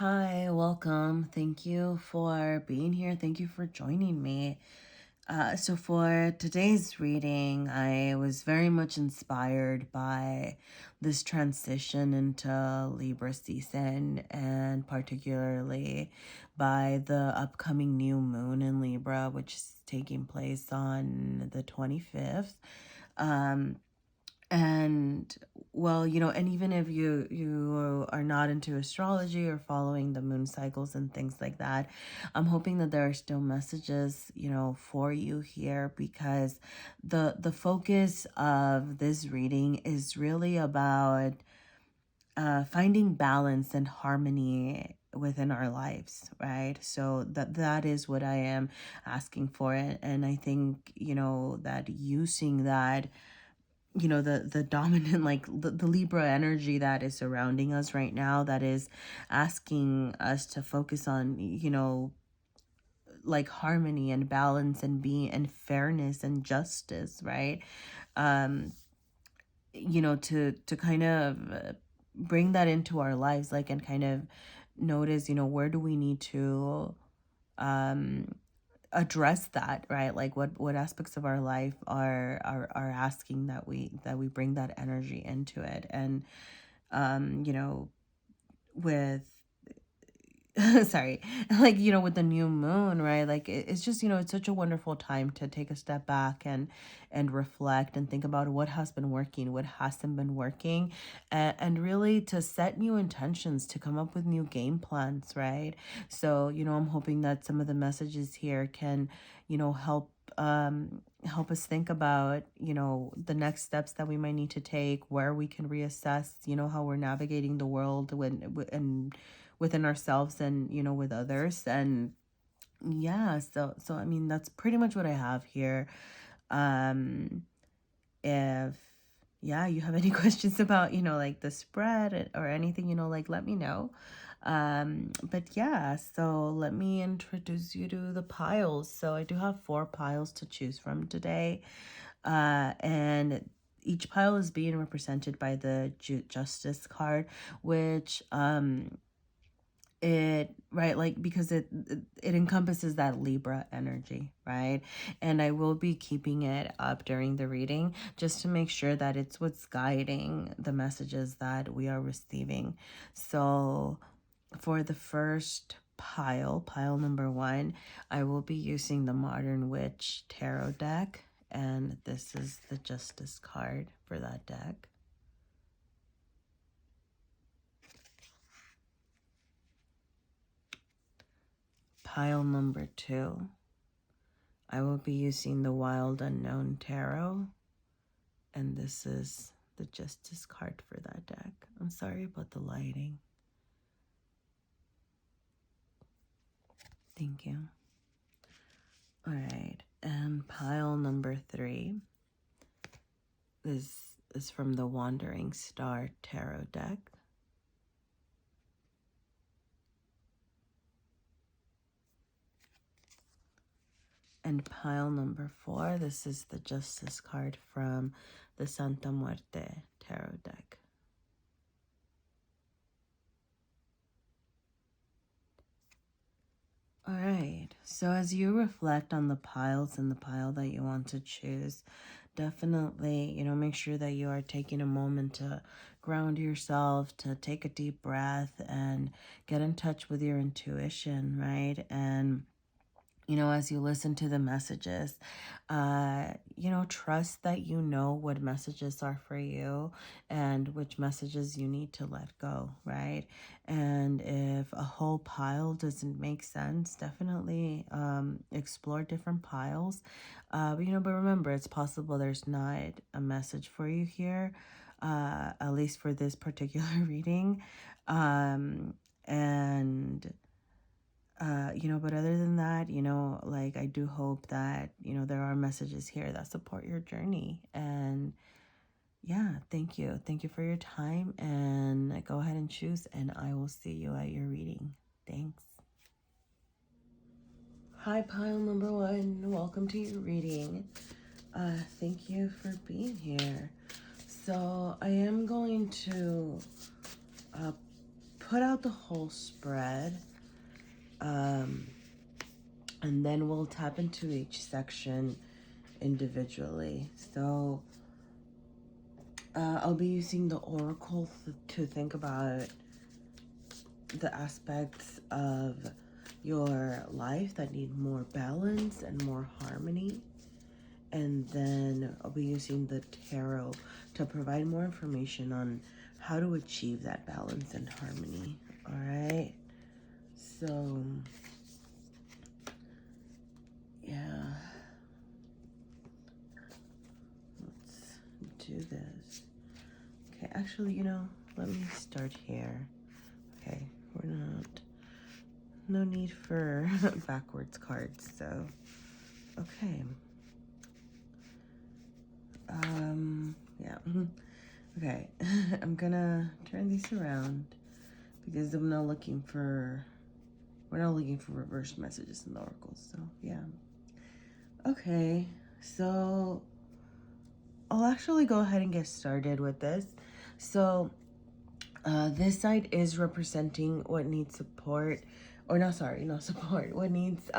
Hi, welcome. Thank you for being here. Thank you for joining me. So for today's reading, I was very much inspired by this transition into Libra season, and particularly by the upcoming new moon in Libra, which is taking place on the 25th. And well, and even if you are not into astrology or following the moon cycles and things like that, I'm hoping that there are still messages, for you here, because the focus of this reading is really about finding balance and harmony within our lives, right? So that is what I am asking for. And I think, that using that, the dominant, like the Libra energy that is surrounding us right now, that is asking us to focus on, like harmony and balance and being and fairness and justice, right? um to kind of bring that into our lives, like, and kind of notice, where do we need to um address that, right? Like what aspects of our life are asking that we bring that energy into it. And with sorry, like, with the new moon, right? Like it's just, it's such a wonderful time to take a step back and reflect and think about what has been working, what hasn't been working, and really to set new intentions, to come up with new game plans, right? So, I'm hoping that some of the messages here can, help us think about, the next steps that we might need to take, where we can reassess, how we're navigating the world and within ourselves and, with others. And yeah, so I mean, that's pretty much what I have here. If yeah, you have any questions about, like the spread or anything, like, let me know. But yeah, so let me introduce you to the piles. So I do have 4 piles to choose from today. And each pile is being represented by the Justice card, which it right, like, because it encompasses that Libra energy, right? And I will be keeping it up during the reading, just to make sure that it's what's guiding the messages that we are receiving. So for the first pile number 1, I will be using the Modern Witch tarot deck, and this is the Justice card for that deck. Pile number 2, I will be using the Wild Unknown Tarot, and this is the Justice card for that deck. I'm sorry about the lighting. Thank you. All right, and pile number 3, this is from the Wandering Star Tarot deck. And pile number 4, this is the Justice card from the Santa Muerte tarot deck. All right, so as you reflect on the piles and the pile that you want to choose, definitely, make sure that you are taking a moment to ground yourself, to take a deep breath and get in touch with your intuition, right? And as you listen to the messages, trust that what messages are for you and which messages you need to let go, right? And if a whole pile doesn't make sense, definitely explore different piles. But remember, it's possible there's not a message for you here, at least for this particular reading. And but other than that, like, I do hope that, there are messages here that support your journey. And yeah, thank you. Thank you for your time, and go ahead and choose, and I will see you at your reading. Thanks. Hi, pile number 1. Welcome to your reading. Thank you for being here. So I am going to put out the whole spread, and then we'll tap into each section individually. So I'll be using the oracle to think about the aspects of your life that need more balance and more harmony. And then I'll be using the tarot to provide more information on how to achieve that balance and harmony. All right. So, yeah. Let's do this. Okay, actually, you know, let me start here. Okay, no need for backwards cards, so, okay. Yeah. Okay, I'm gonna turn these around because we're not looking for reverse messages in the oracles, so yeah. Okay, so I'll actually go ahead and get started with this. So this side is representing what needs support, or no, sorry, not support, what needs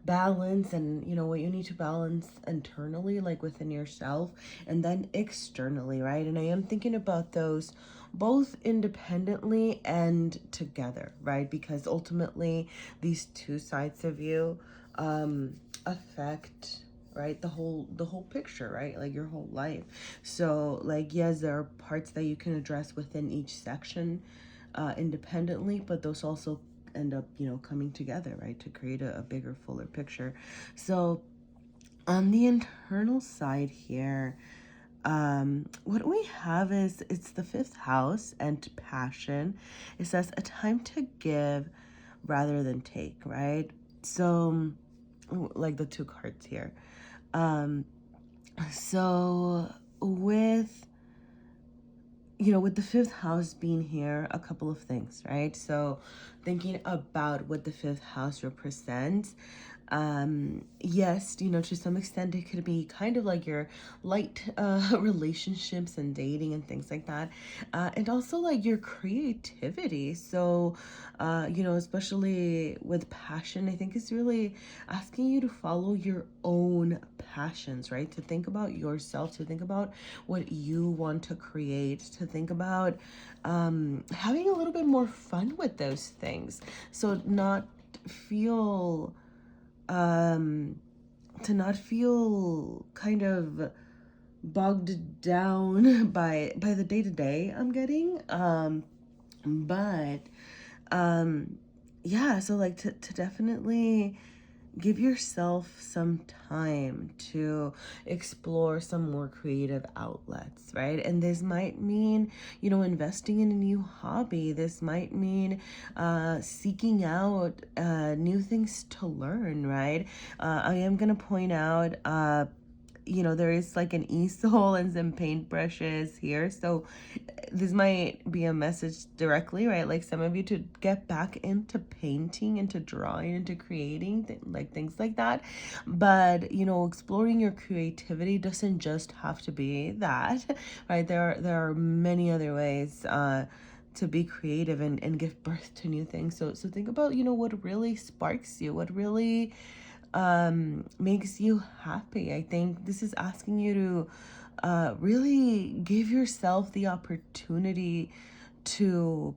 balance, and you know what you need to balance internally, like within yourself, and then externally, right? And I am thinking about those both independently and together, right? Because ultimately these two sides of you affect, right, the whole picture, right? Like your whole life. So like, yes, there are parts that you can address within each section independently, but those also end up, you know, coming together, right, to create a bigger, fuller picture. So on the internal side here, what we have is, it's the 5th house and passion. It says a time to give rather than take, right? So like the 2 cards here. So with, you know, with the 5th house being here, a couple of things, right? So thinking about what the 5th house represents, yes, you know, to some extent it could be kind of like your light relationships and dating and things like that, and also like your creativity. So you know, especially with passion, I think it's really asking you to follow your own passions, right? To think about yourself, to think about what you want to create, to think about having a little bit more fun with those things. So not feel to not feel kind of bogged down by the day-to-day I'm getting, but yeah, so like to definitely give yourself some time to explore some more creative outlets, right? And this might mean, you know, investing in a new hobby. This might mean seeking out new things to learn, right? I am going to point out, you know, there is like an easel and some paintbrushes here. So this might be a message directly, right? Like some of you to get back into painting, into drawing, into creating, like things like that. But, you know, exploring your creativity doesn't just have to be that, right? There are many other ways to be creative and give birth to new things. So think about, you know, what really sparks you, what really makes you happy. I think this is asking you to really give yourself the opportunity to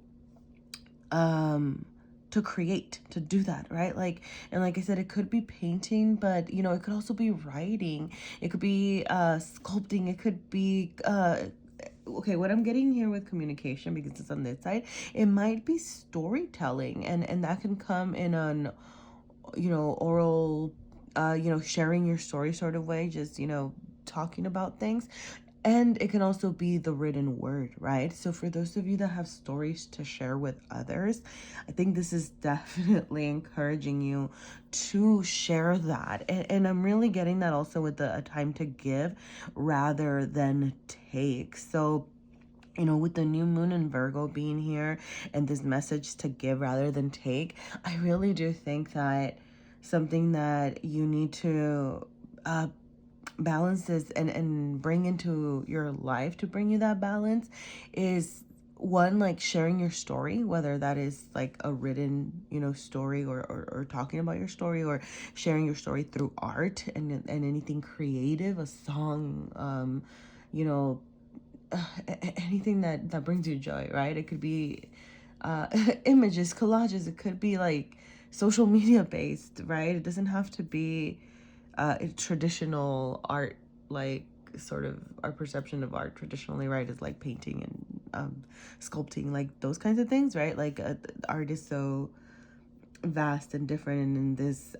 create, to do that, right? Like, and like I said, it could be painting, but you know, it could also be writing, it could be sculpting, it could be okay, what I'm getting here with communication, because it's on this side, it might be storytelling, and that can come in an, you know, oral, you know, sharing your story sort of way, just, you know, talking about things. And it can also be the written word, right? So for those of you that have stories to share with others, I think this is definitely encouraging you to share that. And I'm really getting that also with a time to give rather than take. So, you know, with the new moon in Virgo being here and this message to give rather than take, I really do think that something that you need to balance this and bring into your life to bring you that balance is one, like sharing your story, whether that is like a written, story, or talking about your story, or sharing your story through art and anything creative, a song, you know, anything that brings you joy, right? It could be images, collages. It could be like social media based, right? It doesn't have to be traditional art, like sort of our perception of art traditionally, right, is like painting and sculpting, like those kinds of things, right? Like art is so vast and different, and in this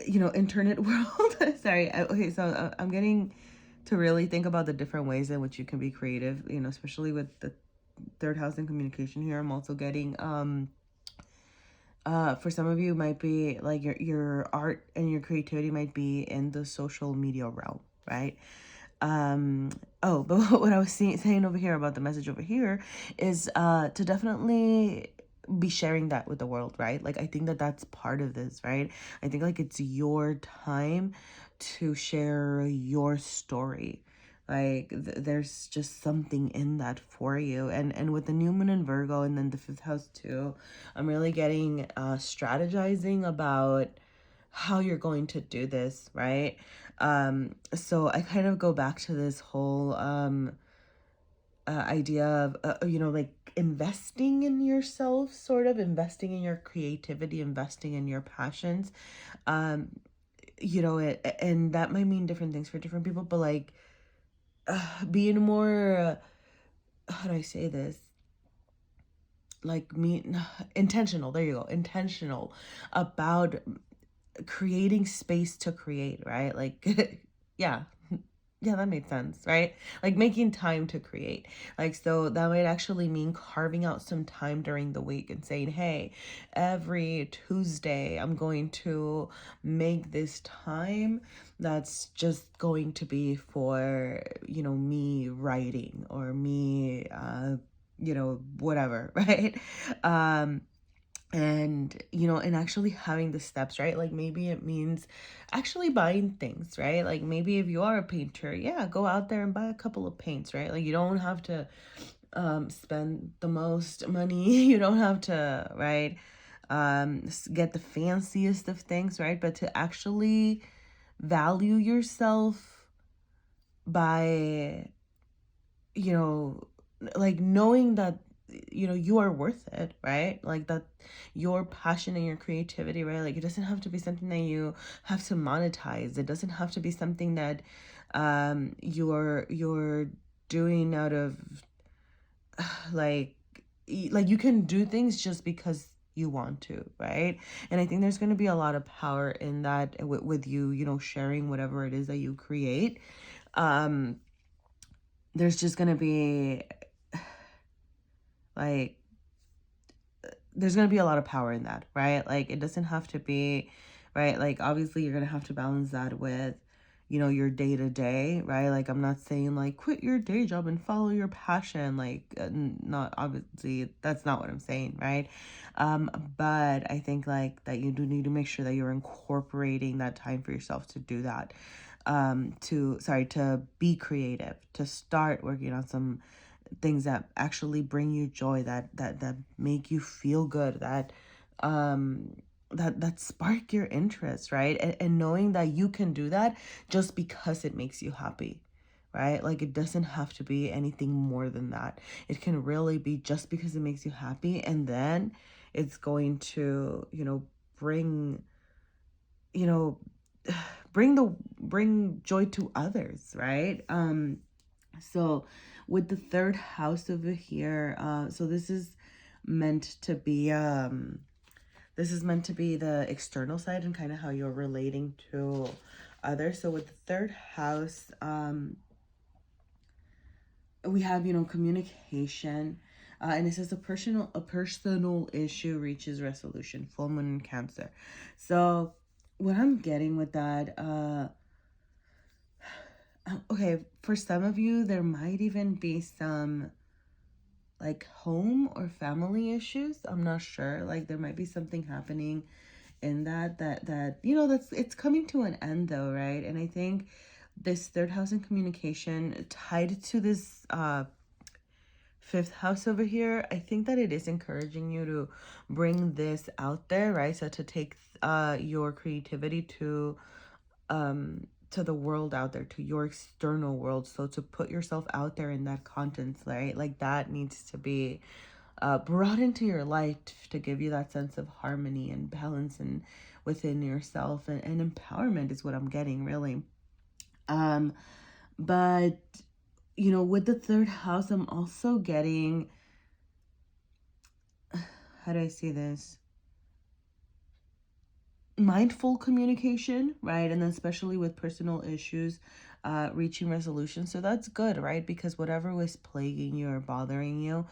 internet world. Sorry. Okay, so I'm getting to really think about the different ways in which you can be creative, especially with the third house in communication here. I'm also getting for some of you, might be like your art and your creativity might be in the social media realm, right? Oh, but what I was saying over here about the message over here is to definitely be sharing that with the world, right? Like, I think that that's part of this, right? I think like it's your time to share your story. Like there's just something in that for you, and with the new moon in Virgo and then the fifth house too, I'm really getting strategizing about how you're going to do this, right? So I kind of go back to this whole idea of like investing in yourself, sort of investing in your creativity, investing in your passions. um and that might mean different things for different people, but like being more how do I say this, like me intentional, there you go, intentional about creating space to create, right? Like yeah, yeah, that made sense, right? Like making time to create. Like, so that might actually mean carving out some time during the week and saying, hey, every Tuesday, I'm going to make this time that's just going to be for, me writing, or me, whatever, right? And and actually having the steps, right? Like maybe it means actually buying things, right? Like maybe if you are a painter, yeah, go out there and buy a couple of paints, right? Like you don't have to spend the most money. You don't have to, right, get the fanciest of things, right? But to actually value yourself by you know like knowing that you are worth it, right? Like that your passion and your creativity, right? Like it doesn't have to be something that you have to monetize. It doesn't have to be something that you're doing out of like like you can do things just because you want to, right? And I think there's going to be a lot of power in that with you, sharing whatever it is that you create. um there's just going to be like there's going to be a lot of power in that, right? Like it doesn't have to be, right? Like obviously you're going to have to balance that with your day to day, right? Like I'm not saying like quit your day job and follow your passion, like not obviously, that's not what I'm saying, right? But I think like that you do need to make sure that you're incorporating that time for yourself to do that, to be creative, to start working on some things that actually bring you joy, that make you feel good, that spark your interest, right? And knowing that you can do that just because it makes you happy, right? Like it doesn't have to be anything more than that. It can really be just because it makes you happy, and then it's going to bring you know bring joy to others, right? So with the third house over here, so this is meant to be the external side and kind of how you're relating to others. So with the third house, we have communication, and it says a personal issue reaches resolution, full moon in Cancer. So what I'm getting with that, okay, for some of you there might even be some like home or family issues. I'm not sure, like there might be something happening in that that's it's coming to an end though, right? And I think this third house in communication tied to this fifth house over here, I think that it is encouraging you to bring this out there, right? So to take your creativity to the world out there, to your external world. So to put yourself out there in that content, right? Like that needs to be brought into your life to give you that sense of harmony and balance and within yourself, and empowerment is what I'm getting, really. But with the third house, I'm also getting, how do I say this? Mindful communication, right? And then especially with personal issues, reaching resolution. So that's good, right? Because whatever was plaguing you or bothering you,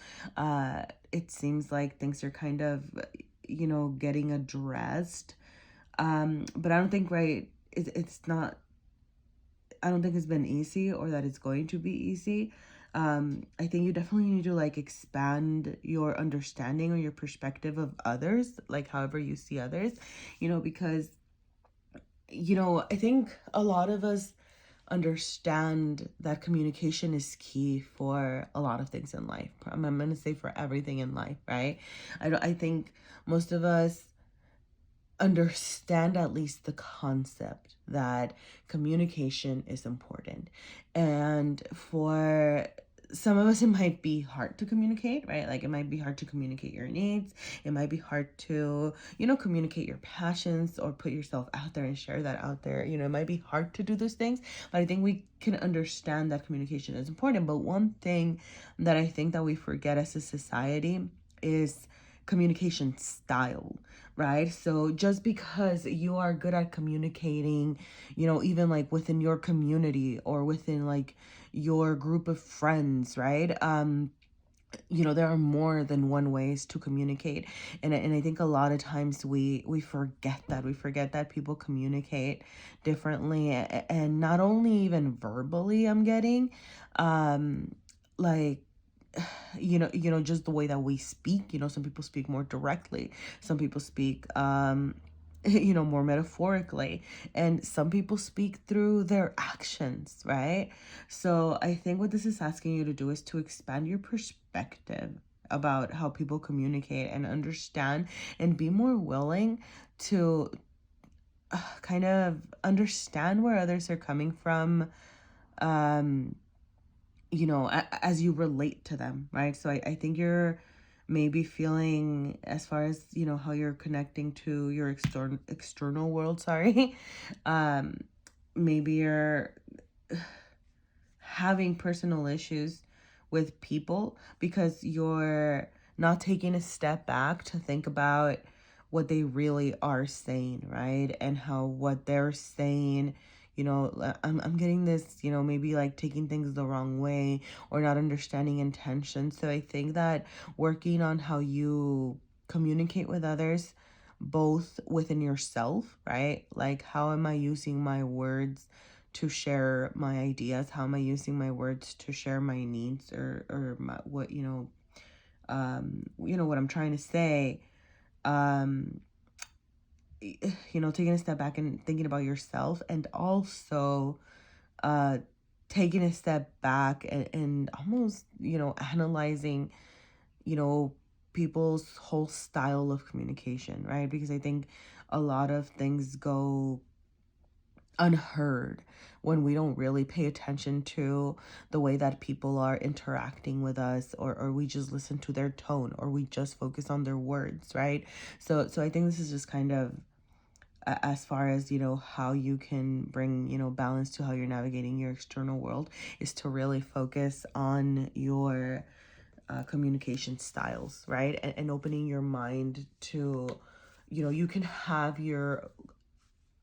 it seems like things are kind of, getting addressed. But I don't think, right, it's not, I don't think it's been easy or that it's going to be easy. I think you definitely need to like expand your understanding or your perspective of others, like however you see others, because, I think a lot of us understand that communication is key for a lot of things in life. I'm going to say for everything in life, right? I think most of us understand at least the concept that communication is important. And for some of us, it might be hard to communicate, right? Like it might be hard to communicate your needs. It might be hard to, communicate your passions or put yourself out there and share that out there. It might be hard to do those things, but I think we can understand that communication is important. But one thing that I think that we forget as a society is communication style, right? So just because you are good at communicating, even like within your community or within like your group of friends, right? There are more than one ways to communicate. And I think a lot of times we forget that. We forget that people communicate differently, and not only even verbally, I'm getting, like, just the way that we speak. Some people speak more directly, some people speak more metaphorically, and some people speak through their actions, right? So I think what this is asking you to do is to expand your perspective about how people communicate and understand, and be more willing to kind of understand where others are coming from, as you relate to them, right? So I think you're maybe feeling, as far as, how you're connecting to your external world, sorry, maybe you're having personal issues with people because you're not taking a step back to think about what they really are saying, right? And how what they're saying, I'm getting this, maybe like taking things the wrong way or not understanding intention. So I think that working on how you communicate with others, both within yourself, right? Like, how am I using my words to share my ideas? How am I using my words to share my needs, or my, what, what I'm trying to say? Taking a step back and thinking about yourself, and also taking a step back and almost, analyzing, people's whole style of communication, right? Because I think a lot of things go unheard when we don't really pay attention to the way that people are interacting with us, or we just listen to their tone, or we just focus on their words, right? So I think this is just kind of, as far as, how you can bring, balance to how you're navigating your external world, is to really focus on your communication styles, right? And opening your mind to, you can have your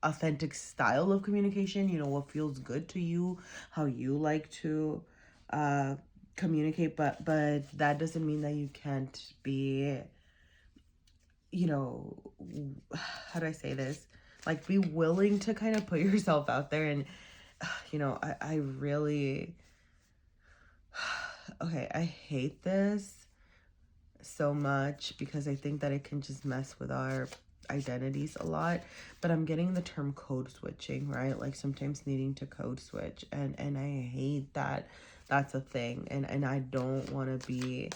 authentic style of communication, what feels good to you, how you like to communicate, but that doesn't mean that you can't be, how do I say this, like, be willing to kind of put yourself out there. And I really okay, I hate this so much because I think that it can just mess with our identities a lot. But I'm getting the term code switching, right? Like sometimes needing to code switch, and I hate that that's a thing. And I don't want to be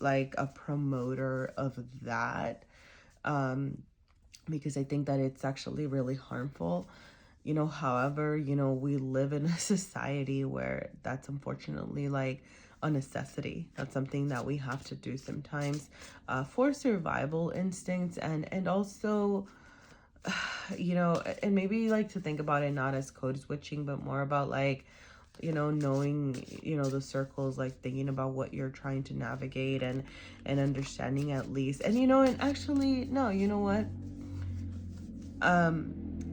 like a promoter of that, because I think that it's actually really harmful. However, we live in a society where that's unfortunately like a necessity. That's something that we have to do sometimes, for survival instincts, and also, and maybe like to think about it not as code switching, but more about like, knowing, the circles, like thinking about what you're trying to navigate, and understanding at least. And, and actually, no, you know what?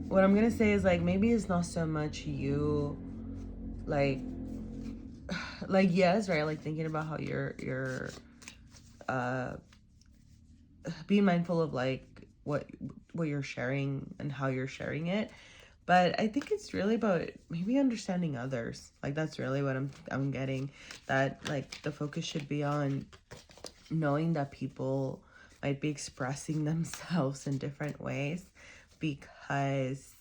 What I'm gonna say is like, maybe it's not so much you, like, yes, right? Like thinking about how you're, uh, being mindful of like what you're sharing and how you're sharing it. But I think it's really about maybe understanding others. Like that's really what I'm getting. That like the focus should be on knowing that people might be expressing themselves in different ways because,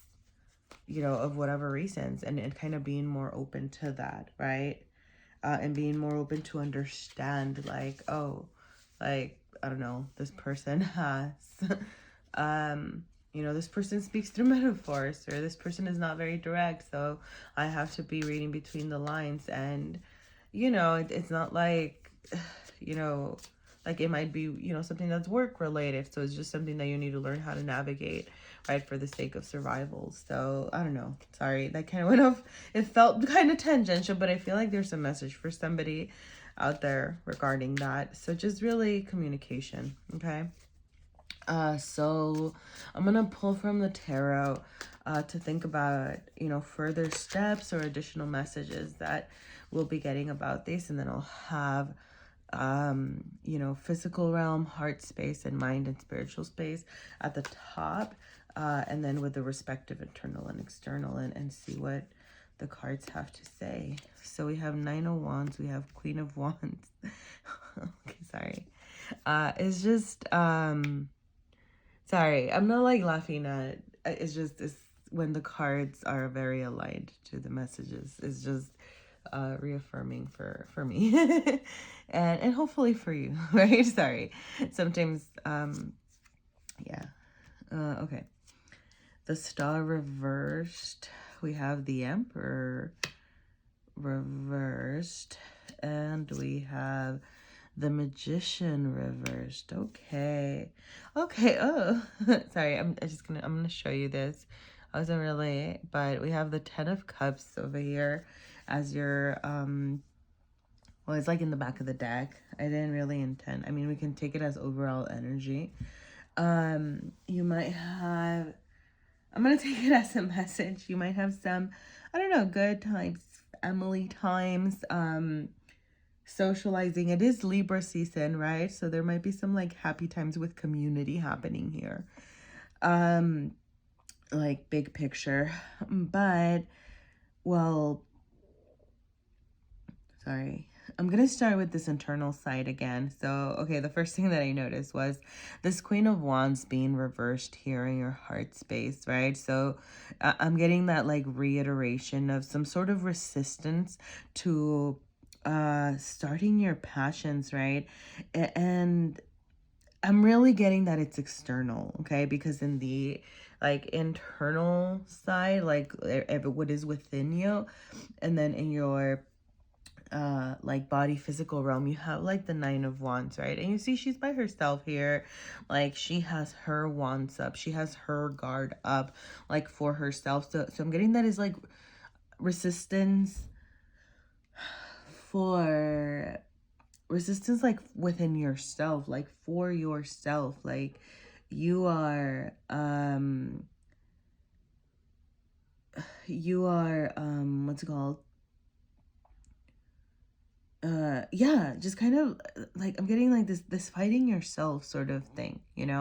of whatever reasons, and kind of being more open to that, right? And being more open to understand, like, oh, like, I don't know, this person has, this person speaks through metaphors, or this person is not very direct, so I have to be reading between the lines. And, it's not like, like it might be, something that's work related. So it's just something that you need to learn how to navigate, right, for the sake of survival. So I don't know. Sorry, that kind of went off. It felt kind of tangential, but I feel like there's a message for somebody out there regarding that. So just really communication, okay? So I'm gonna pull from the tarot to think about, further steps or additional messages that we'll be getting about this, and then I'll have physical realm, heart space, and mind and spiritual space at the top, and then with the respective internal and external, and see what the cards have to say. So we have Nine of Wands, we have Queen of Wands. Okay, sorry. It's just sorry, I'm not like laughing at, it's when the cards are very aligned to the messages. It's just reaffirming for me and hopefully for you, right? Sorry, sometimes yeah. Okay, the Star reversed, we have the Emperor reversed, and we have the Magician reversed. Okay. Oh, sorry, I'm gonna show you this. I wasn't really, but we have the Ten of Cups over here as your well, it's like in the back of the deck. I didn't really intend, I mean, we can take it as overall energy. You might have, I'm gonna take it as a message. You might have some, I don't know, good times, family times, socializing. It is Libra season, right? So there might be some like happy times with community happening here. Like big picture. But, well, sorry. I'm going to start with this internal side again. So, okay, the first thing that I noticed was this Queen of Wands being reversed here in your heart space, right? So I'm getting that like reiteration of some sort of resistance to starting your passions, right? And I'm really getting that it's external, okay? Because in the like internal side, like what is within you, and then in your like body physical realm, you have like the Nine of Wands, right? And you see she's by herself here. Like she has her wands up, she has her guard up, like for herself. So I'm getting that is like resistance for resistance, like within yourself, like for yourself. Like you are what's it called, yeah, just kind of like I'm getting like this fighting yourself sort of thing, and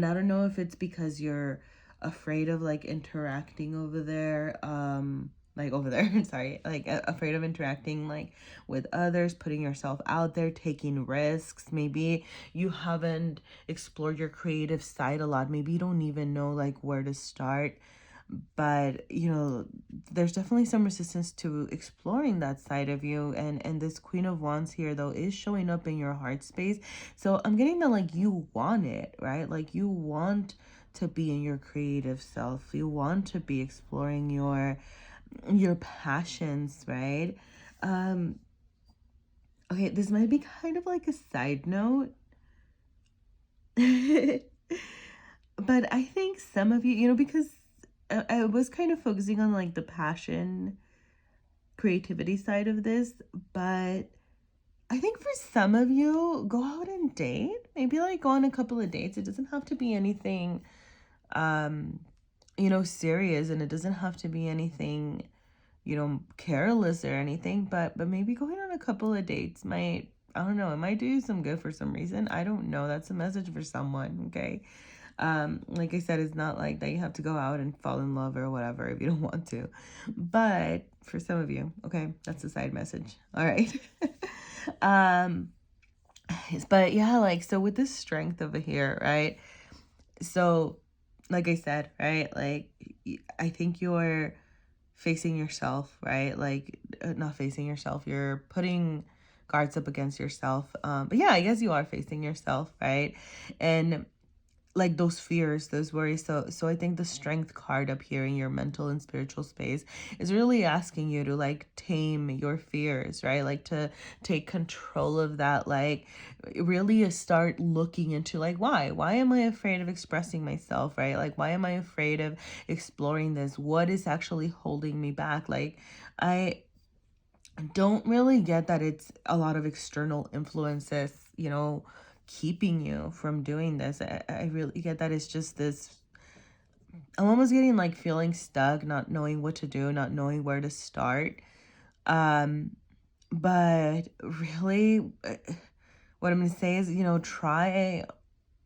I don't know if it's because you're afraid of like interacting over there, like over there sorry, like afraid of interacting like with others, putting yourself out there, taking risks. Maybe you haven't explored your creative side a lot, maybe you don't even know like where to start. but there's definitely some resistance to exploring that side of you. And this Queen of Wands here, though, is showing up in your heart space. So I'm getting that, like, you want it, right? Like, you want to be in your creative self. You want to be exploring your passions, right? Okay, this might be kind of like a side note. But I think some of you, because I was kind of focusing on like the passion, creativity side of this, but I think for some of you, go out and date. Maybe like go on a couple of dates. It doesn't have to be anything, serious, and it doesn't have to be anything, careless or anything, but maybe going on a couple of dates might, I don't know, it might do you some good for some reason. I don't know. That's a message for someone, okay? Like I said, it's not like that you have to go out and fall in love or whatever if you don't want to. But for some of you, okay, that's a side message. All right. But yeah, like, so with this strength over here, right? So, like I said, right? Like, I think you're facing yourself, right? Like, not facing yourself, you're putting guards up against yourself. But yeah, I guess you are facing yourself, right? And like those fears, those worries. So I think the strength card up here in your mental and spiritual space is really asking you to like tame your fears, right? Like to take control of that, like really start looking into like why am I afraid of expressing myself, right? Like why am I afraid of exploring this? What is actually holding me back? Like I don't really get that it's a lot of external influences, keeping you from doing this. I really get that it's just this, I'm almost getting like feeling stuck, not knowing what to do, not knowing where to start. But really, what I'm going to say is, try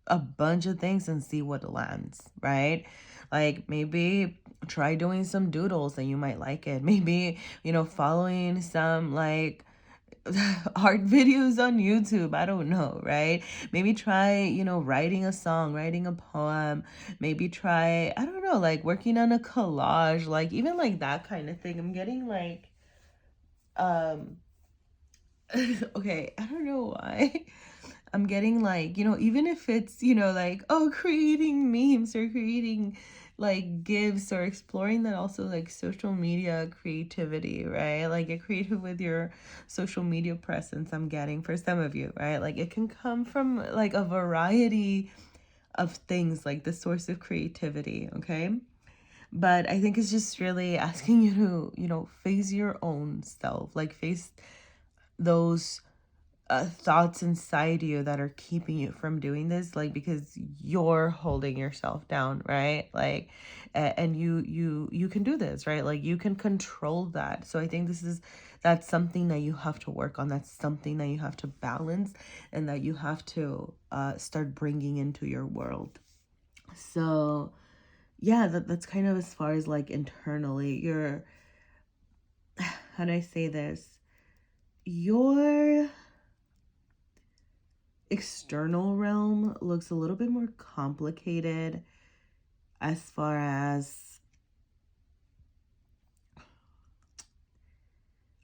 a bunch of things and see what lands, right? Like maybe try doing some doodles and you might like it. Maybe, following some like art videos on YouTube. I don't know, right? Maybe try, writing a song, writing a poem. Maybe try, I don't know, like working on a collage, like even like that kind of thing. I'm getting like, um, okay, I don't know why. I'm getting like, even if it's, like, oh, creating memes or creating like GIFs or exploring that also like social media creativity, right? Like get creative with your social media presence. I'm getting for some of you, right? Like it can come from like a variety of things, like the source of creativity, okay? But I think it's just really asking you to, face your own self, like face those thoughts inside you that are keeping you from doing this, like because you're holding yourself down, right? Like and you can do this, right? Like you can control that. So I think that's something that you have to work on. That's something that you have to balance and that you have to start bringing into your world. So yeah, that's kind of as far as like internally you're how do I say this, your external realm looks a little bit more complicated as far as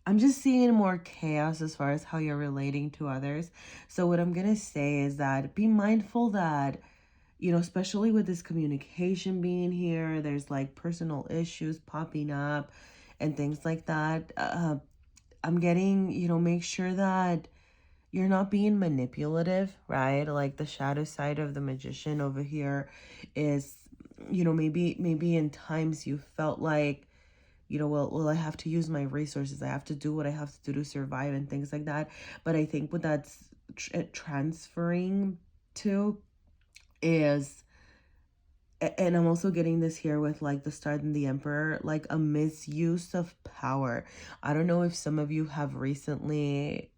I'm just seeing more chaos as far as how you're relating to others. So what I'm going to say is that be mindful that, especially with this communication being here, there's like personal issues popping up and things like that. I'm getting, make sure that you're not being manipulative, right? Like the shadow side of the magician over here is, maybe in times you felt like, well, I have to use my resources. I have to do what I have to do to survive and things like that. But I think what that's transferring to is, and I'm also getting this here with like the Star and the Emperor, like a misuse of power. I don't know if some of you have recently,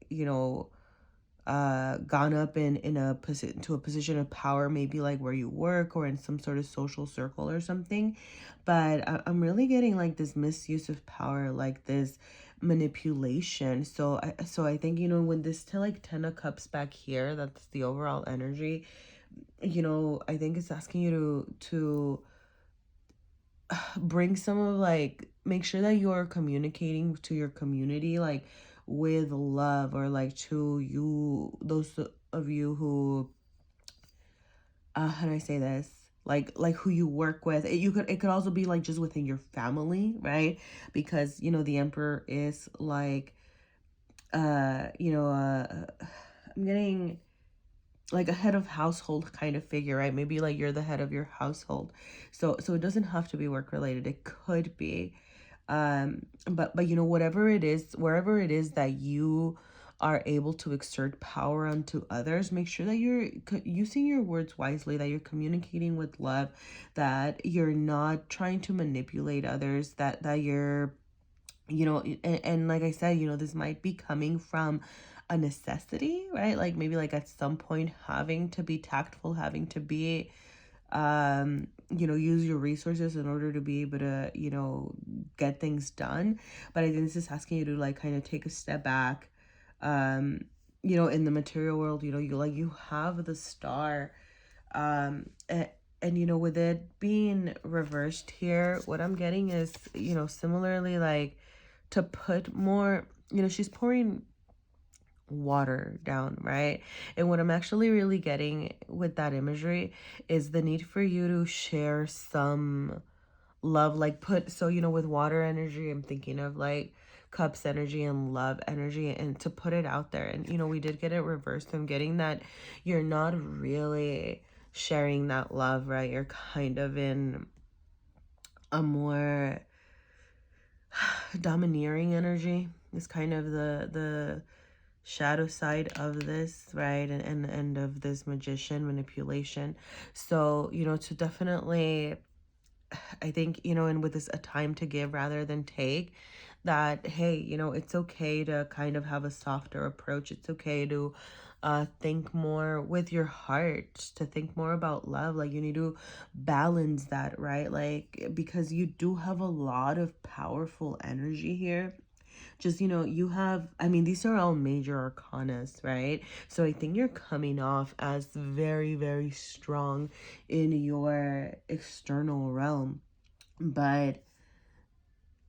gone up in a position to a position of power, maybe like where you work or in some sort of social circle or something. But I'm really getting like this misuse of power, like this manipulation. So I think, when this to like 10 of Cups back here, that's the overall energy. I think it's asking you to bring some of like, make sure that you're communicating to your community like with love, or like to you, those of you who how do I say this, like who you work with. It could also be like just within your family, right? Because the emperor is like I'm getting like a head of household kind of figure, right? Maybe like you're the head of your household. So it doesn't have to be work related. It could be. But whatever it is, wherever it is that you are able to exert power onto others, make sure that you're using your words wisely, that you're communicating with love, that you're not trying to manipulate others, that you're and like I said, this might be coming from a necessity, right? Like maybe like at some point having to be tactful, having to be use your resources in order to be able to get things done. But I think this is asking you to like kind of take a step back. In the material world, you have the star, and with it being reversed here, what I'm getting is similarly like to put more, she's pouring water down, right? And what I'm actually really getting with that imagery is the need for you to share some love, like put, so with water energy, I'm thinking of like cups energy and love energy, and to put it out there. And we did get it reversed. I'm getting that you're not really sharing that love, right? You're kind of in a more domineering energy. Is kind of the shadow side of this, right? And of this magician manipulation. So to definitely, I think, and with this a time to give rather than take, that hey, it's okay to kind of have a softer approach. It's okay to think more with your heart, to think more about love. Like you need to balance that, right? Like because you do have a lot of powerful energy here. Just you have, I mean, these are all major arcanas, right? So I think you're coming off as very, very strong in your external realm, but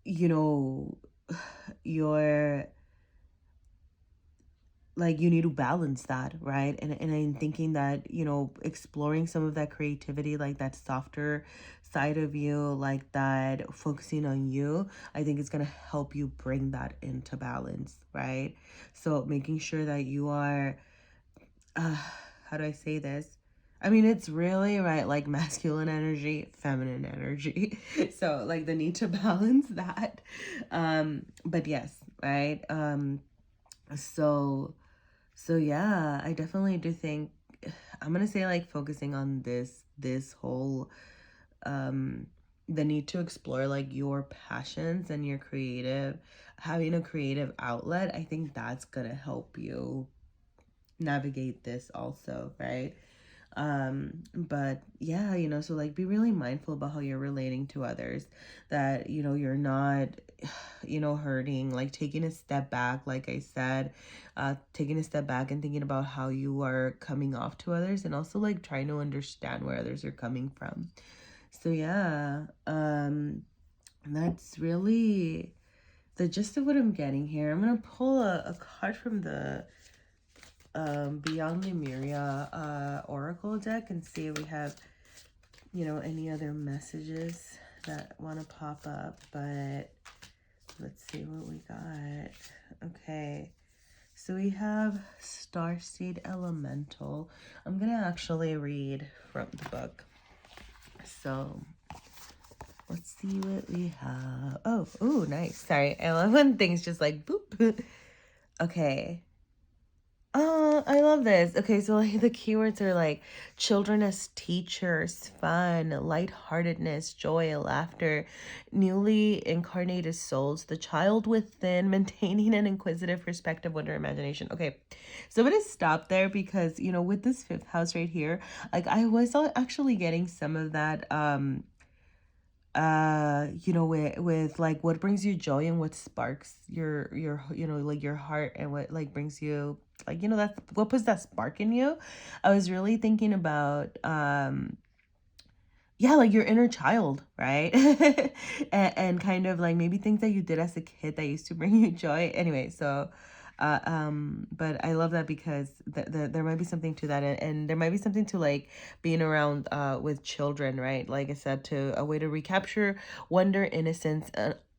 you're like, you need to balance that, right? And I'm thinking that exploring some of that creativity, like that softer side of you, like that focusing on you, I think it's going to help you bring that into balance, right? So making sure that you are how do I say this, I mean, it's really right, like masculine energy, feminine energy. So like the need to balance that. But yes, right? So yeah, I definitely do think I'm gonna say like focusing on this whole the need to explore like your passions and your creative, having a creative outlet. I think that's gonna help you navigate this also, right? But yeah, so like be really mindful about how you're relating to others, that you're not hurting, like taking a step back, like I said, taking a step back and thinking about how you are coming off to others, and also like trying to understand where others are coming from. So yeah, that's really the gist of what I'm getting here. I'm gonna pull a card from the Beyond Lemuria oracle deck and see if we have any other messages that want to pop up. But let's see what we got. Okay, so we have Starseed Elemental. I'm gonna actually read from the book, so let's see what we have. Oh, nice. Sorry, I love when things just like boop. Okay. I love this. Okay, so like the keywords are like children as teachers, fun, lightheartedness, joy, laughter, newly incarnated souls, the child within, maintaining an inquisitive perspective, wonder, imagination. Okay, so I'm gonna stop there because with this fifth house right here, like I was actually getting some of that with like what brings you joy and what sparks your like your heart, and what like brings you like that's what puts that spark in you. I was really thinking about yeah, like your inner child, right? And kind of like maybe things that you did as a kid that used to bring you joy. Anyway, so but I love that because there might be something to that, and there might be something to like being around with children, right? Like I said, to a way to recapture wonder, innocence,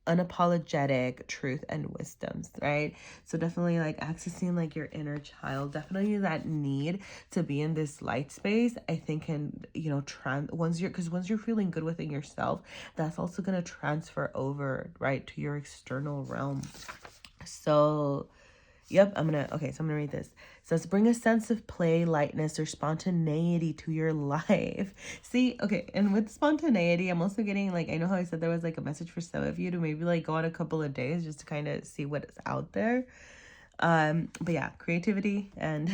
unapologetic truth and wisdoms, right? So definitely like accessing like your inner child, definitely that need to be in this light space, I think can, you know, once you're feeling good within yourself, that's also going to transfer over, right, to your external realm. So yep, so I'm gonna read this. It says, bring a sense of play, lightness, or spontaneity to your life. See, okay, and with spontaneity, I'm also getting like, I know how I said there was like a message for some of you to maybe like go on a couple of days just to kind of see what is out there. But yeah, creativity and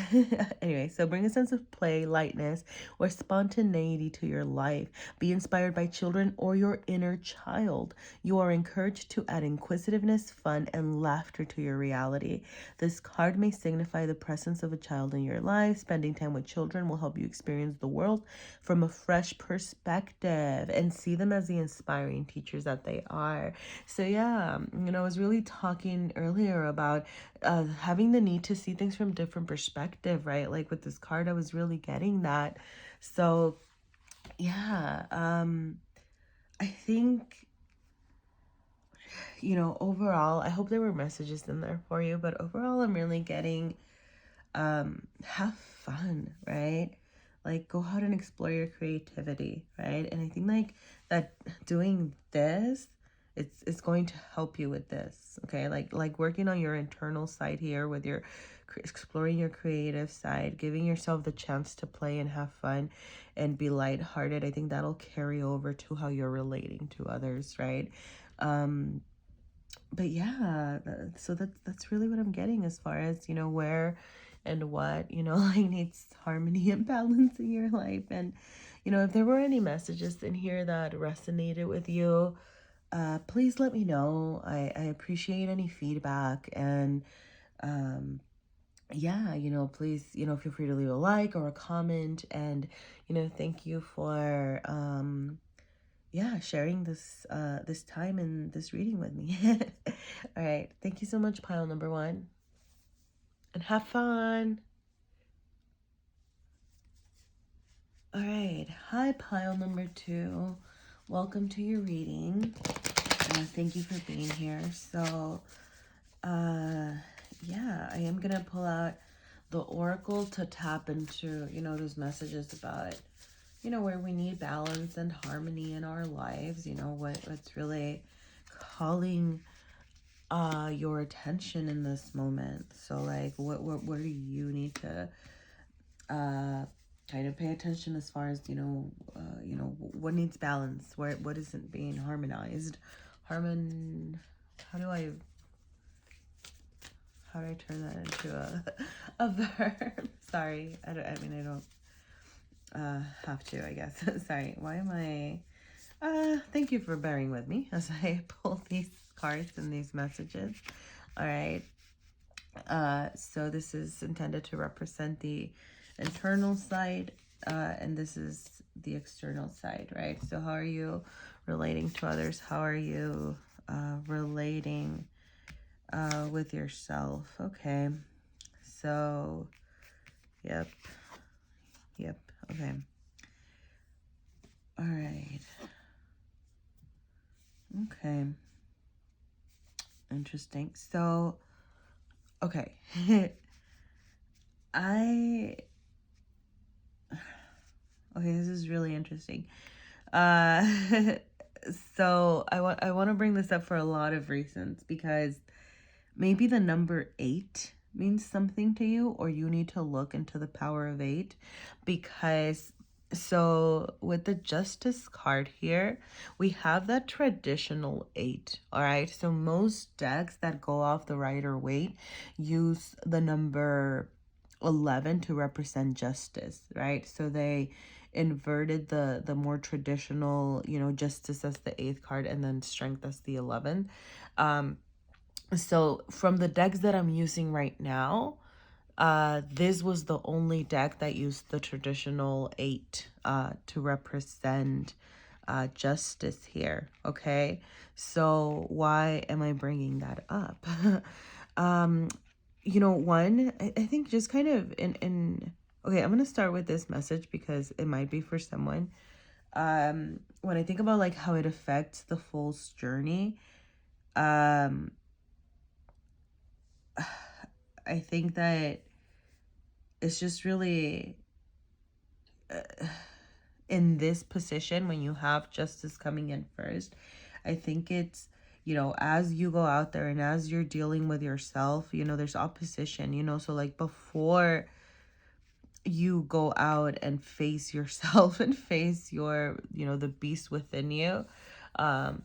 anyway, so bring a sense of play, lightness, or spontaneity to your life. Be inspired by children or your inner child. You are encouraged to add inquisitiveness, fun, and laughter to your reality. This card may signify the presence of a child in your life. Spending time with children will help you experience the world from a fresh perspective and see them as the inspiring teachers that they are. So yeah, you know, I was really talking earlier about having the need to see things from different perspective, right? Like with this card, I was really getting that. So yeah, I think, you know, overall, I hope there were messages in there for you, but overall, I'm really getting, have fun, right? Like go out and explore your creativity, right? And I think like that doing this, it's going to help you with this, okay? Like working on your internal side here with your exploring your creative side, giving yourself the chance to play and have fun and be lighthearted. I think that'll carry over to how you're relating to others, right? But yeah, so that's really what I'm getting as far as, you know, where and what, you know, like needs harmony and balance in your life. And, you know, if there were any messages in here that resonated with you, please let me know. I appreciate any feedback. And yeah, you know, please, you know, feel free to leave a like or a comment. And, you know, thank you for yeah, sharing this time and this reading with me. All right, thank you so much, pile number one, and have fun. All right, hi, pile number two, welcome to your reading. Thank you for being here. So yeah, I am gonna pull out the oracle to tap into, you know, those messages about, you know, where we need balance and harmony in our lives, you know, what's really calling your attention in this moment. So like what do you need to kind of pay attention as far as, you know, what needs balance, what isn't being harmonized. How do I turn that into a verb? Sorry, I don't have to, I guess. Sorry, why am I thank you for bearing with me as I pull these cards and these messages. All right. So this is intended to represent the internal side, and this is the external side, right? So how are you relating to others? How are you relating with yourself? Okay. So, yep. Okay. All right. Okay. Interesting. So, okay. Okay, this is really interesting. Uh, so I want to bring this up for a lot of reasons, because maybe the number 8 means something to you, or you need to look into the power of 8, because so with the Justice card here, we have that traditional 8, all right? So most decks that go off the Rider Waite use the number 11 to represent justice, right? So they inverted the more traditional, you know, justice as the 8th card and then strength as the 11th. So from the decks that I'm using right now, This was the only deck that used the traditional 8 to represent justice here, okay? So why am I bringing that up? um, one, I think just kind of okay, I'm going to start with this message because it might be for someone. When I think about like how it affects the fool's journey, I think that it's just really in this position when you have justice coming in first. I think it's, as you go out there and as you're dealing with yourself, there's opposition, so like before you go out and face yourself and face your, the beast within you, um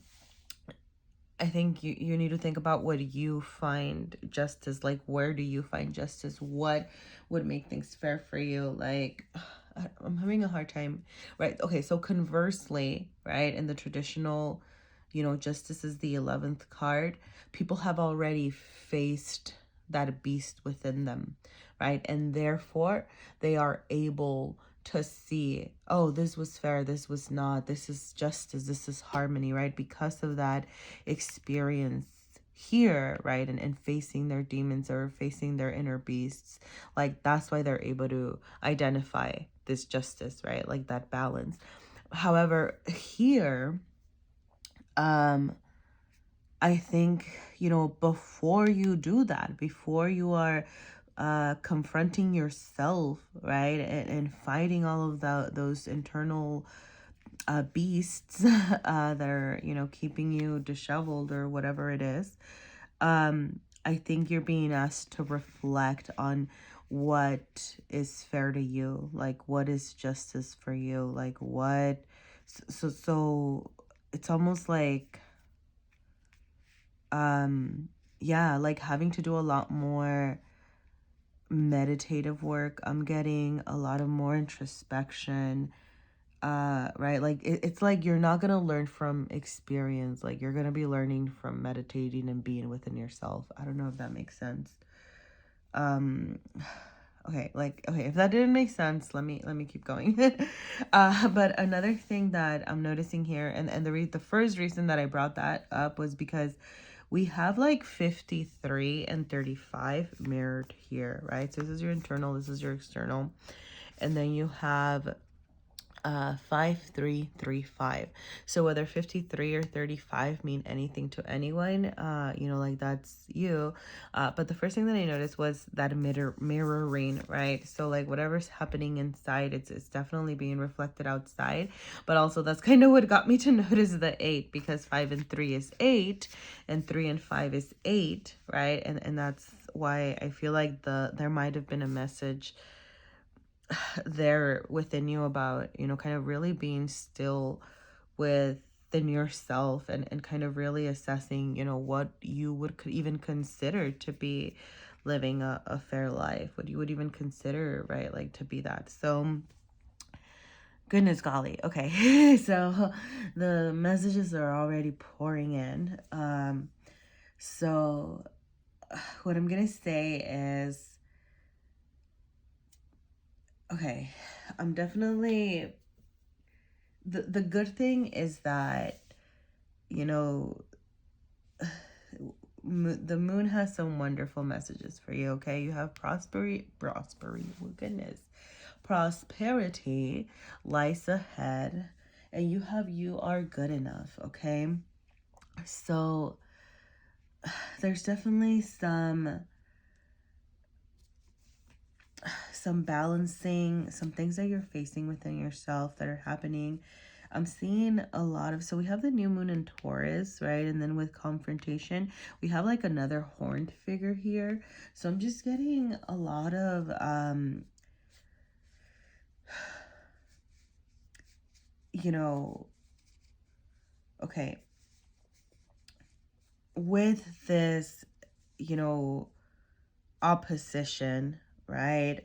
I think you need to think about what you find justice, like where do you find justice, what would make things fair for you, like I'm having a hard time, right? Okay, so conversely, right, in the traditional, justice is the 11th card. People have already faced that beast within them, right? And therefore they are able to see, oh, this was fair, this was not, this is justice, this is harmony, right? Because of that experience here, right? And facing their demons or facing their inner beasts, like that's why they're able to identify this justice, right? Like that balance. However, here, I think, before you do that, before you are confronting yourself, right, and fighting all of those internal beasts that are, keeping you disheveled or whatever it is, I think you're being asked to reflect on what is fair to you, like what is justice for you, like what, so it's almost like, yeah, like having to do a lot more meditative work. I'm getting a lot of more introspection, right? Like it's like you're not gonna learn from experience, like you're gonna be learning from meditating and being within yourself. I don't know if that makes sense. um okay, if that didn't make sense, let me keep going. But another thing that I'm noticing here, and the first reason that I brought that up was because we have like 53 and 35 mirrored here, right? So this is your internal, this is your external, and then you have 5335. So whether 53 or 35 mean anything to anyone, like that's you. But the first thing that I noticed was that mirroring, right? So like whatever's happening inside, it's definitely being reflected outside. But also that's kind of what got me to notice the 8, because 5 and 3 is 8 and 3 and 5 is 8, right? And that's why I feel like there might have been a message there within you about, kind of really being still within yourself, and kind of really assessing, what you could even consider to be living a fair life, what you would even consider, right, like to be that. So goodness golly, okay. So the messages are already pouring in. So what I'm gonna say is, okay, I'm definitely, the good thing is that, you know, the moon has some wonderful messages for you, okay? You have prosperity, oh goodness, prosperity lies ahead, and you are good enough, okay? So there's definitely some balancing, some things that you're facing within yourself that are happening. I'm seeing a lot of, so we have the new moon in Taurus, right? And then with confrontation, we have like another horned figure here. So I'm just getting a lot of, okay, with this, opposition, right?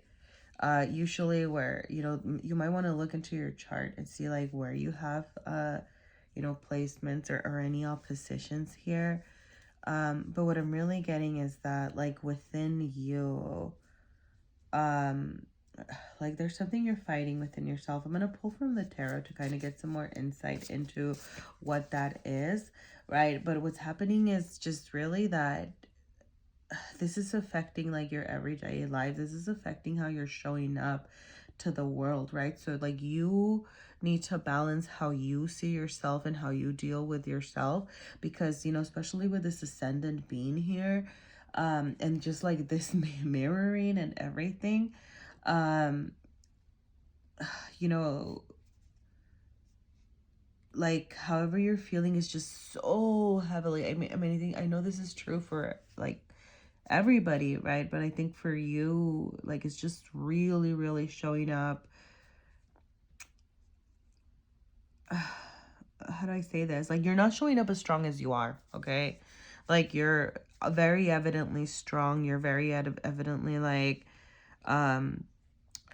Usually where, you might want to look into your chart and see like where you have, placements or any oppositions here. But what I'm really getting is that like within you, um like there's something you're fighting within yourself. I'm going to pull from the tarot to kind of get some more insight into what that is, right? But what's happening is just really that this is affecting like your everyday life. This is affecting how you're showing up to the world, right? So like you need to balance how you see yourself and how you deal with yourself, because you know, especially with this ascendant being here, and just like this mirroring and everything, um you know, like however you're feeling is just so heavily, I think, I know this is true for like everybody, right? But I think for you, like it's just really, really showing up. How do I say this? Like you're not showing up as strong as you are, okay? Like you're very evidently strong. You're very evidently like, um,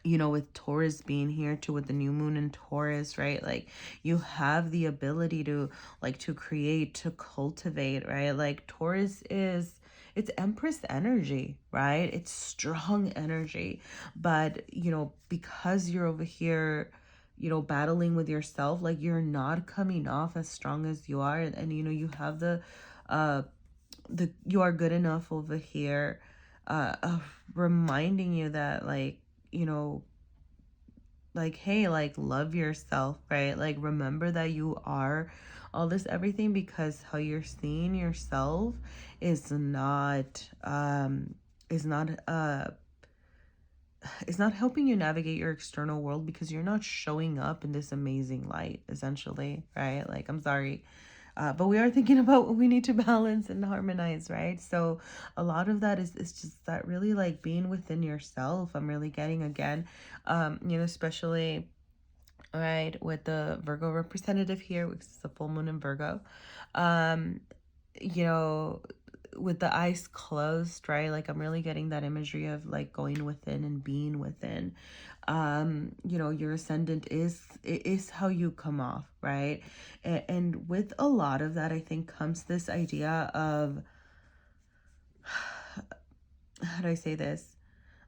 you know, with Taurus being here too, with the new moon in Taurus, right? Like you have the ability to like to create, to cultivate, right? Like Taurus is, it's Empress energy, right? It's strong energy. But you know, because you're over here, you know, battling with yourself, like you're not coming off as strong as you are. And you know, you have uh the you are good enough over here, of reminding you that like, you know, like, hey, like love yourself, right? Like remember that you are all this everything, because how you're seeing yourself is not is not uh is not helping you navigate your external world, because you're not showing up in this amazing light, essentially, right? Like, I'm sorry. But we are thinking about what we need to balance and harmonize, right? So a lot of that is just that really like being within yourself. I'm really getting again, you know, especially right with the Virgo representative here, which is the full moon in Virgo. Um, you know, with the eyes closed, right? Like I'm really getting that imagery of like going within and being within. You know, your ascendant is how you come off, right? And with a lot of that, I think comes this idea of, how do I say this?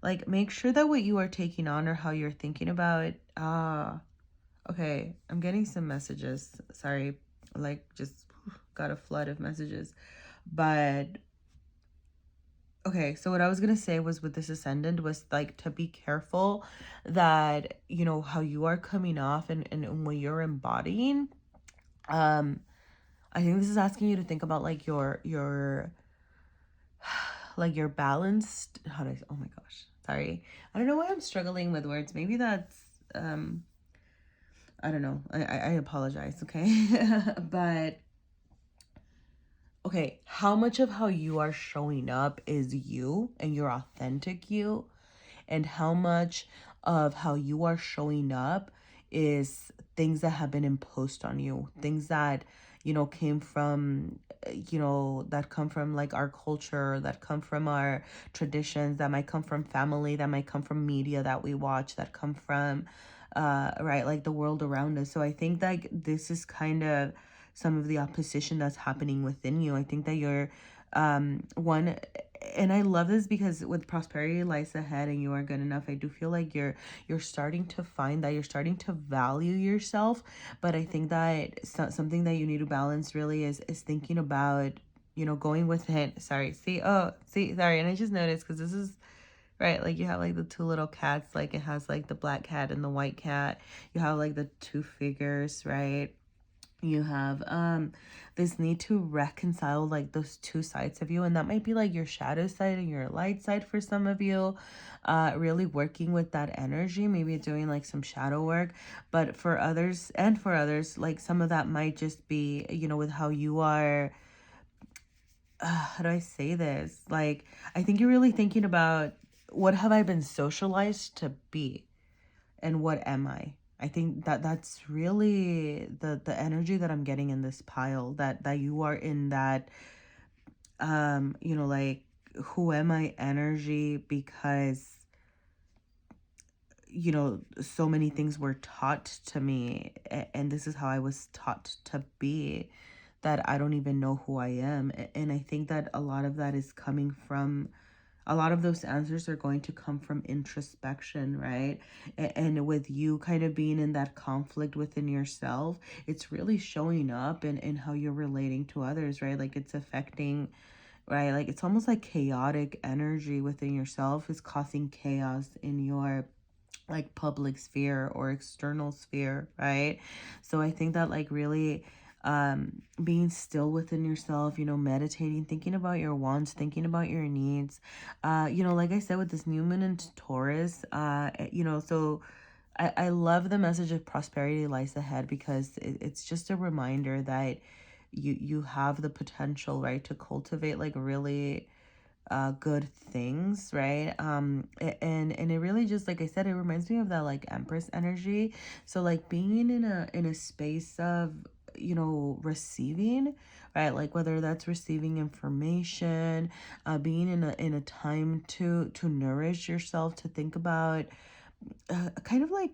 Like make sure that what you are taking on or how you're thinking about, okay, I'm getting some messages. Sorry, like just got a flood of messages. But okay, so what I was gonna say was with this ascendant was like to be careful that, you know, how you are coming off and what you're embodying. Um, I think this is asking you to think about like your like your balanced, how do I, oh my gosh, sorry. I don't know why I'm struggling with words. Maybe that's I don't know. I apologize, okay? But okay, how much of how you are showing up is you and your authentic you, and how much of how you are showing up is things that have been imposed on you, things that, you know, came from, you know, that come from like our culture, that come from our traditions, that might come from family, that might come from media that we watch, that come from right, like the world around us. So I think that this is kind of some of the opposition that's happening within you. I think that you're one, and I love this because with prosperity lies ahead and you are good enough, I do feel like you're starting to find that you're starting to value yourself. But I think that something that you need to balance really is thinking about, you know, going within. Sorry, see, sorry, and I just noticed because this is right, like you have like the two little cats, like it has like the black cat and the white cat. You have like the two figures, right? You have this need to reconcile like those two sides of you, and that might be like your shadow side and your light side for some of you. Really working with that energy, maybe doing like some shadow work. But for others, and for others, like some of that might just be, you know, with how you are, how do I say this? Like I think you're really thinking about, what have I been socialized to be, and what am I? I think that that's really the energy that I'm getting in this pile, that you are in that you know, like who am I energy, because you know, so many things were taught to me, and this is how I was taught to be, that I don't even know who I am. And I think that a lot of that is coming from a lot of those answers are going to come from introspection, right? And with you kind of being in that conflict within yourself, it's really showing up in how you're relating to others, right? Like it's affecting, right? Like it's almost like chaotic energy within yourself is causing chaos in your like public sphere or external sphere, right? So I think that like really being still within yourself, you know, meditating, thinking about your wants, thinking about your needs, you know, like I said, with this new moon into Taurus, you know, so I love the message of prosperity lies ahead, because it's just a reminder that you have the potential, right, to cultivate like really good things, right? And it really just, like I said, it reminds me of that like Empress energy. So like being in a space of, you know, receiving, right? Like whether that's receiving information, being in a time to nourish yourself, to think about kind of like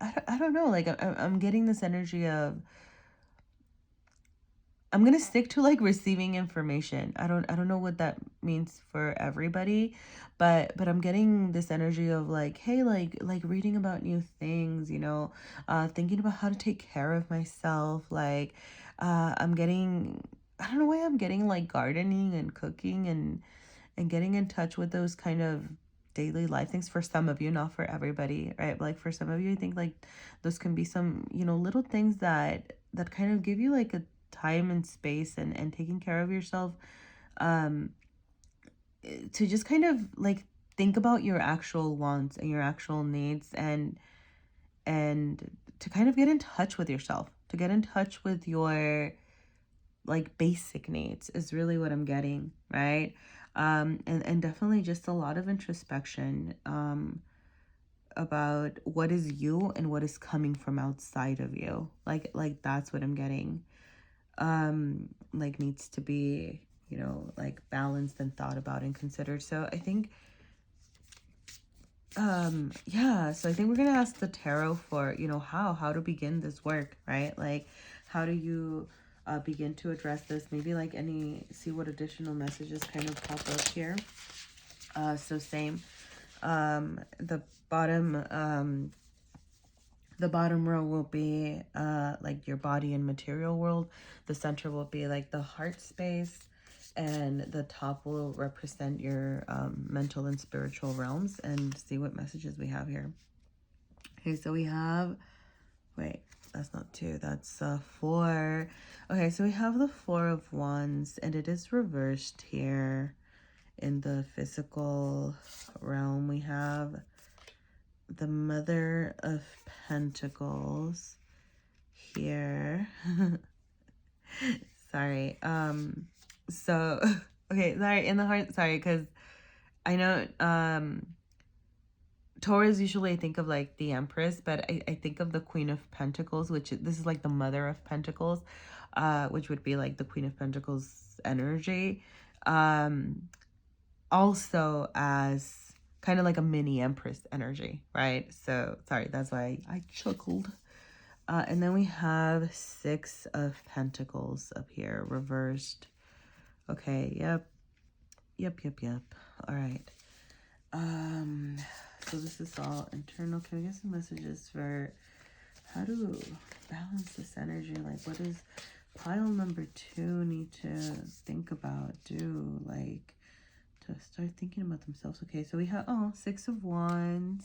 I don't know, like I'm getting this energy of, I'm gonna stick to like receiving information. I don't know what that means for everybody, but I'm getting this energy of like, hey, like reading about new things, you know, thinking about how to take care of myself. Like, I'm getting, I don't know why I'm getting like gardening and cooking and getting in touch with those kind of daily life things for some of you, not for everybody, right? Like for some of you, I think like those can be some, you know, little things that kind of give you like a time and space and taking care of yourself, um to just kind of like think about your actual wants and your actual needs, and to kind of get in touch with yourself, to get in touch with your like basic needs is really what I'm getting, right? And definitely just a lot of introspection about what is you and what is coming from outside of you. Like that's what I'm getting. Like needs to be, you know, like balanced and thought about and considered. So I think yeah, so I think we're gonna ask the tarot for, you know, how to begin this work, right? Like how do you begin to address this? Maybe like any, see what additional messages kind of pop up here. So same, the bottom the bottom row will be like your body and material world. The center will be like the heart space, and the top will represent your mental and spiritual realms. And see what messages we have here. Okay, so we have, wait, that's not two, that's four. Okay, so we have the Four of Wands, and it is reversed here in the physical realm. We have the Mother of Pentacles here. Sorry. So okay, sorry, in the heart, sorry, because I know Taurus, usually I think of like the Empress, but I think of the Queen of Pentacles, which this is like the Mother of Pentacles, which would be like the Queen of Pentacles energy. Also as kind of like a mini Empress energy, right? So sorry, that's why I chuckled. And then we have Six of Pentacles up here, reversed. Okay, yep. All right. So this is all internal. Can we get some messages for how to balance this energy? Like, what does pile number 2 need to think about, do, like, to start thinking about themselves? Okay, so we have, oh, Six of Wands.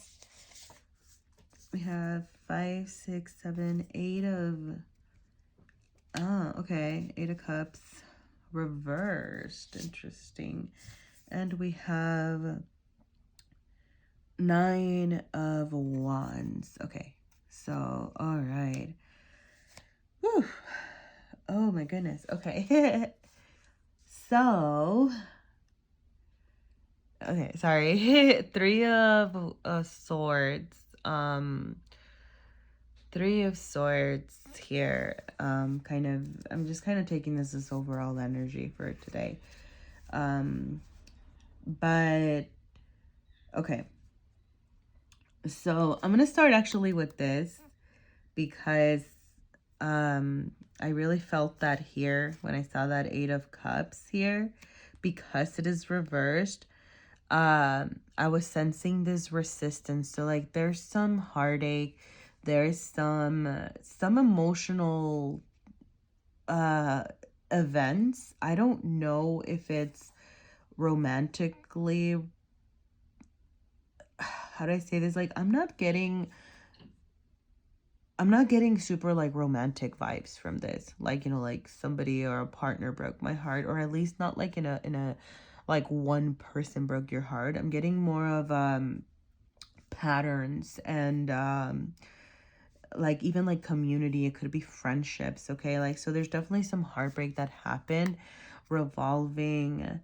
We have 5, 6, 7, 8 of, oh, okay, 8 of Cups reversed. Interesting. And we have 9 of Wands. Okay, so, all right. Whew. Oh my goodness. Okay. So, okay, sorry. 3 of Swords. 3 of Swords here. Kind of, I'm just kind of taking this as overall energy for today. But, okay. So, I'm going to start actually with this because I really felt that here when I saw that 8 of Cups here, because it is reversed, I was sensing this resistance. So like there's some heartache, there's some emotional events. I don't know if it's romantically, how do I say this? Like I'm not getting super like romantic vibes from this. Like, you know, like somebody or a partner broke my heart, or at least not like in a like one person broke your heart. I'm getting more of patterns and like even like community. It could be friendships, okay? Like so there's definitely some heartbreak that happened revolving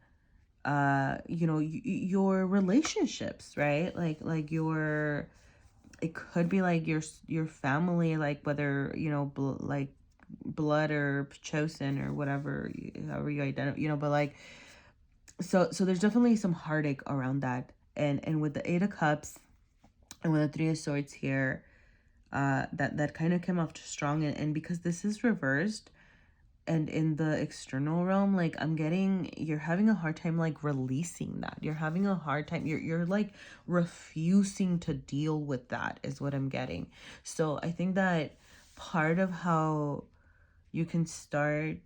you know, your relationships, right? Like your, it could be like your family, like whether, you know, like blood or chosen or whatever, however you identify, you know, but like so there's definitely some heartache around that. And with the 8 of Cups and with the 3 of Swords here, that kind of came off strong. And because this is reversed and in the external realm, like I'm getting, you're having a hard time like releasing that. You're having a hard time, you're like refusing to deal with that is what I'm getting. So I think that part of how you can start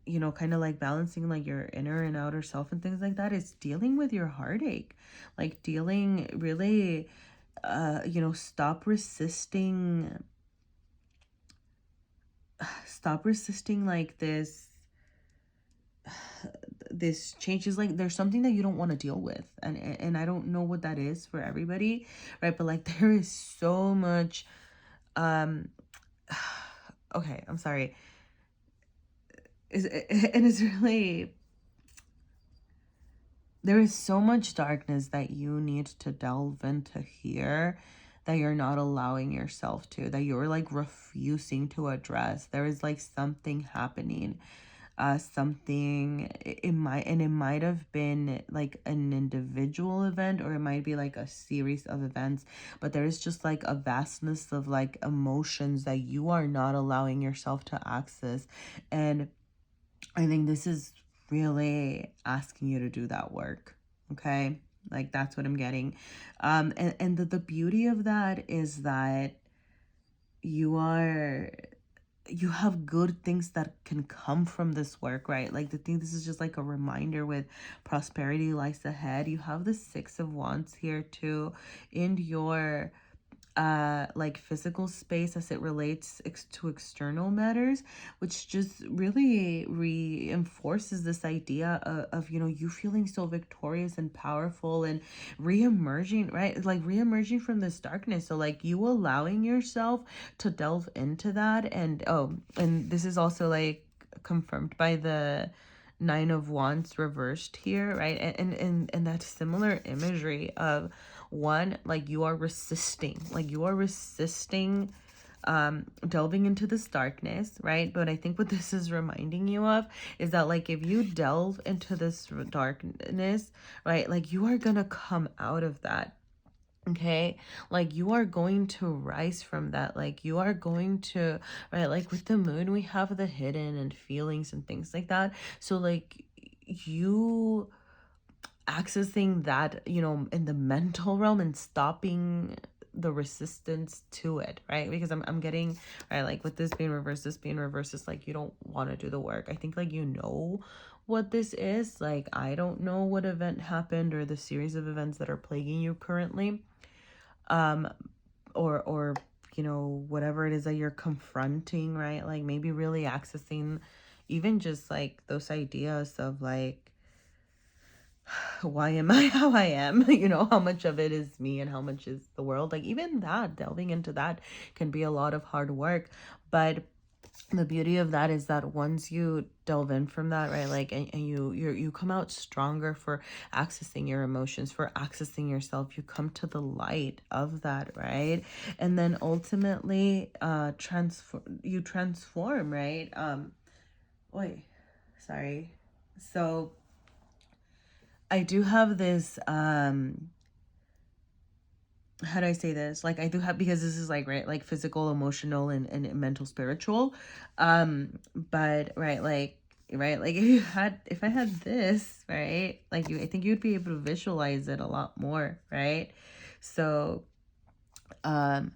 you know, kind of like balancing like your inner and outer self and things like that is dealing with your heartache. Like dealing really you know, stop resisting like this change. Is like there's something that you don't want to deal with, and I don't know what that is for everybody, right? But like there is so much okay, I'm sorry, and it's really, there is so much darkness that you need to delve into here that you're not allowing yourself to, that you're like refusing to address. There is like something happening, something, it might have been like an individual event, or it might be like a series of events, but there is just like a vastness of like emotions that you are not allowing yourself to access. And I think this is really asking you to do that work. Okay? Like that's what I'm getting. And the beauty of that is that you are, you have good things that can come from this work, right? Like the thing, this is just like a reminder with prosperity lies ahead. You have the 6 of Wands here too in your like physical space as it relates to external matters, which just really reinforces this idea of, you know, you feeling so victorious and powerful and re-emerging, right? Like re-emerging from this darkness. So like you allowing yourself to delve into that. And oh, and this is also like confirmed by the 9 of Wands reversed here, right? And that similar imagery of one, like you are resisting, delving into this darkness, right? But I think what this is reminding you of is that like if you delve into this darkness, right, like you are gonna come out of that. Okay, like you are going to rise from that. Like you are going to, right, like with the moon we have the hidden and feelings and things like that. So like you accessing that, you know, in the mental realm and stopping the resistance to it, right? Because I'm getting, right, like with this being reversed, it's like you don't want to do the work. I think like you know what this is. Like I don't know what event happened or the series of events that are plaguing you currently, or you know, whatever it is that you're confronting, right? Like maybe really accessing even just like those ideas of like, why am I how I am? You know, how much of it is me and how much is the world? Like even that, delving into that can be a lot of hard work. But the beauty of that is that once you delve in from that, right, like and you come out stronger for accessing your emotions, for accessing yourself. You come to the light of that, right? And then ultimately transform, right? Wait, sorry. So I do have this how do I say this? Like I do have, because this is like, right, like physical, emotional, and mental, spiritual. But right, like right? Like if I had this, right? Like I think you'd be able to visualize it a lot more, right? So, sorry,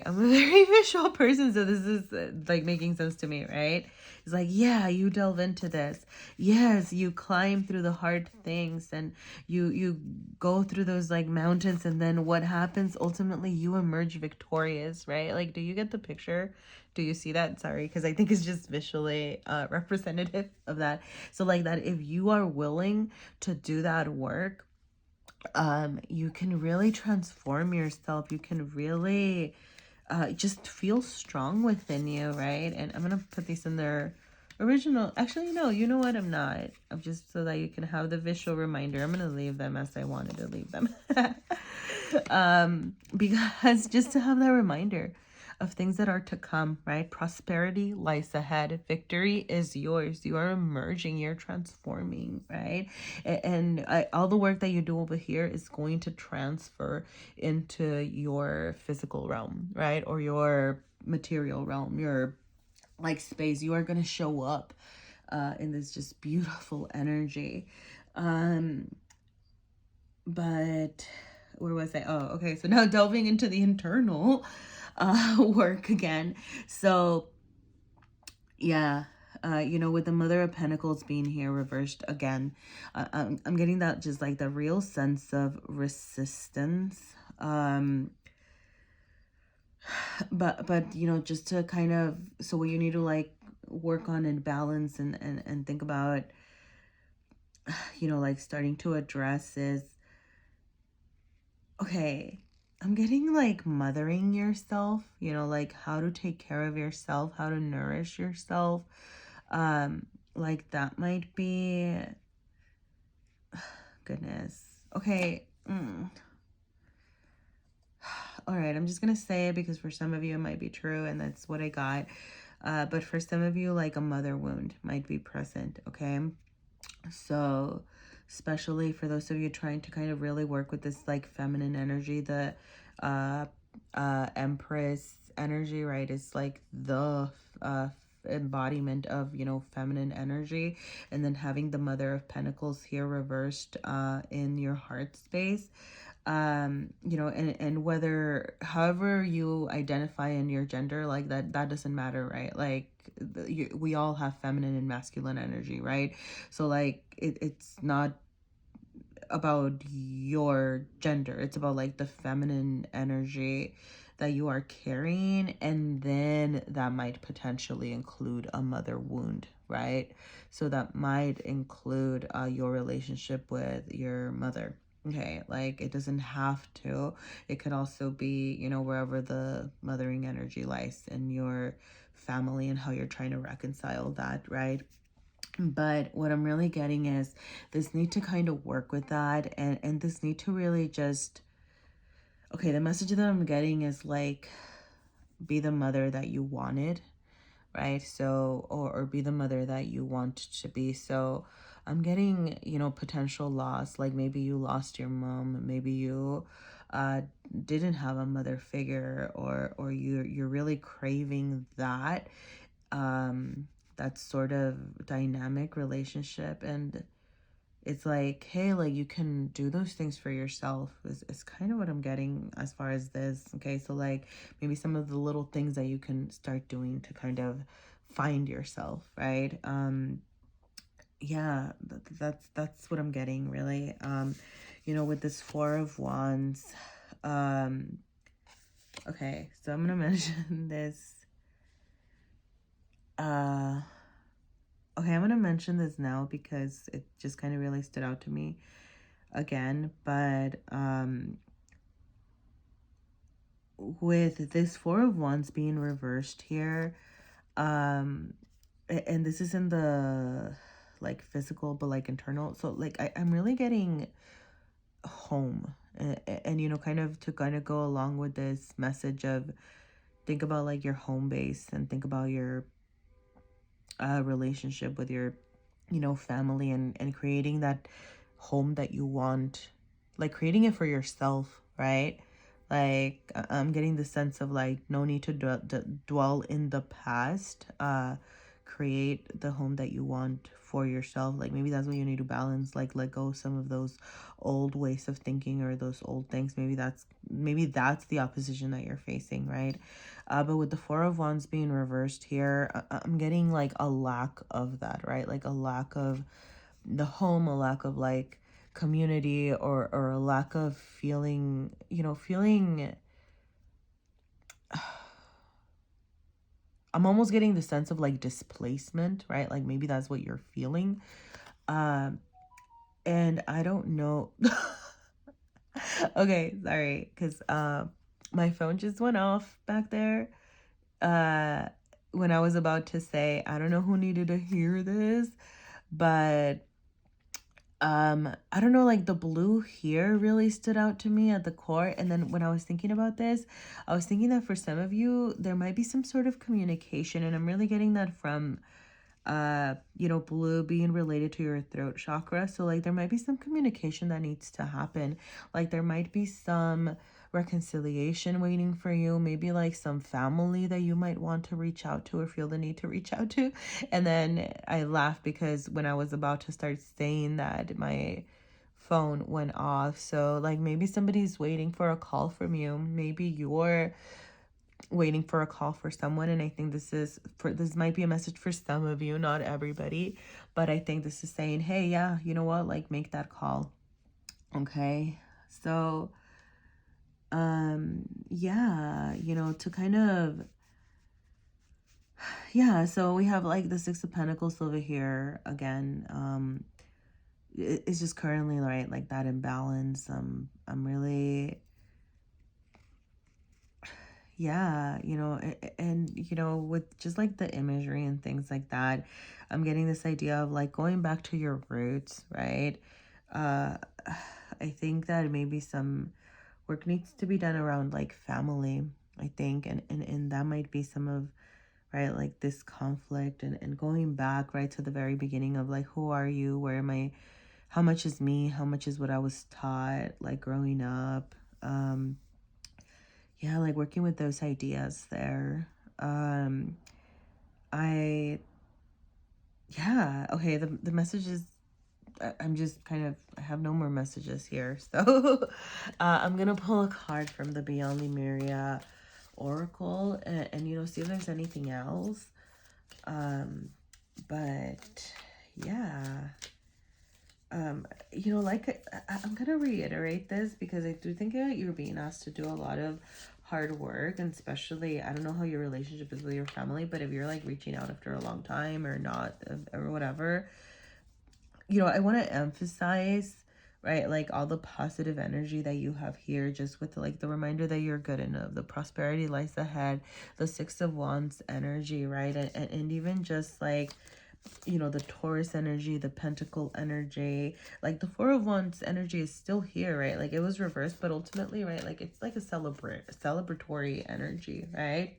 I'm a very visual person, so this is like making sense to me, right? It's like, yeah, you delve into this. Yes, you climb through the hard things, and you go through those like mountains, and then what happens? Ultimately, you emerge victorious, right? Like, do you get the picture? Do you see that? Sorry, because I think it's just visually representative of that. So like that, if you are willing to do that work, you can really transform yourself. You can really just feel strong within you, right? And I'm gonna put these in their original. Actually, no, you know what? I'm not. I'm just so that you can have the visual reminder. I'm gonna leave them as I wanted to leave them. Because just to have that reminder of things that are to come, right? Prosperity lies ahead. Victory is yours. You are emerging. You're transforming, right? And all the work that you do over here is going to transfer into your physical realm, right? Or your material realm, your like space. You are going to show up in this just beautiful energy. But where was I? Oh, okay. So now delving into the internal work again. So yeah, with the Mother of Pentacles being here reversed again, I'm getting that just like the real sense of resistance. But just to kind of, so what you need to like work on and balance and think about, like starting to address is, okay, I'm getting like mothering yourself, like how to take care of yourself, how to nourish yourself. Like that might be, goodness. Okay. All right, I'm just gonna say it because for some of you it might be true and that's what I got. But for some of you, like a mother wound might be present, okay? So especially for those of you trying to kind of really work with this like feminine energy, the Empress energy, right? It's like the embodiment of feminine energy, and then having the Mother of Pentacles here reversed in your heart space. And whether however you identify in your gender, like that doesn't matter, right? Like we all have feminine and masculine energy, right? So like it's not about your gender, it's about like the feminine energy that you are carrying, and then that might potentially include a mother wound, right? So that might include your relationship with your mother. Okay, like it doesn't have to. It could also be, wherever the mothering energy lies in your family and how you're trying to reconcile that, right? But what I'm really getting is this need to kind of work with that, and this need to really just, okay, the message that I'm getting is like, be the mother that you wanted, right? So, or be the mother that you want to be. So I'm getting, potential loss. Like maybe you lost your mom, maybe you didn't have a mother figure, or you're really craving that that sort of dynamic relationship. And it's like, hey, like you can do those things for yourself is kind of what I'm getting as far as this. Okay, so like maybe some of the little things that you can start doing to kind of find yourself, right? Yeah, that's what I'm getting, really. With this Four of Wands. Okay, so I'm gonna mention this. Okay, I'm gonna mention this now because it just kind of really stood out to me again. But with this Four of Wands being reversed here, and this is in the like physical but like internal, so like I'm really getting home, and kind of to kind of go along with this message of think about like your home base and think about your relationship with your family, and creating that home that you want, like creating it for yourself, right? Like I'm getting the sense of like no need to dwell in the past, create the home that you want for yourself. Like maybe that's what you need to balance, like let go of some of those old ways of thinking or those old things. Maybe that's the opposition that you're facing, right? But with the Four of Wands being reversed here, I'm getting like a lack of that, right? Like a lack of the home, a lack of like community, or a lack of feeling, feeling. I'm almost getting the sense of like displacement, right? Like maybe that's what you're feeling. And I don't know. Okay, sorry, because my phone just went off back there when I was about to say, I don't know who needed to hear this, but I don't know, like the blue here really stood out to me at the core. And then when I was thinking about this, I was thinking that for some of you there might be some sort of communication, and I'm really getting that from blue being related to your throat chakra. So like there might be some communication that needs to happen. Like there might be some reconciliation waiting for you, maybe like some family that you might want to reach out to or feel the need to reach out to. And then I laughed because when I was about to start saying that, my phone went off. So like maybe somebody's waiting for a call from you, maybe you're waiting for a call for someone. And I think this might be a message for some of you, not everybody, but I think this is saying, hey, yeah, you know what, like make that call. Okay, so yeah, to kind of, yeah, so we have like the Six of Pentacles over here again. It's just currently, right, like that imbalance. I'm really, yeah, and with just like the imagery and things like that, I'm getting this idea of like going back to your roots, right? I think that maybe some work needs to be done around like family, I think, and that might be some of, right, like this conflict, and going back right to the very beginning of like, who are you, where am I, how much is me, how much is what I was taught like growing up. Yeah, like working with those ideas there. I Yeah, okay, the messages, I'm just kind of, I have no more messages here, so I'm gonna pull a card from the Beyond Lemuria Oracle, and see if there's anything else. But yeah, like I'm gonna reiterate this because I do think that you're being asked to do a lot of hard work, and especially, I don't know how your relationship is with your family, but if you're like reaching out after a long time or not, or whatever, I want to emphasize, right, like all the positive energy that you have here, just with like the reminder that you're good enough, the prosperity lies ahead, the Six of Wands energy, right, and even just like, the Taurus energy, the Pentacle energy, like the Four of Wands energy is still here, right? Like it was reversed, but ultimately, right, like it's like a celebratory energy, right?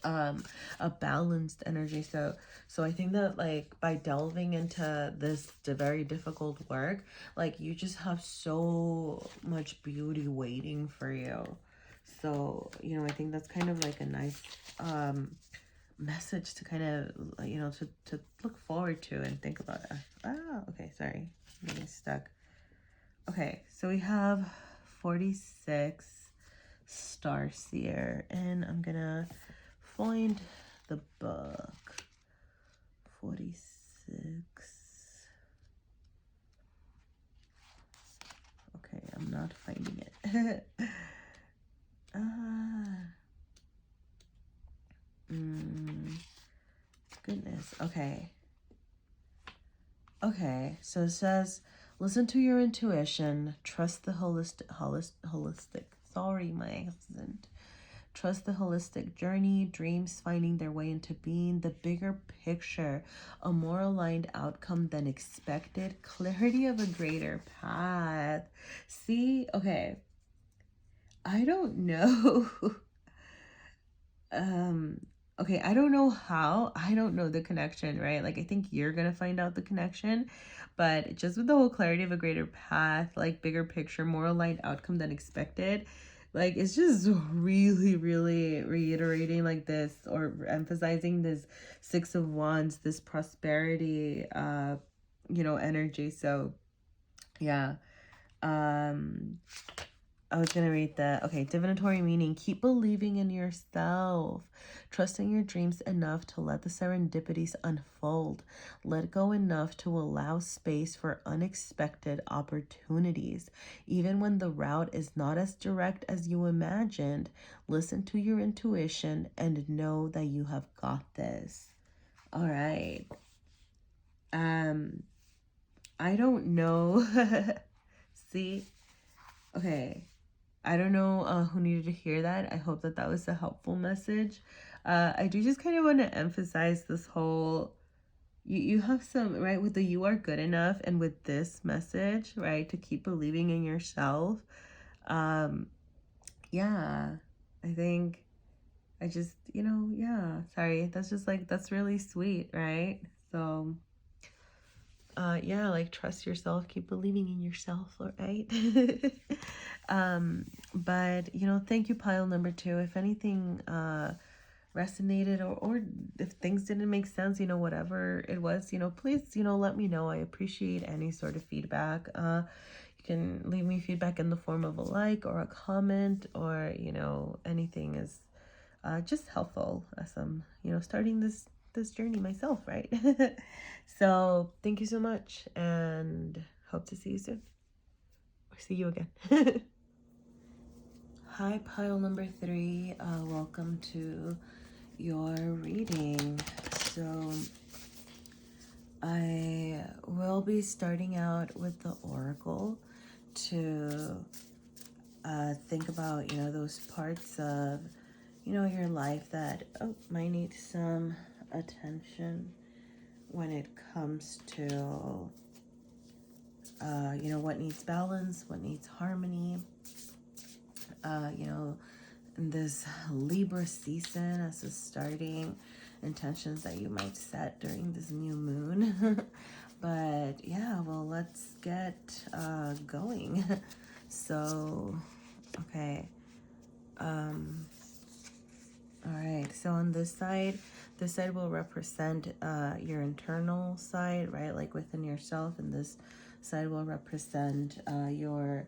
A balanced energy. So I think that like by delving into this very difficult work, like you just have so much beauty waiting for you. So I think that's kind of like a nice message to kind of, to look forward to and think about it. Okay, sorry, I'm getting stuck. Okay, so we have 46 Starseer, and I'm gonna find the book. 46. Okay, I'm not finding it. Goodness. Okay, so it says, listen to your intuition, trust the holistic, sorry, my accent. Trust the holistic journey, dreams finding their way into being, the bigger picture, a more aligned outcome than expected, clarity of a greater path. See, okay, I don't know. Okay, I don't know how, I don't know the connection, right? Like I think you're gonna find out the connection, but just with the whole clarity of a greater path, like bigger picture, more aligned outcome than expected, Like, it's just really, really reiterating like this, or emphasizing this Six of Wands, this prosperity, energy. So yeah. I was going to read that. Okay, divinatory meaning. Keep believing in yourself. Trusting your dreams enough to let the serendipities unfold. Let go enough to allow space for unexpected opportunities. Even when the route is not as direct as you imagined, listen to your intuition and know that you have got this. All right. I don't know. See? Okay. I don't know who needed to hear that. I hope that that was a helpful message. I do just kind of want to emphasize this whole, you have some, right, with the you are good enough, and with this message, right, to keep believing in yourself. Yeah, I think I just, yeah, sorry. That's just like, that's really sweet, right? So, yeah, like trust yourself, keep believing in yourself, all right? But thank you, pile number 2. If anything resonated, or if things didn't make sense, whatever it was, please, let me know. I appreciate any sort of feedback. You can leave me feedback in the form of a like or a comment, or anything is just helpful as I'm starting this journey myself, right? So thank you so much, and hope to see you soon, or see you again. Hi, pile number 3. Welcome to your reading. So I will be starting out with the oracle to think about those parts of your life that might need some attention when it comes to what needs balance, what needs harmony, in this Libra season, as a starting intentions that you might set during this new moon. But yeah, well, let's get going. So okay, all right, so on this side will represent your internal side, right, like within yourself, and this side will represent your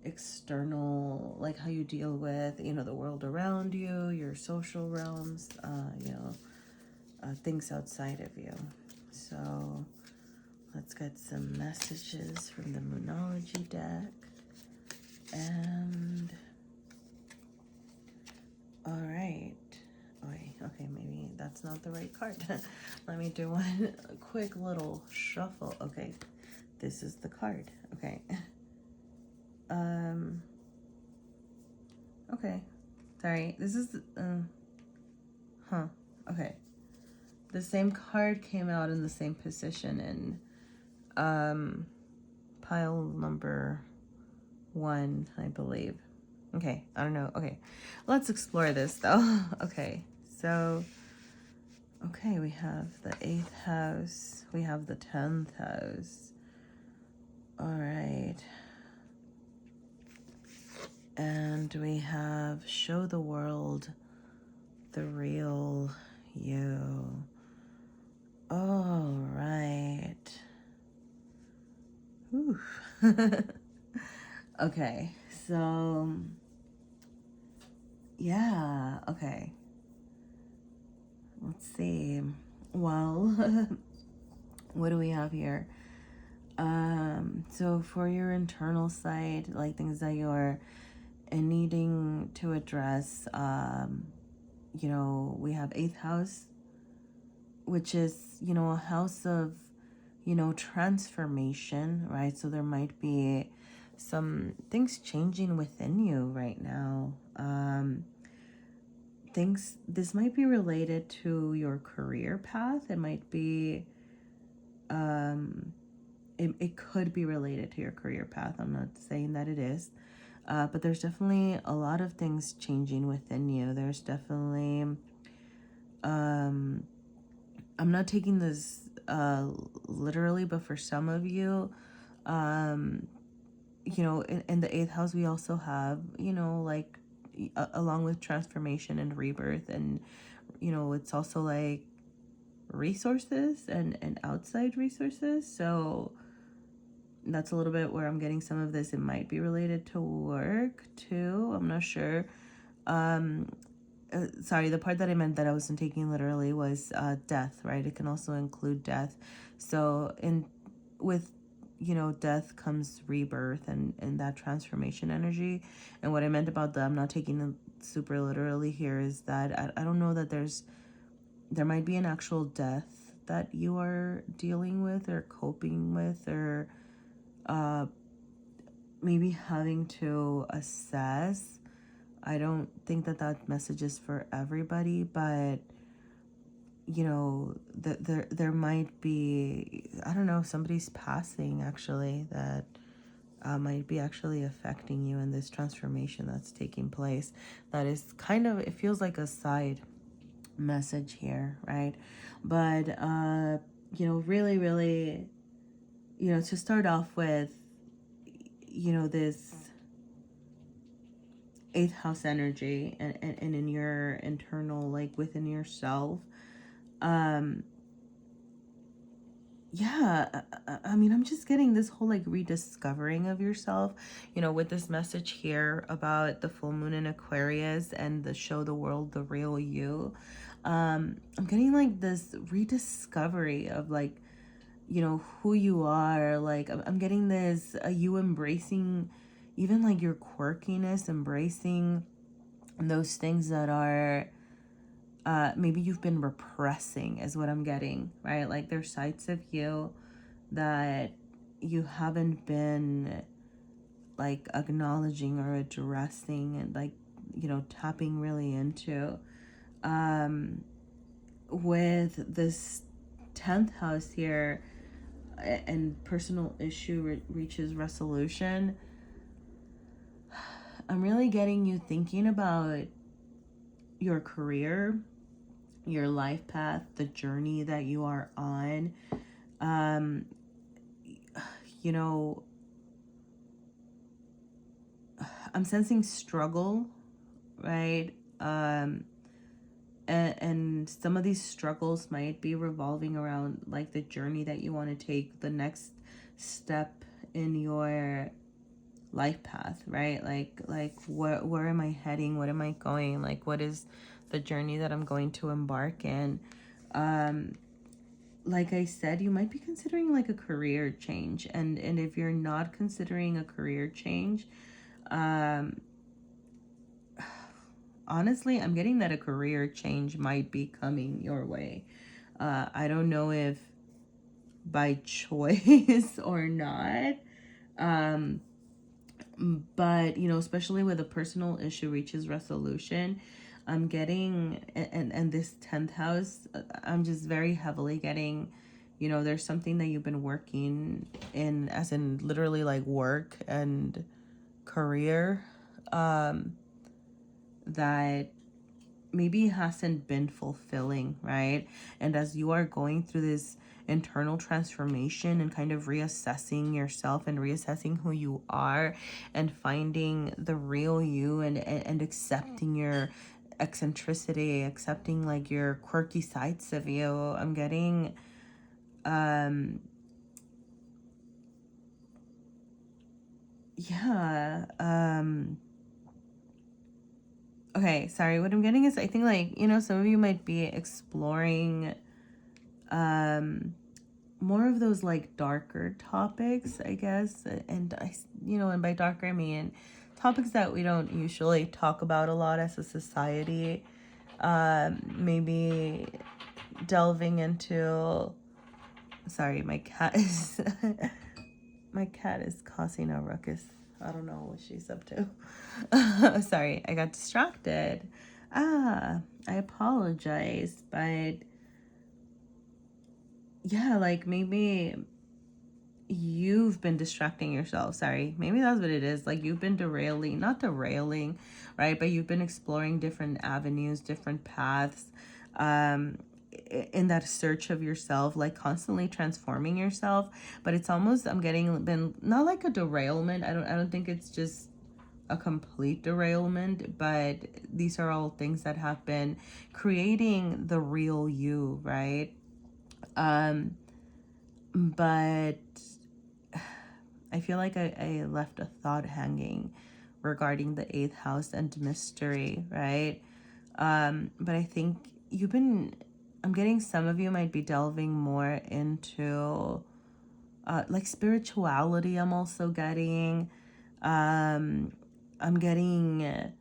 external, like how you deal with the world around you, your social realms, things outside of you. So let's get some messages from the Moonology deck. And all right. Okay, maybe that's not the right card. Let me do one quick little shuffle. Okay, this is the card. Okay. Okay, sorry, this is okay, the same card came out in the same position in pile number 1, I believe. Okay, I don't know. Okay, let's explore this though. Okay, so we have the 8th house, we have the 10th house. All right. And we have show the world the real you. All right. Whew. Okay, so yeah, okay. Let's see. Well, what do we have here? So for your internal side, like things that you're needing to address, we have 8th house, which is, a house of, transformation, right? So there might be some things changing within you right now. This might be related to your career path. It might be, it could be related to your career path. I'm not saying that it is. But there's definitely a lot of things changing within you. There's definitely, I'm not taking this literally, but for some of you, you know, in the eighth house, we also have, you know, like, along with transformation and rebirth, and, you know, it's also like resources and outside resources. So that's a little bit where I'm getting some of this. It might be related to work too. I'm not sure. Sorry, the part that I meant that I wasn't taking literally was death, right? It can also include death. So with, you know, death comes rebirth and that transformation energy. And what I meant about I'm not taking them super literally here is that I don't know that there might be an actual death that you are dealing with or coping with, or maybe having to assess. I don't think that message is for everybody, but, you know, there might be, I don't know, somebody's passing actually that might be actually affecting you in this transformation that's taking place. That is kind of, it feels like a side message here, right? But you know, really, really, you know, to start off with, you know, this eighth house energy and in your internal, like within yourself, yeah, I mean, I'm just getting this whole like rediscovering of yourself, you know, with this message here about the full moon in Aquarius and the show the world the real you. I'm getting like this rediscovery of, like, you know, who you are. Like, I'm getting this you embracing even like your quirkiness, embracing those things that are maybe you've been repressing, is what I'm getting, right? Like, there's sides of you that you haven't been like acknowledging or addressing and, like, you know, tapping really into. With this 10th house here and personal issue reaches resolution, I'm really getting you thinking about your career, your life path, the journey that you are on. You know, I'm sensing struggle, right? And some of these struggles might be revolving around like the journey that you want to take, the next step in your life path, right? Like where am I heading? What am I going? Like, what is the journey that I'm going to embark in? Like I said, you might be considering like a career change, and if you're not considering a career change, honestly, I'm getting that a career change might be coming your way. I don't know if by choice or not. But, you know, especially with a personal issue reaches resolution, I'm getting, and this 10th house, I'm just very heavily getting, you know, there's something that you've been working in, as in literally like work and career, that maybe hasn't been fulfilling, right? And as you are going through this internal transformation and kind of reassessing yourself and reassessing who you are and finding the real you, and accepting your eccentricity, accepting like your quirky sides of you, I'm getting yeah, okay, sorry. What I'm getting is, I think, like, you know, some of you might be exploring more of those like darker topics, I guess. And you know, and by darker, I mean topics that we don't usually talk about a lot as a society. Maybe delving into, sorry, my cat is my cat is causing a ruckus. I don't know what she's up to. Sorry, I got distracted. I apologize, but yeah, like maybe you've been distracting yourself. Sorry, maybe that's what it is. Like, you've been not derailing, right? But you've been exploring different avenues, different paths. in that search of yourself, like constantly transforming yourself. But it's almost, I'm getting, been not like a derailment. I don't think it's just a complete derailment, but these are all things that have been creating the real you, right? But I feel like I left a thought hanging regarding the eighth house and mystery, right? But I think I'm getting some of you might be delving more into like spirituality. I'm also getting, I'm getting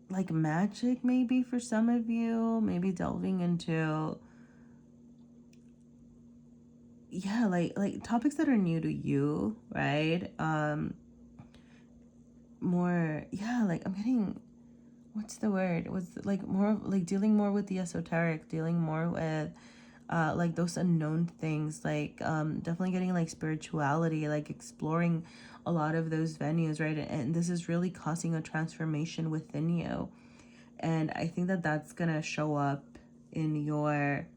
like magic maybe for some of you, maybe delving into, yeah, like topics that are new to you, right? More, yeah, like I'm getting, what's the word? Was like more like dealing more with the esoteric, dealing more with like those unknown things, like definitely getting like spirituality, like exploring a lot of those venues, right? And this is really causing a transformation within you. And I think that that's gonna show up in your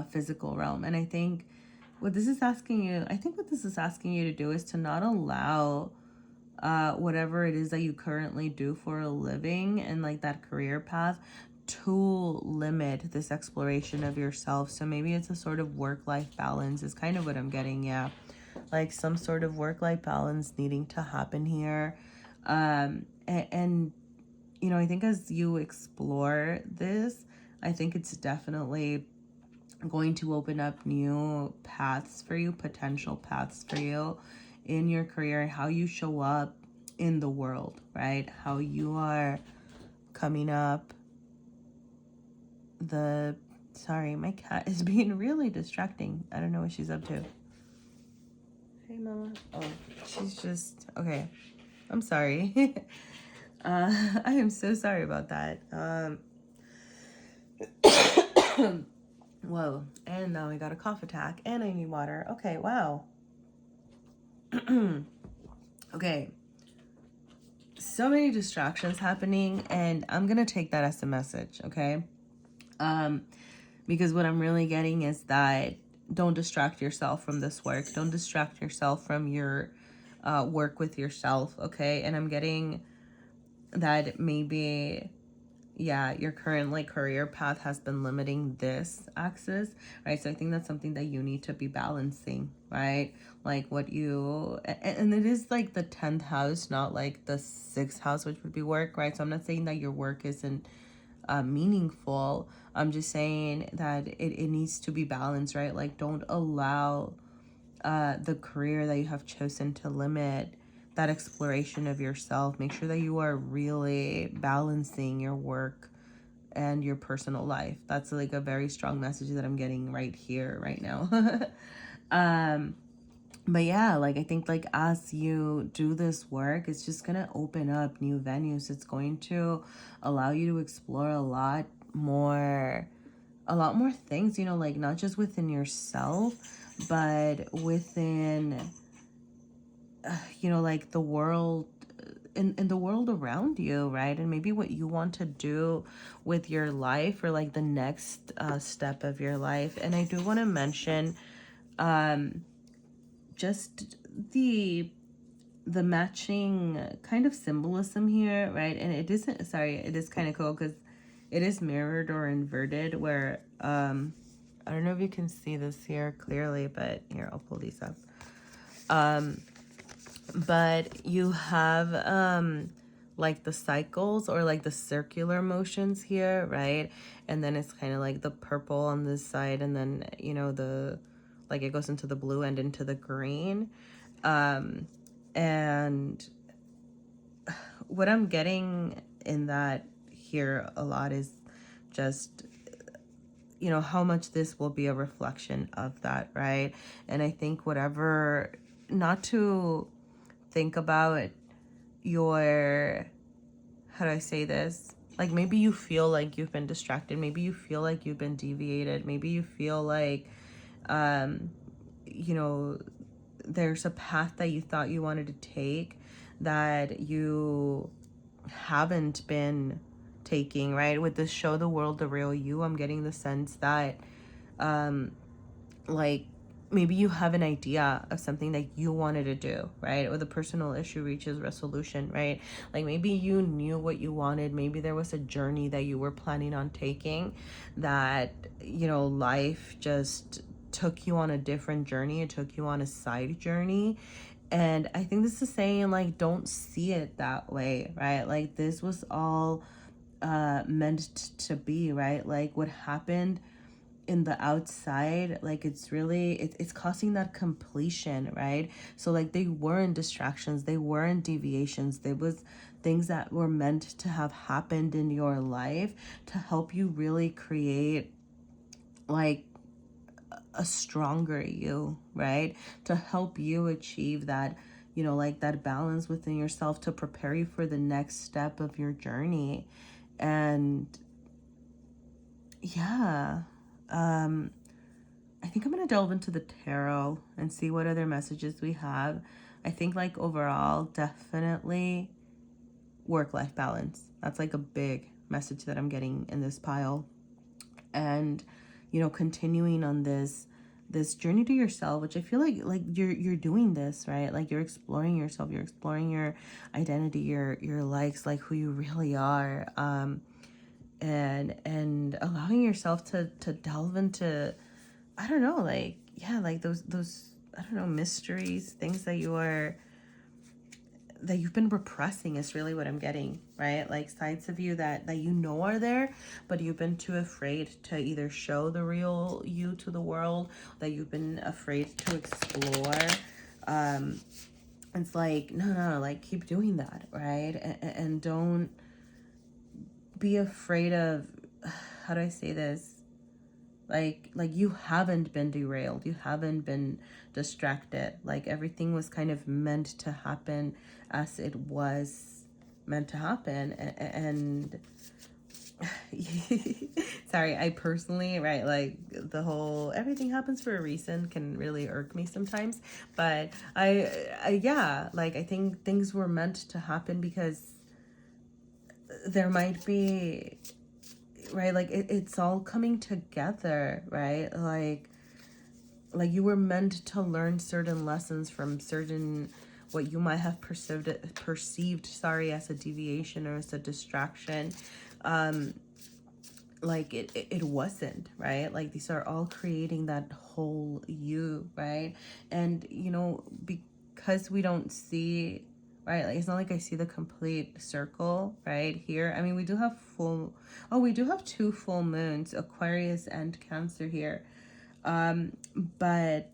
physical realm. And I think what this is asking you, to do is to not allow whatever it is that you currently do for a living and like that career path to limit this exploration of yourself. So maybe it's a sort of work-life balance is kind of what I'm getting. Yeah, like some sort of work-life balance needing to happen here. And you know, I think as you explore this, I think it's definitely going to open up new paths for you, potential paths for you in your career, how you show up in the world, right? How you are coming up. Sorry, my cat is being really distracting. I don't know what she's up to. Hey, Mama. Oh, she's just, okay. I'm sorry. I am so sorry about that. Whoa. And now I got a cough attack and I need water. Okay, wow. Okay. So many distractions happening, and I'm gonna take that as a message, okay? Because what I'm really getting is that don't distract yourself from this work. Don't distract yourself from your work with yourself, okay? And I'm getting that maybe, yeah, your current like career path has been limiting this axis, right? So I think that's something that you need to be balancing, right? Like what you, and it is like the 10th house, not like the 6th house, which would be work, right? So I'm not saying that your work isn't meaningful. I'm just saying that it needs to be balanced, right? Like don't allow the career that you have chosen to limit that exploration of yourself. Make sure that you are really balancing your work and your personal life. That's like a very strong message that I'm getting right here, right now. But yeah, like I think like as you do this work, it's just gonna open up new venues. It's going to allow you to explore a lot more things, you know, like not just within yourself, but within you know, like the world, in the world around you, right? And maybe what you want to do with your life, or like the next step of your life. And I do want to mention just the matching kind of symbolism here, right? And it isn't, sorry, it is kind of cool because it is mirrored or inverted, where I don't know if you can see this here clearly, but here, I'll pull these up. But you have like the cycles or like the circular motions here, right? And then it's kind of like the purple on this side, and then, you know, the, like it goes into the blue and into the green. And what I'm getting in that here a lot is just, you know, how much this will be a reflection of that, right? And I think whatever, not to think about your, how do I say this? Like maybe you feel like you've been distracted. Maybe you feel like you've been deviated. Maybe you feel like, you know, there's a path that you thought you wanted to take that you haven't been taking, right? With this show the world the real you, I'm getting the sense that like maybe you have an idea of something that you wanted to do, right? Or the personal issue reaches resolution, right? Like maybe you knew what you wanted. Maybe there was a journey that you were planning on taking that, you know, life just took you on a different journey. It took you on a side journey. And I think this is saying, like, don't see it that way, right? Like, this was all meant to be, right? Like, what happened in the outside, like it's really it's causing that completion, right? So like they weren't distractions, they weren't deviations, there was things that were meant to have happened in your life to help you really create like a stronger you, right? To help you achieve that, you know, like that balance within yourself, to prepare you for the next step of your journey. And yeah, I think I'm going to delve into the tarot and see what other messages we have. I think like overall, definitely work-life balance. That's like a big message that I'm getting in this pile. And, you know, continuing on this journey to yourself, which I feel like you're doing this, right? Like you're exploring yourself, you're exploring your identity, your likes, like who you really are. And allowing yourself to delve into, I don't know, like, yeah, like those I don't know, mysteries, things that you've been repressing is really what I'm getting, right? Like sides of you that you know are there, but you've been too afraid to either show the real you to the world, that you've been afraid to explore. It's like, no, like keep doing that, right? And don't be afraid of, how do I say this? Like you haven't been derailed, you haven't been distracted. Like everything was kind of meant to happen as it was meant to happen. And sorry, I personally, right, like the whole everything happens for a reason can really irk me sometimes, but I yeah, like I think things were meant to happen because there might be, right, like it's all coming together, right? Like you were meant to learn certain lessons from certain, what you might have perceived, sorry, as a deviation or as a distraction. Like it wasn't, right? Like these are all creating that whole you, right? And you know, because we don't see, right, like it's not like I see the complete circle right here. I mean, we do have we do have two full moons, Aquarius and Cancer here. But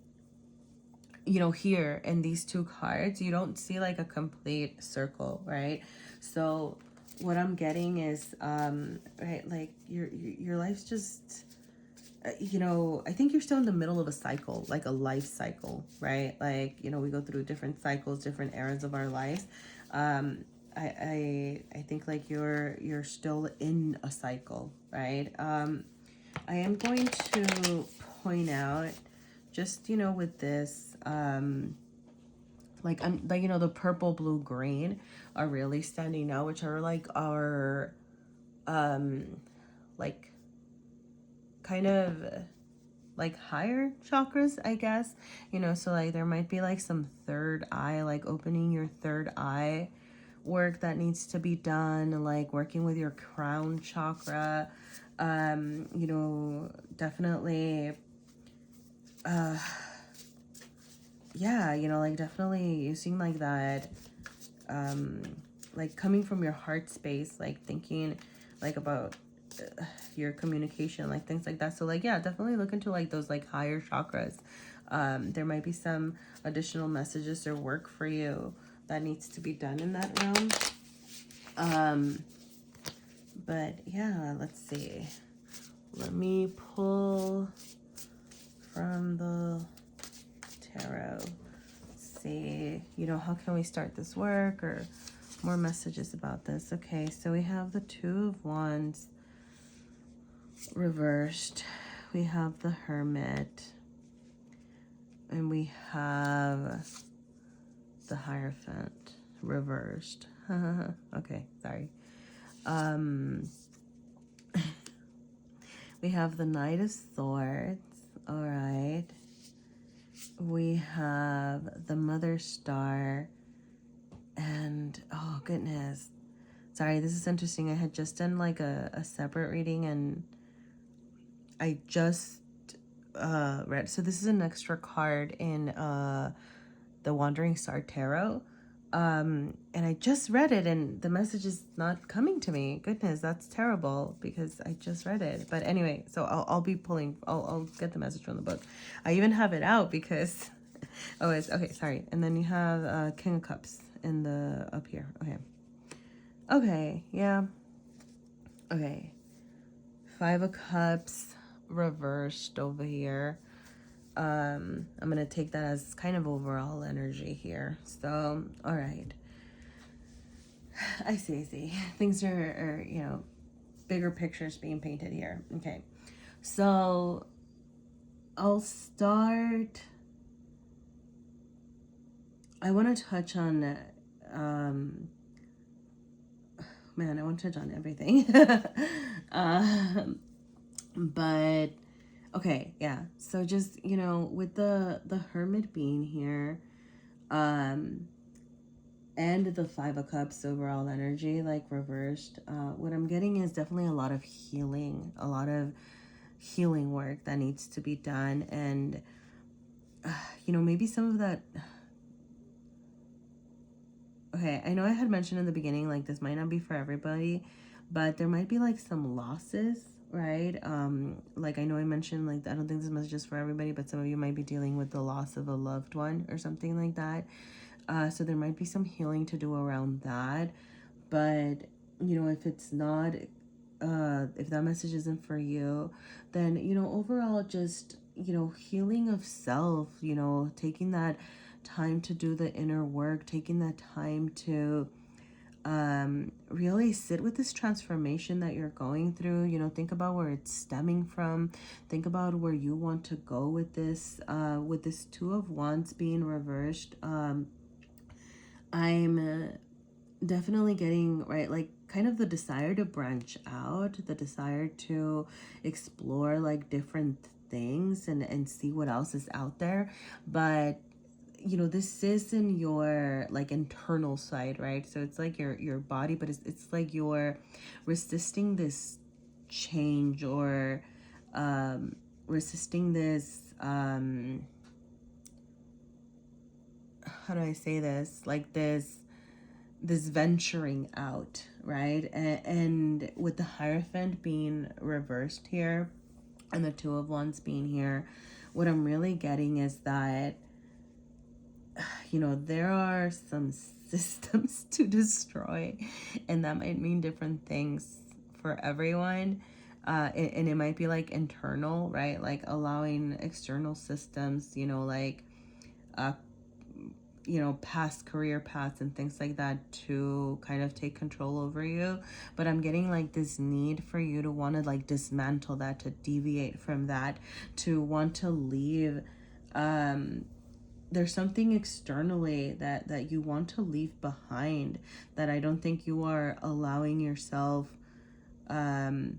you know, here in these two cards, you don't see like a complete circle, right? So what I'm getting is, right, like your life's just, you know, I think you're still in the middle of a cycle, like a life cycle, right? Like, you know, we go through different cycles, different eras of our lives. I think like you're still in a cycle, right? I am going to point out, just, you know, with this, like I'm like, you know, the purple, blue, green are really standing out, which are like our like kind of like higher chakras, I guess, you know. So like there might be like some third eye, like opening your third eye work that needs to be done, and like working with your crown chakra. You know, definitely yeah, you know, like definitely using like that, like coming from your heart space, like thinking like about your communication, like things like that. So like, yeah, definitely look into like those like higher chakras. There might be some additional messages or work for you that needs to be done in that realm. But yeah, let's see. Let me pull from the tarot. See, you know, how can we start this work, or more messages about this. Okay, so we have the Two of Wands reversed, we have the Hermit, and we have the Hierophant reversed. Okay, sorry. We have the Knight of Swords. All right. We have the Mother Star. And, oh, goodness. Sorry, this is interesting. I had just done like a separate reading, and I just read. So this is an extra card in the Wandering Star Tarot. And I just read it, and the message is not coming to me. Goodness, that's terrible because I just read it. But anyway, so I'll be pulling. I'll get the message from the book. I even have it out because oh, it's okay. Sorry. And then you have King of Cups in the up here. Okay. Okay. Yeah. Okay. Five of Cups reversed over here. I'm going to take that as kind of overall energy here. So, all right. I see. Things are, you know, bigger pictures being painted here. Okay. So, I'll start. I want to touch on, man, I want to touch on everything. But okay, yeah. So just, you know, with the Hermit being here, and the Five of Cups overall energy, like reversed, what I'm getting is definitely a lot of healing work that needs to be done. And, you know, maybe some of that. Okay, I know I had mentioned in the beginning, like, this might not be for everybody, but there might be, like, some losses, right? Like, I know I mentioned, like, I don't think this message is for everybody, but some of you might be dealing with the loss of a loved one or something like that. So there might be some healing to do around that. But, you know, if it's not, if that message isn't for you, then, you know, overall, just, you know, healing of self, you know, taking that time to do the inner work, taking that time to really sit with this transformation that you're going through. You know, think about where it's stemming from. Think about where you want to go with this Two of Wands being reversed. I'm definitely getting, right, like, kind of the desire to branch out, the desire to explore, like, different things and see what else is out there. But, you know, this is in your, like, internal side, right? So it's like your body, but it's like you're resisting this change, or resisting this, how do I say this? Like, this venturing out, right? And with the Hierophant being reversed here and the Two of Wands being here, what I'm really getting is that, you know, there are some systems to destroy, and that might mean different things for everyone. And it might be like internal, right? Like allowing external systems, you know, like you know, past career paths and things like that to kind of take control over you. But I'm getting like this need for you to want to like dismantle that, to deviate from that, to want to leave. There's something externally that you want to leave behind, that I don't think you are allowing yourself the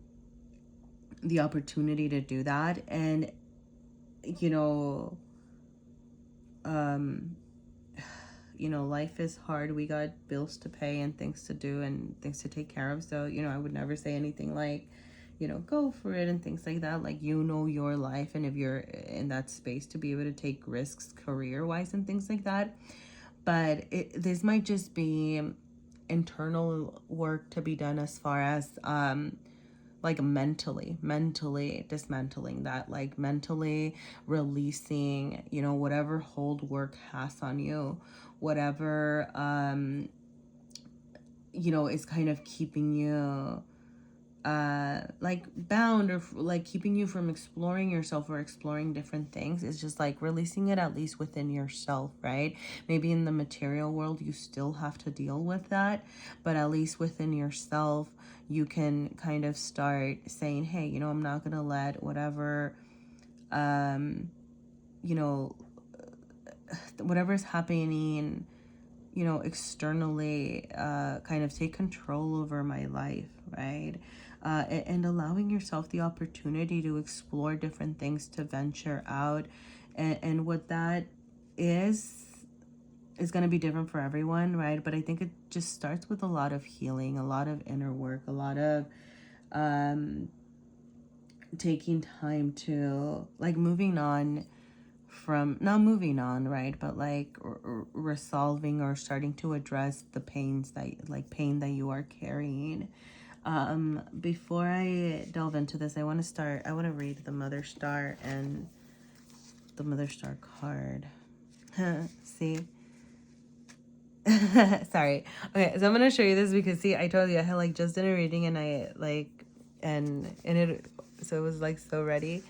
opportunity to do that. And, you know, you know, life is hard. We got bills to pay and things to do and things to take care of. So, you know, I would never say anything like, you know, go for it and things like that. Like, you know, your life, and if you're in that space to be able to take risks career-wise and things like that. But this might just be internal work to be done, as far as like mentally dismantling that, like mentally releasing, you know, whatever hold work has on you, whatever you know, is kind of keeping you like bound, or like keeping you from exploring yourself or exploring different things. Is just like releasing it, at least within yourself, right? Maybe in the material world you still have to deal with that, but at least within yourself you can kind of start saying, hey, you know, I'm not gonna let whatever you know, whatever's happening, externally kind of take control over my life, right? And allowing yourself the opportunity to explore different things, to venture out. And what that is going to be different for everyone, right? But I think it just starts with a lot of healing, a lot of inner work, a lot of taking time to like moving on from, not moving on, right, but like resolving or starting to address the pain that you are carrying. Before I delve into this, I want to read the Mother Star and the Mother Star card. See. Sorry. Okay, so I'm gonna show you this because see, I told you I had like just did a reading and I like and it, so it was like so ready.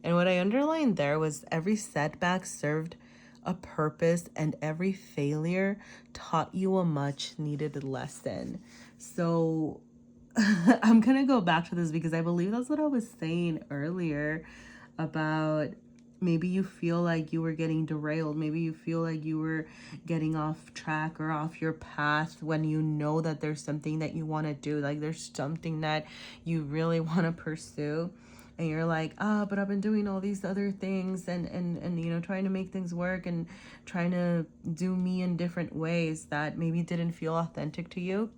And what I underlined there was every setback served a purpose and every failure taught you a much needed lesson. So I'm gonna go back to this because I believe that's what I was saying earlier about maybe you feel like you were getting derailed. Maybe you feel like you were getting off track or off your path when you know that there's something that you want to do. Like there's something that you really want to pursue. And you're like, but I've been doing all these other things and trying to make things work and trying to do me in different ways that maybe didn't feel authentic to you.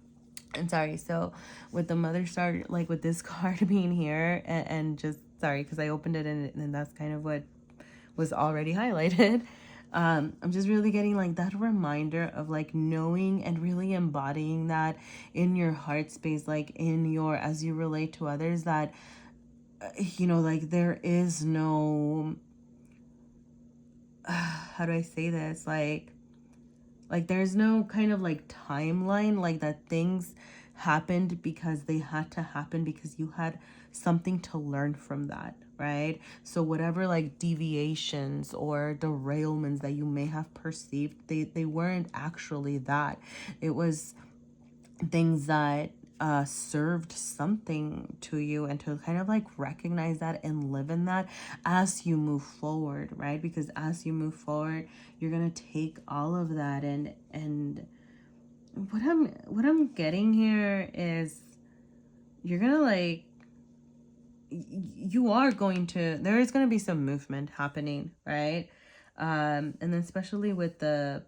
And sorry, so with the Mother Star, like with this card being here and just sorry because I opened it and that's kind of what was already highlighted. I'm just really getting like that reminder of like knowing and really embodying that in your heart space, like in your, as you relate to others, that like there is no how do I say this, like there's no kind of like timeline, like that things happened because they had to happen because you had something to learn from that, right? So whatever like deviations or derailments that you may have perceived, they weren't actually that. It was things that served something to you, and to kind of like recognize that and live in that as you move forward, right? Because as you move forward, you're gonna take all of that and what I'm getting here is you're gonna like you are going to, there is going to be some movement happening, right? And then especially with the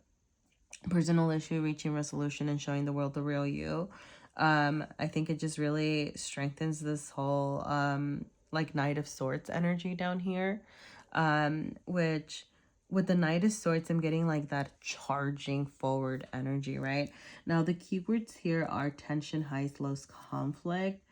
personal issue reaching resolution and showing the world the real you, I think it just really strengthens this whole like Knight of Swords energy down here, which with the Knight of Swords I'm getting like that charging forward energy, right? Now the keywords here are tension, highs, lows, conflict.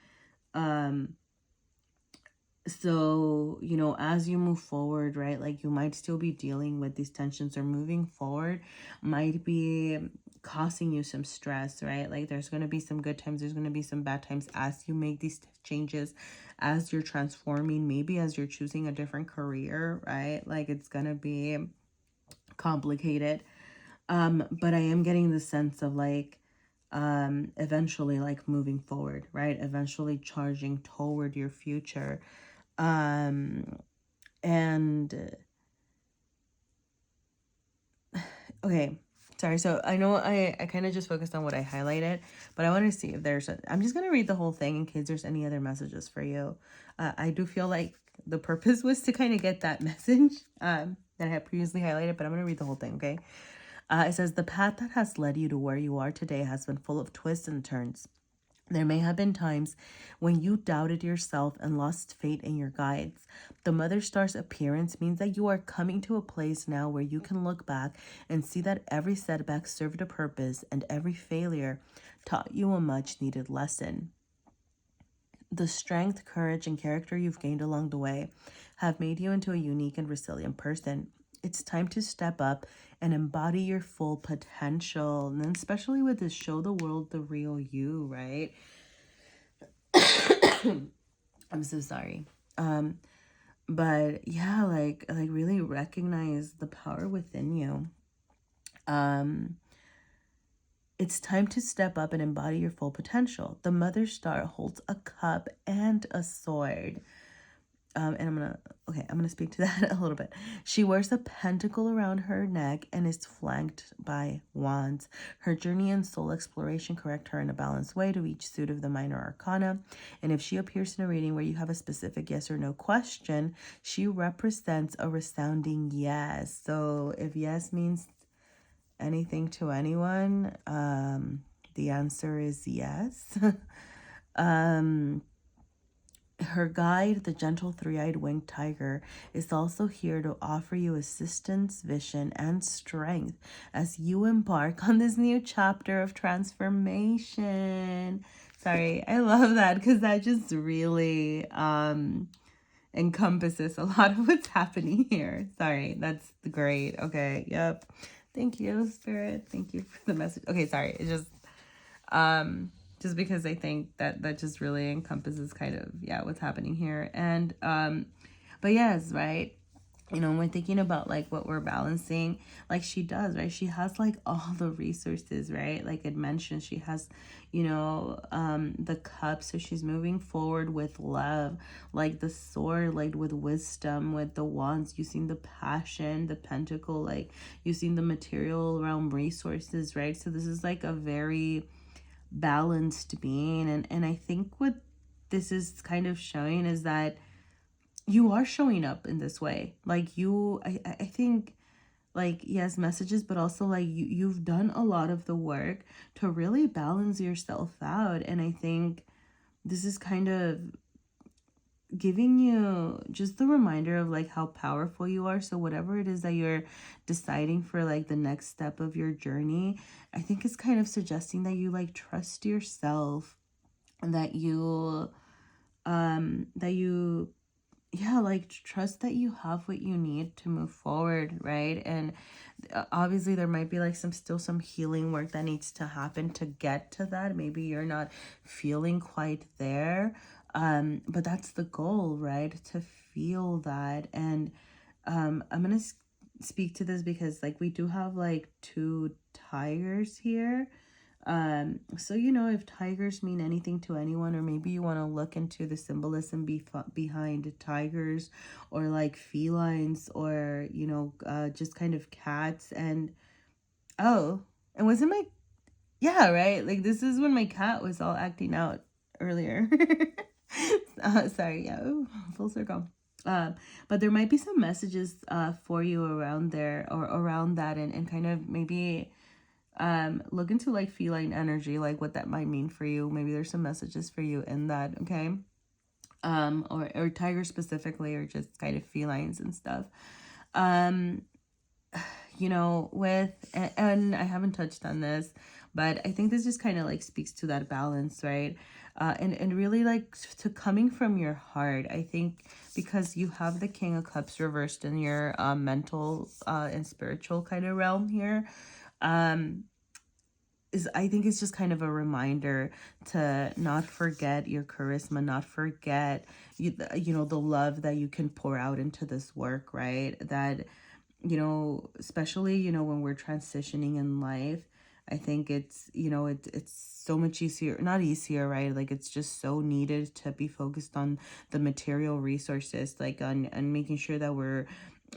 So as you move forward, right, like you might still be dealing with these tensions, or moving forward might be causing you some stress, right? Like there's going to be some good times, there's going to be some bad times as you make these changes, as you're transforming, maybe as you're choosing a different career, right? Like it's going to be complicated. But I am getting the sense of like eventually like moving forward, right? Eventually charging toward your future. And okay, sorry, so I know I kind of just focused on what I highlighted, but I want to see if I'm just gonna read the whole thing in case there's any other messages for you. I do feel like the purpose was to kind of get that message that I had previously highlighted, but I'm gonna read the whole thing. Okay. It says, the path that has led you to where you are today has been full of twists and turns. There may have been times when you doubted yourself and lost faith in your guides. The Mother Star's appearance means that you are coming to a place now where you can look back and see that every setback served a purpose and every failure taught you a much needed lesson. The strength, courage, and character you've gained along the way have made you into a unique and resilient person. It's time to step up and embody your full potential. And then especially with this, show the world the real you, right? I'm so sorry. But yeah, like really recognize the power within you. It's time to step up and embody your full potential. The Mother Star holds a cup and a sword. and I'm gonna speak to that a little bit. She wears a pentacle around her neck and is flanked by wands. Her journey and soul exploration correct her in a balanced way to each suit of the minor arcana. And if she appears in a reading where you have a specific yes or no question, she represents a resounding yes. So if yes means anything to anyone, the answer is yes. Her guide, the gentle three-eyed winged tiger, is also here to offer you assistance, vision, and strength as you embark on this new chapter of transformation. Sorry, I love that because that just really encompasses a lot of what's happening here. Sorry, that's great. Okay, yep. Thank you, Spirit. Thank you for the message. Okay, sorry. It's just because I think that just really encompasses kind of, yeah, what's happening here. And but yes, right, you know, when we're thinking about like what we're balancing, like she does, right, she has like all the resources, right, like it mentions she has, you know, the cup, so she's moving forward with love, like the sword, like with wisdom, with the wands using the passion, the pentacle, like using the material realm resources, right? So this is like a very balanced being, and I think what this is kind of showing is that you are showing up in this way, like I think, like, yes, messages, but also like you've done a lot of the work to really balance yourself out. And I think this is kind of giving you just the reminder of like how powerful you are. So whatever it is that you're deciding for like the next step of your journey, I think it's kind of suggesting that you like trust yourself, and that you yeah, like trust that you have what you need to move forward, right? And obviously there might be like still some healing work that needs to happen to get to that. Maybe you're not feeling quite there, but that's the goal, right? To feel that. And I'm gonna speak to this because like we do have like two tigers here. So you know, if tigers mean anything to anyone, or maybe you want to look into the symbolism behind tigers, or like felines, or you know, just kind of cats. And oh, and wasn't my, yeah, right, like this is when my cat was all acting out earlier. Sorry, yeah, ooh, full circle. But there might be some messages for you around there, or around that, and kind of maybe look into like feline energy, like what that might mean for you. Maybe there's some messages for you in that, okay? Or tiger specifically, or just kind of felines and stuff. You know, and I haven't touched on this, but I think this just kind of like speaks to that balance, right? And really like to coming from your heart. I think because you have the King of Cups reversed in your mental and spiritual kind of realm here, is, I think it's just kind of a reminder to not forget your charisma, not forget you know, the love that you can pour out into this work, right? That, you know, especially, you know, when we're transitioning in life, I think it's, you know, it's so much easier, not easier, right? Like it's just so needed to be focused on the material resources, like on making sure that we're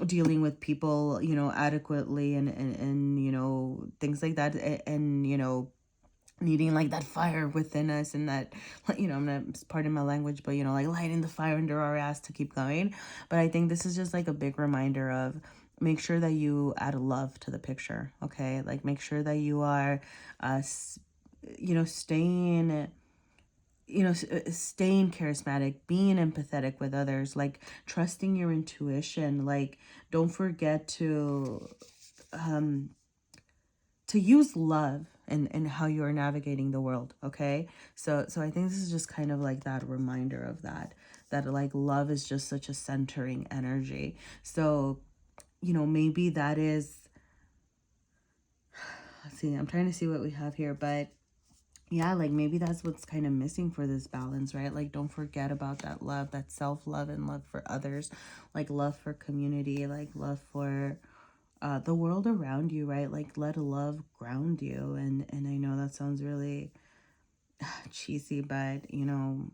dealing with people, you know, adequately, and you know, things like that, and you know, needing like that fire within us, and that, you know, I'm not, pardon my language, but you know, like lighting the fire under our ass to keep going. But I think this is just like a big reminder of, make sure that you add love to the picture, okay? Like make sure that you are you know, staying, you know, staying charismatic, being empathetic with others, like trusting your intuition. Like don't forget to use love and how you're navigating the world, okay? So I think this is just kind of like that reminder of that like love is just such a centering energy. So, you know, maybe that is, let's see, I'm trying to see what we have here, but yeah, like maybe that's what's kind of missing for this balance, right? Like don't forget about that love, that self-love, and love for others, like love for community, like love for the world around you, right? Like let love ground you. And I know that sounds really cheesy, but you know,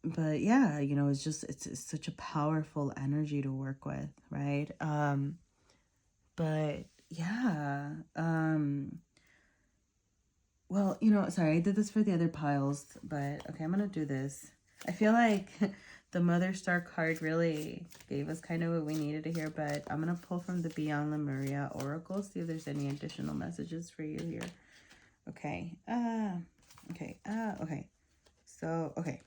but yeah, you know, it's such a powerful energy to work with, right? But yeah, well, you know, sorry, I did this for the other piles, but okay, I'm gonna do this. I feel like the Mother Star card really gave us kind of what we needed to hear, but I'm gonna pull from the Beyond Lemuria Oracle, see if there's any additional messages for you here. Okay, okay. So, okay.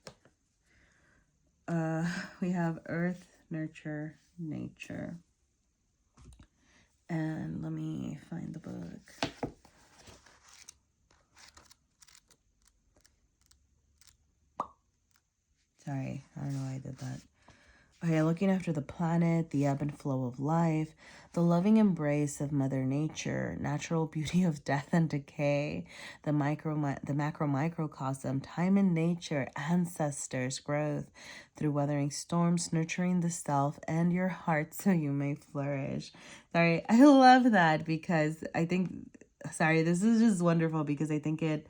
We have Earth, Nurture, Nature. And let me find the book. Sorry, I don't know why I did that. Okay, looking after the planet, the ebb and flow of life, the loving embrace of Mother Nature, natural beauty of death and decay, the macro microcosm, time in nature, ancestors, growth, through weathering storms, nurturing the self and your heart so you may flourish. Sorry, I love that because I think, sorry, this is just wonderful because I think it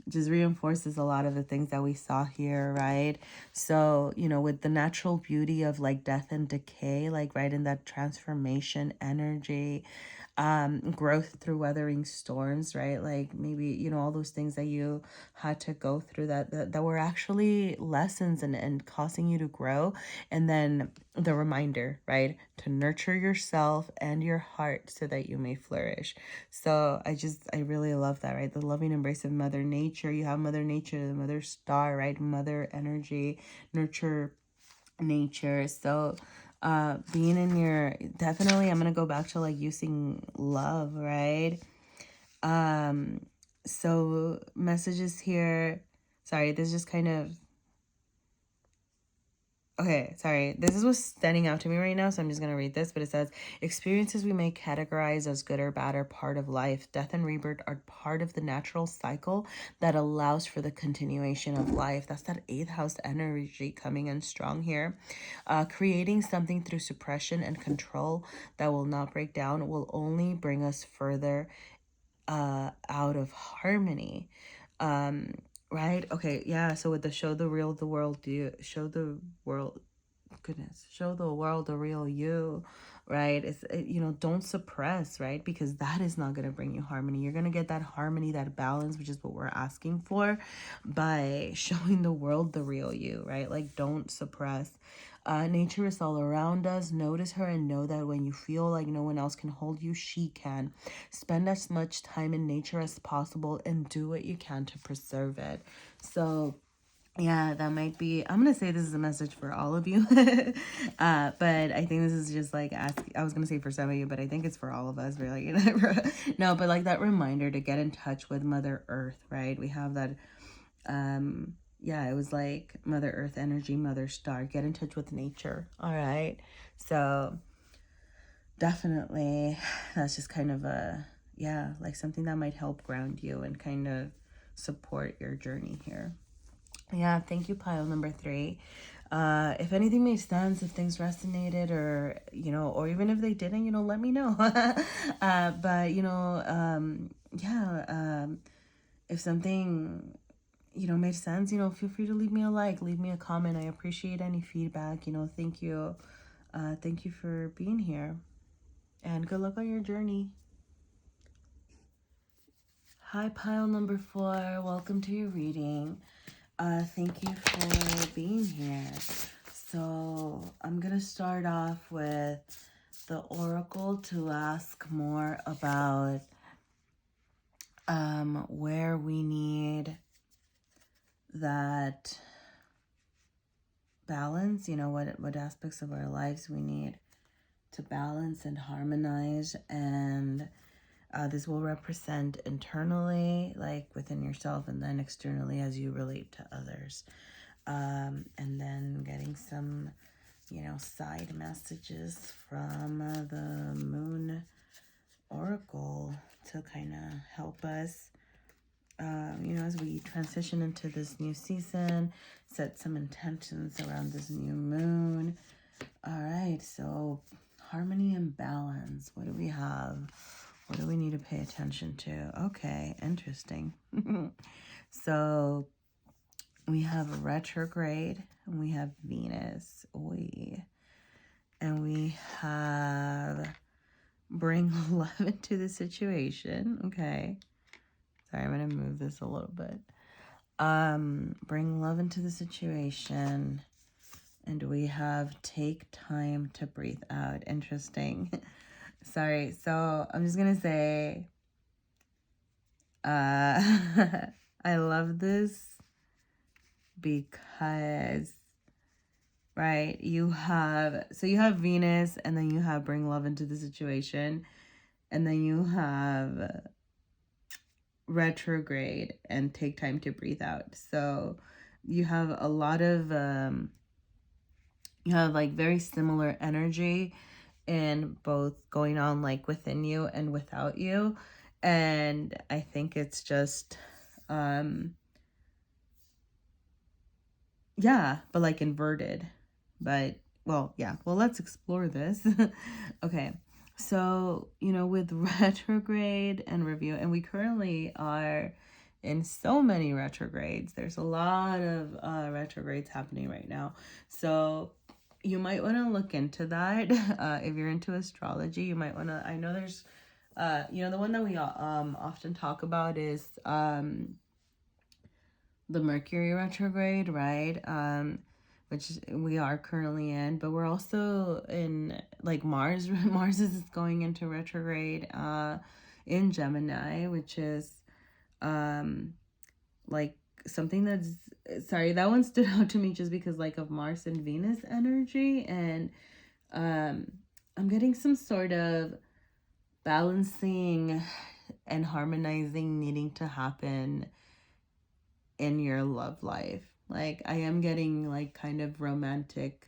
just reinforces a lot of the things that we saw here, right? So, you know, with the natural beauty of like death and decay, like right in that transformation energy, growth through weathering storms, right? Like maybe, you know, all those things that you had to go through that were actually lessons and causing you to grow. And then the reminder, right? To nurture yourself and your heart so that you may flourish. So I really love that, right? The loving embrace of Mother Nature. You have Mother Nature, the Mother Star, right? Mother energy, nurture nature. So being in your, definitely I'm gonna go back to like using love, right? So messages here, sorry, this is just kind of, okay, sorry. This is what's standing out to me right now, so I'm just going to read this. But it says, experiences we may categorize as good or bad are part of life. Death and rebirth are part of the natural cycle that allows for the continuation of life. That's that 8th house energy coming in strong here. Creating something through suppression and control that will not break down will only bring us further out of harmony. Right? Okay, yeah. So with the show the real the world you show the world, goodness, show the world the real you, right? You know, don't suppress, right? Because that is not going to bring you harmony. You're going to get that harmony, that balance, which is what we're asking for, by showing the world the real you, right? Like, don't suppress. Nature is all around us. Notice her and know that when you feel like no one else can hold you, she can. Spend as much time in nature as possible and do what you can to preserve it. So yeah, that might be, I'm going to say this is a message for all of you. But I think this is just like, I was going to say for some of you, but I think it's for all of us, really. No, but like that reminder to get in touch with Mother Earth, right? We have that, yeah, it was like Mother Earth energy, Mother Star, get in touch with nature. All right. So definitely that's just kind of a, yeah, like something that might help ground you and kind of support your journey here. Yeah, thank you, pile number 3. If anything made sense, if things resonated, or, you know, or even if they didn't, you know, let me know. But, you know, yeah, if something, you know, made sense, you know, feel free to leave me a like, leave me a comment. I appreciate any feedback, you know, thank you. Thank you for being here, and good luck on your journey. Hi, pile number 4. Welcome to your reading. Thank you for being here. So I'm going to start off with the oracle to ask more about where we need that balance, you know, what aspects of our lives we need to balance and harmonize. And this will represent internally, like within yourself, and then externally as you relate to others. And then getting some, you know, side messages from the Moon Oracle to kind of help us, you know, as we transition into this new season, set some intentions around this new moon. All right, so harmony and balance. What do we have? What do we need to pay attention to? Okay, interesting. So we have retrograde, and we have Venus. Oy. And we have bring love into the situation. Okay. Sorry, I'm going to move this a little bit. Bring love into the situation. And we have take time to breathe out. Interesting. Sorry. So I'm just going to say, I love this because, right, you have Venus, and then you have bring love into the situation, and then you have retrograde and take time to breathe out. So you have a lot of you have like very similar energy in both going on like within you and without you. And I think it's just yeah, but like inverted. But well, yeah, well, let's explore this. Okay, so with retrograde and review, and we currently are in so many retrogrades. There's a lot of retrogrades happening right now, so you might want to look into that. If you're into astrology, you might want to. I know there's the one that we often talk about is the Mercury retrograde, right? Which we are currently in, but we're also in like Mars. Mars is going into retrograde in Gemini, which is like something that's, sorry, that one stood out to me just because like of Mars and Venus energy, and I'm getting some sort of balancing and harmonizing needing to happen in your love life. Like I am getting like kind of romantic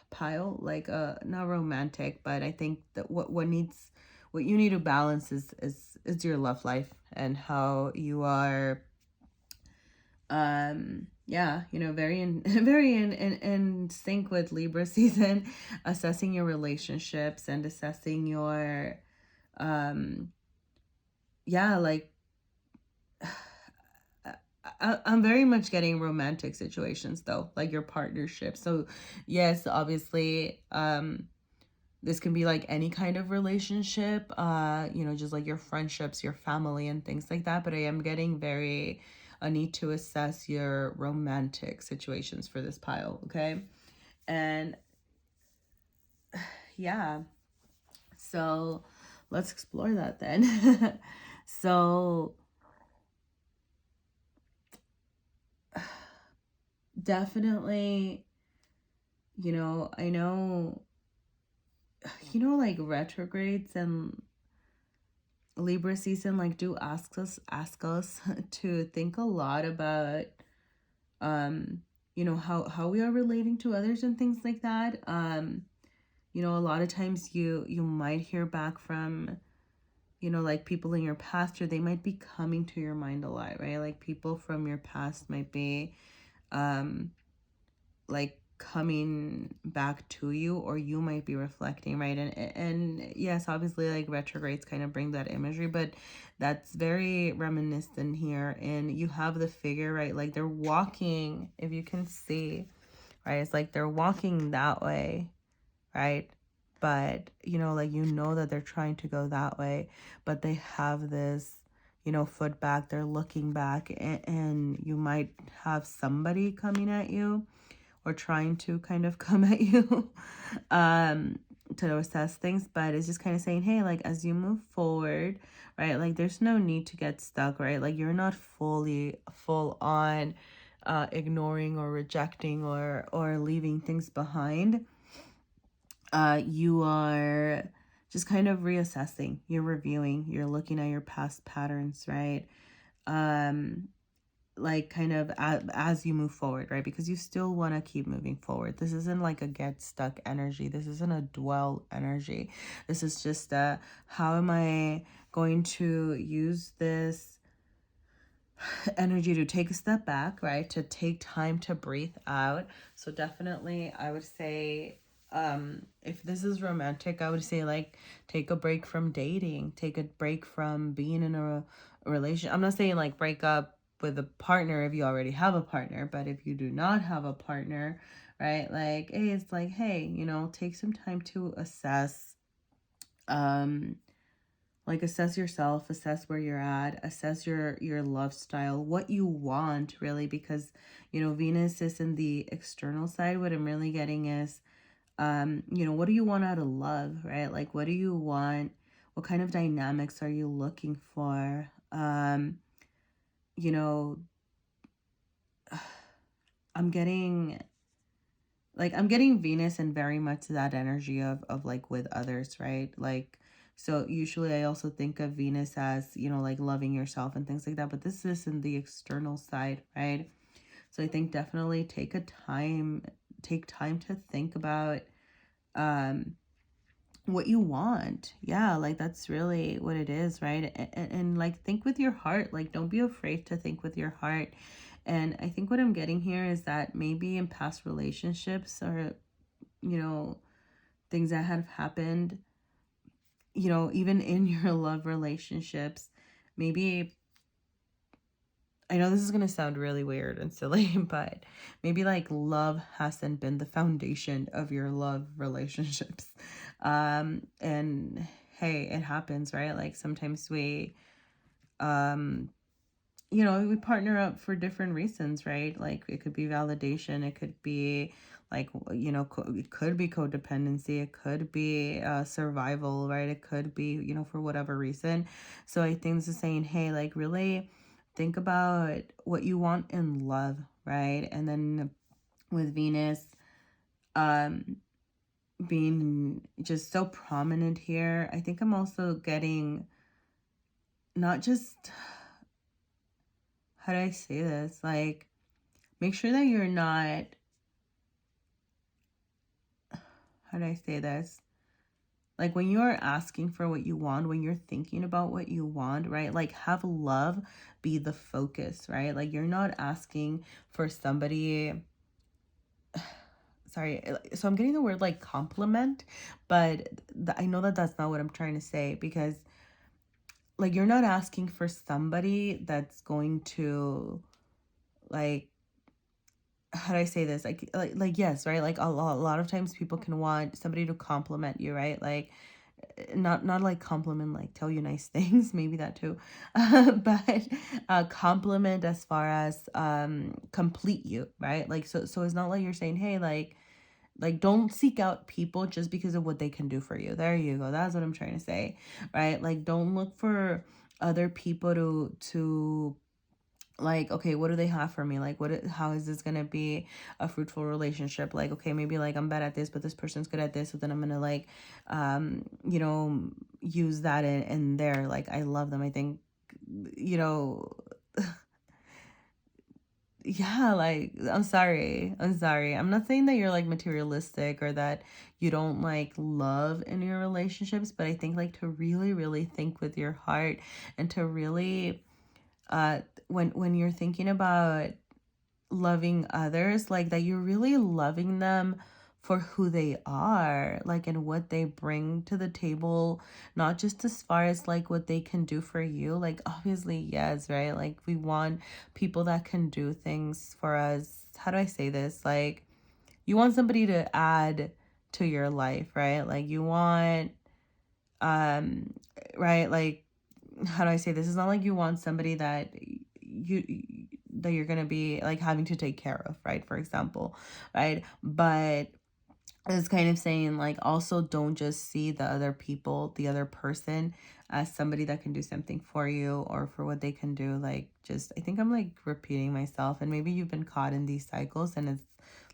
pile, like not romantic, but I think that what you need to balance is your love life and how you are very in sync with Libra season, assessing your relationships and assessing your like I'm very much getting romantic situations though, like your partnership. So yes, obviously, this can be like any kind of relationship, just like your friendships, your family and things like that. But I am getting a need to assess your romantic situations for this pile. Okay. And yeah, so let's explore that then. So definitely, I know, like retrogrades and Libra season, like do ask us to think a lot about, how we are relating to others and things like that. A lot of times you might hear back from, like people in your past, or they might be coming to your mind a lot, right? Like people from your past might be, like coming back to you, or you might be reflecting, right? And yes, obviously like retrogrades kind of bring that imagery, but that's very reminiscent here. And you have the figure, right? Like they're walking, if you can see, right? It's like they're walking that way, right? But like that they're trying to go that way, but they have this foot back, they're looking back, and you might have somebody coming at you or trying to kind of come at you to assess things. But it's just kind of saying, hey, like as you move forward, right, like there's no need to get stuck, right? Like you're not full on ignoring or rejecting or leaving things behind. You are just kind of reassessing, you're reviewing, you're looking at your past patterns, right? Like kind of as you move forward, right? Because you still want to keep moving forward. This isn't like a get stuck energy. This isn't a dwell energy. This is just how am I going to use this energy to take a step back, right? To take time to breathe out. So definitely I would say, if this is romantic, I would say like take a break from dating, take a break from being in a relation. I'm not saying like break up with a partner if you already have a partner. But if you do not have a partner, right, like, hey, it's like, hey, you know, take some time to assess, like, assess yourself, assess where you're at, assess your love style, what you want, really, because, you know, Venus is in the external side. What I'm really getting is, you know, what do you want out of love, right? Like, what do you want? What kind of dynamics are you looking for? You know, I'm getting Venus and very much that energy of like with others, right? Like, so usually I also think of Venus as, you know, like loving yourself and things like that, but this is in the external side, right? So I think definitely take time to think about what you want. Yeah, like that's really what it is, right? And like think with your heart. Like, don't be afraid to think with your heart. And I think what I'm getting here is that maybe in past relationships, or, you know, things that have happened, you know, even in your love relationships, maybe, I know this is going to sound really weird and silly, but maybe like love hasn't been the foundation of your love relationships. And hey, it happens, right? Like sometimes we, um, you know, we partner up for different reasons, right? Like it could be validation, it could be like, you know, it could be codependency, it could be survival, right? It could be, you know, for whatever reason. So I think this is saying, hey, like really think about what you want in love, right? And then with Venus being just so prominent here, I think I'm also getting not just, how do I say this? Like, make sure that you're not, how do I say this? Like when you're asking for what you want, when you're thinking about what you want, right? Like have love be the focus, right? Like you're not asking for somebody, sorry, so I'm getting the word like compliment, but I know that that's not what I'm trying to say, because like you're not asking for somebody that's going to, like, how do I say this? Like yes, right? Like a lot of times people can want somebody to compliment you, right? Like not like compliment, like tell you nice things, maybe that too. But compliment as far as complete you, right? Like so it's not like you're saying, hey, like don't seek out people just because of what they can do for you. There you go. That's what I'm trying to say, right? Like don't look for other people to like, okay, what do they have for me? Like how is this gonna be a fruitful relationship? Like, okay, maybe like I'm bad at this, but this person's good at this, so then I'm gonna like you know, use that in there. Like I love them, I think, you know. Yeah, like I'm sorry, I'm not saying that you're like materialistic or that you don't like love in your relationships, but I think like to really really think with your heart, and to really when you're thinking about loving others, like that you're really loving them for who they are, like, and what they bring to the table, not just as far as like what they can do for you. Like obviously yes, right? Like we want people that can do things for us. How do I say this? Like you want somebody to add to your life, right? Like you want um right, like, how do I say this? It's not like you want somebody you that you're gonna be like having to take care of, right? For example, right? But it's kind of saying like also don't just see the other person as somebody that can do something for you or for what they can do. Like just I think I'm like repeating myself, and maybe you've been caught in these cycles, and it's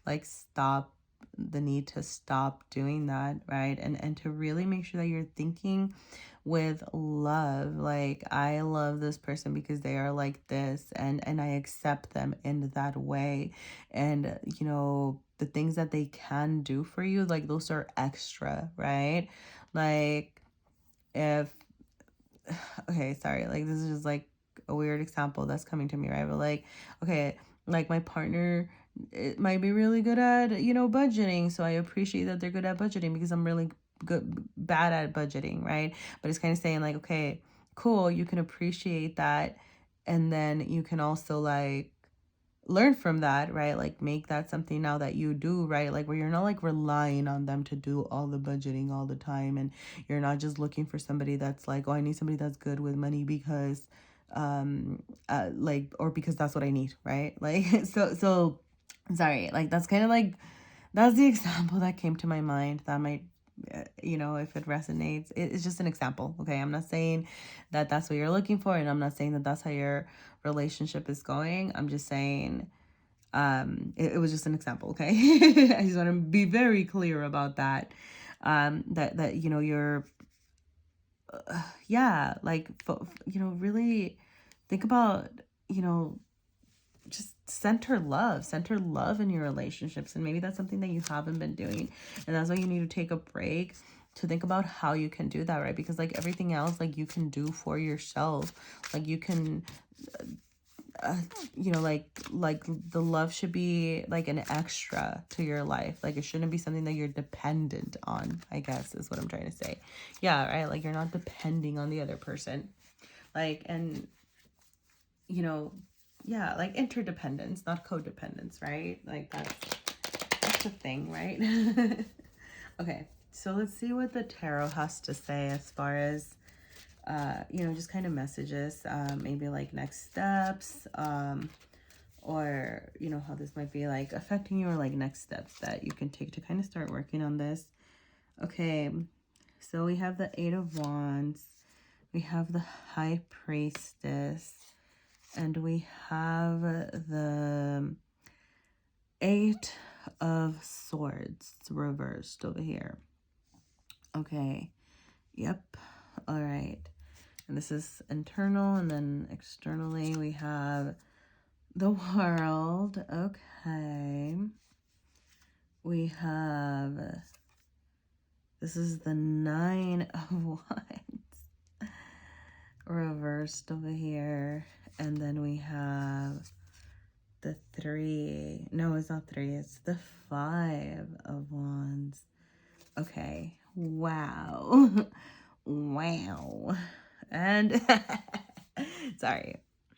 like stop the need to stop doing that, right? And to really make sure that you're thinking with love. Like I love this person because they are like this, and I accept them in that way. And you know, the things that they can do for you, like those are extra, right? Like if okay, sorry, like this is just like a weird example that's coming to me, right? But like, okay, like my partner, it might be really good at, you know, budgeting, so I appreciate that they're good at budgeting because I'm really bad at budgeting, right? But it's kind of saying like, okay, cool, you can appreciate that And then you can also like learn from that, right? Like make that something now that you do, right? Like where you're not like relying on them to do all the budgeting all the time, and you're not just looking for somebody that's like, oh, I need somebody that's good with money because like, or because that's what I need, right? Like so sorry, like that's kind of like, that's the example that came to my mind. That might, you know, if it resonates, it's just an example. Okay, I'm not saying that that's what you're looking for, and I'm not saying that that's how your relationship is going. I'm just saying it was just an example. Okay. I just want to be very clear about that. That you know, you're yeah, like you know, really think about, you know, just center love in your relationships. And maybe that's something that you haven't been doing, and that's why you need to take a break to think about how you can do that, right? Because like everything else, like you can do for yourself. Like you can you know, like the love should be like an extra to your life. Like it shouldn't be something that you're dependent on, I guess is what I'm trying to say. Yeah, right? Like you're not depending on the other person. Like, and you know, yeah, like interdependence, not codependence, right? Like that's a thing, right? Okay, so let's see what the tarot has to say as far as you know, just kind of messages, maybe like next steps, or you know, how this might be like affecting you, or like next steps that you can take to kind of start working on this. Okay, so we have the Eight of Wands, we have the High Priestess, and we have the Eight of Swords reversed over here. Okay, yep, all right. And this is internal, and then externally we have the World. Okay. We have, this is the Nine of Wands reversed over here. And then we have the Three. No, it's not Three. It's the Five of Wands. Okay. Wow. Wow. And sorry.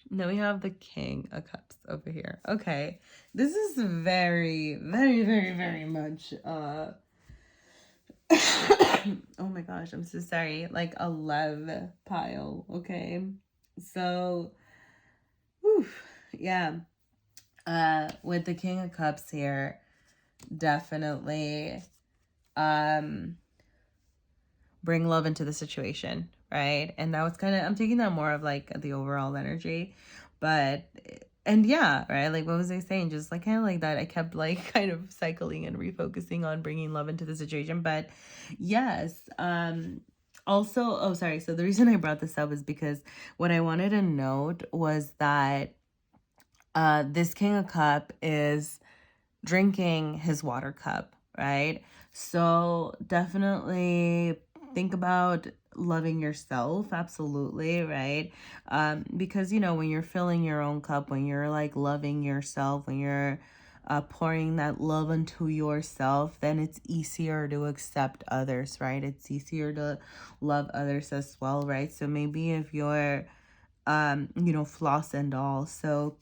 Then we have the King of Cups over here. Okay. This is very, very, very, very much oh my gosh, I'm so sorry. Like a love pile, okay? So whew, yeah. With the King of Cups here, definitely bring love into the situation, right? And that was kind of, I'm taking that more of like the overall energy, but and yeah, right, like what was I saying, just like kind of like that, I kept like kind of cycling and refocusing on bringing love into the situation. But yes, also, oh sorry, so the reason I brought this up is because what I wanted to note was that this King of Cup is drinking his water cup, right? So definitely think about loving yourself, absolutely, right? Because you know, when you're filling your own cup, when you're like loving yourself, when you're pouring that love into yourself, then it's easier to accept others, right? It's easier to love others as well, right? So maybe if you're you know, floss and all, so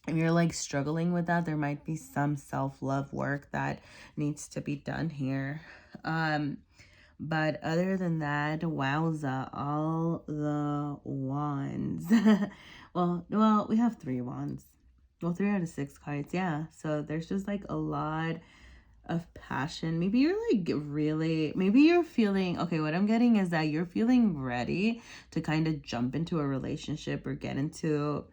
if you're like struggling with that, there might be some self-love work that needs to be done here. But other than that, wowza, all the wands. well, we have 3 wands. Well, 3 out of 6 cards, yeah. So there's just like a lot of passion. Maybe you're like really, maybe you're feeling, okay, what I'm getting is that you're feeling ready to kind of jump into a relationship or get into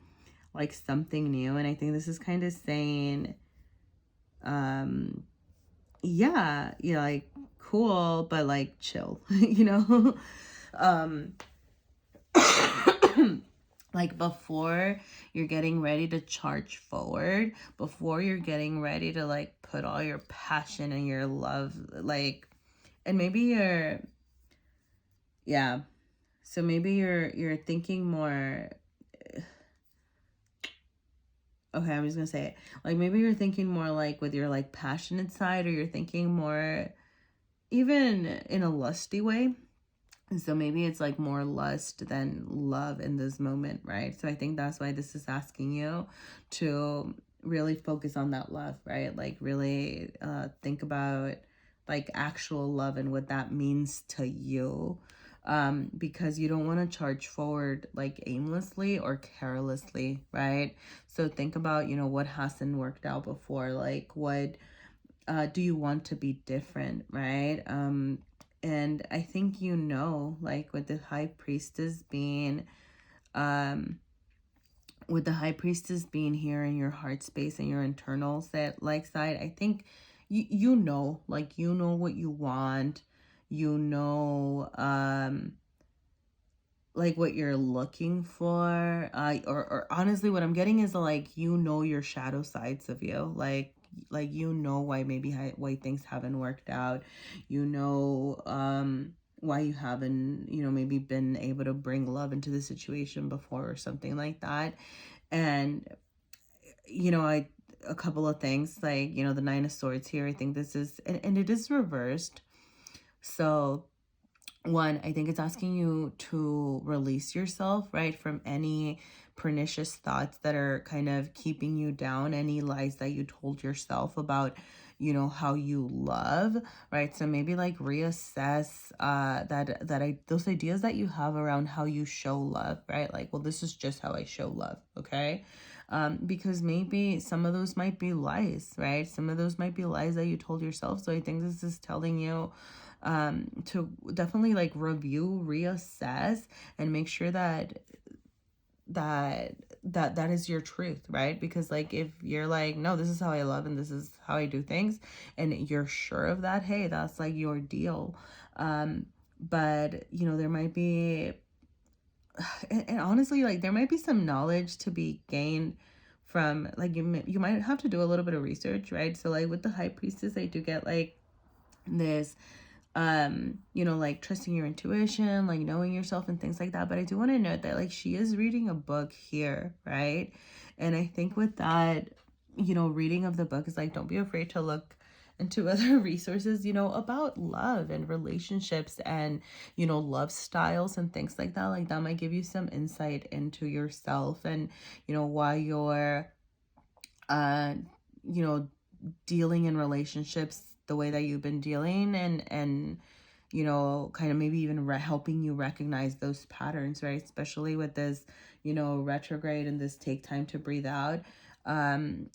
like something new. And I think this is kind of saying yeah, like cool, but like chill. You know, like before you're getting ready to charge forward, before you're getting ready to like put all your passion and your love, like, and maybe you're, yeah, so maybe you're thinking more, okay, I'm just gonna say it. Like maybe you're thinking more like with your like passionate side, or you're thinking more even in a lusty way. So maybe it's like more lust than love in this moment, right? So I think that's why this is asking you to really focus on that love, right? Like really think about like actual love and what that means to you. Because you don't want to charge forward like aimlessly or carelessly, right? So think about, you know, what hasn't worked out before, like what do you want to be different, right? And I think, you know, like with the high priestess being here in your heart space and your internal set like side, I think you know, like you know what you want, you know, like what you're looking for, or honestly what I'm getting is like, you know, your shadow sides of you, like you know why maybe why things haven't worked out, you know, why you haven't, you know, maybe been able to bring love into the situation before or something like that. And you know, a couple of things, like, you know, the Nine of Swords here, I think this is, and it is reversed. So one, I think it's asking you to release yourself, right, from any pernicious thoughts that are kind of keeping you down, any lies that you told yourself about, you know, how you love, right? So maybe like reassess those ideas that you have around how you show love, right? Like, well, this is just how I show love, okay? Because maybe some of those might be lies, right? Some of those might be lies that you told yourself. So I think this is telling you to definitely like review, reassess, and make sure that is your truth, right? Because like if you're like, no, this is how I love and this is how I do things, and you're sure of that, hey, that's like your deal. But you know, there might be and honestly, like there might be some knowledge to be gained from, like, you might have to do a little bit of research, right? So like with the high priestess, I do get like this you know, like trusting your intuition, like knowing yourself and things like that. But I do want to note that like she is reading a book here, right? And I think with that, you know, reading of the book is like, don't be afraid to look into other resources, you know, about love and relationships and, you know, love styles and things like that. Like that might give you some insight into yourself and, you know, why you're uh you know, dealing in relationships the way that you've been dealing, and you know, kind of maybe even helping you recognize those patterns, right? Especially with this, you know, retrograde and this take time to breathe out.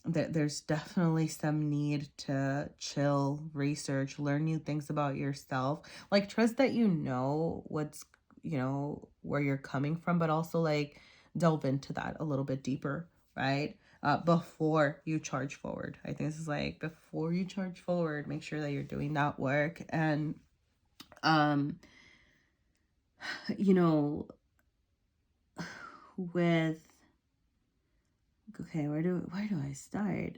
There's definitely some need to chill, research, learn new things about yourself, like trust that you know what's, you know, where you're coming from, but also like delve into that a little bit deeper, right? Before you charge forward. I think this is like, before you charge forward, make sure that you're doing that work. And you know, with, okay, where do I start?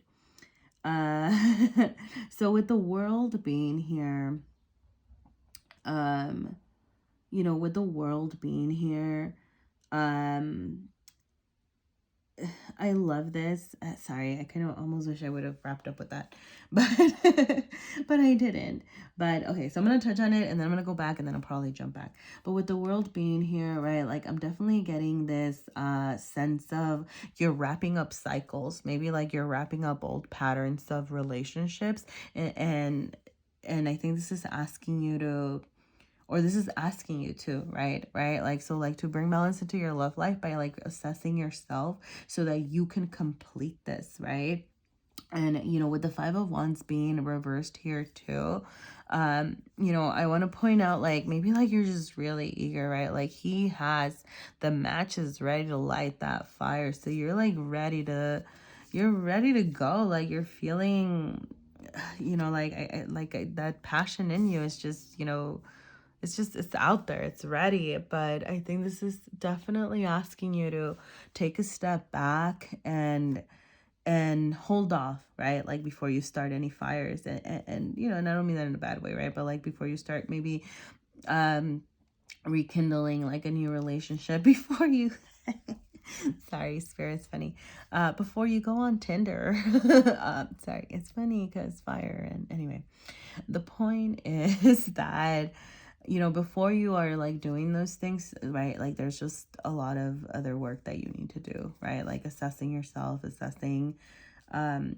So with the world being here, you know, with the world being here, I love this. Sorry, I kind of almost wish I would have wrapped up with that, but but I didn't. But okay, so I'm gonna touch on it, and then I'm gonna go back, and then I'll probably jump back. But with the world being here, right? Like I'm definitely getting this sense of you're wrapping up cycles. Maybe like you're wrapping up old patterns of relationships, and I think this is asking you to, or this is asking you to, right, like, so like to bring balance into your love life by like assessing yourself so that you can complete this, right? And you know, with the Five of Wands being reversed here too, you know, I want to point out like maybe like you're just really eager, right? Like he has the matches ready to light that fire, so you're like ready to go, like you're feeling, you know, like that passion in you is just, you know, it's out there, it's ready. But I think this is definitely asking you to take a step back and hold off, right? Like before you start any fires, and you know, and I don't mean that in a bad way, right? But like before you start maybe rekindling like a new relationship, before you sorry, spirit's funny, before you go on Tinder. Sorry, it's funny because fire. And anyway, the point is that, you know, before you are like doing those things, right? Like there's just a lot of other work that you need to do, right? Like assessing yourself, assessing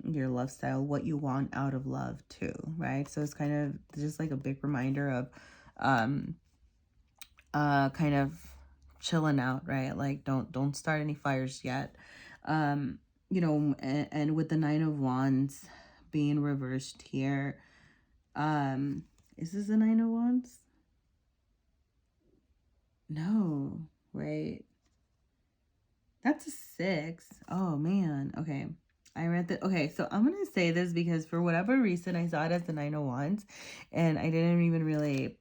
your love style, what you want out of love too, right? So it's kind of just like a big reminder of kind of chilling out, right? Like don't start any fires yet. You know, and with the Nine of Wands being reversed here, is this the Nine of Wands? No, wait. That's a 6. Oh man. Okay. I read that. Okay, so I'm gonna say this because for whatever reason I saw it as the Nine of Wands, and I didn't even really.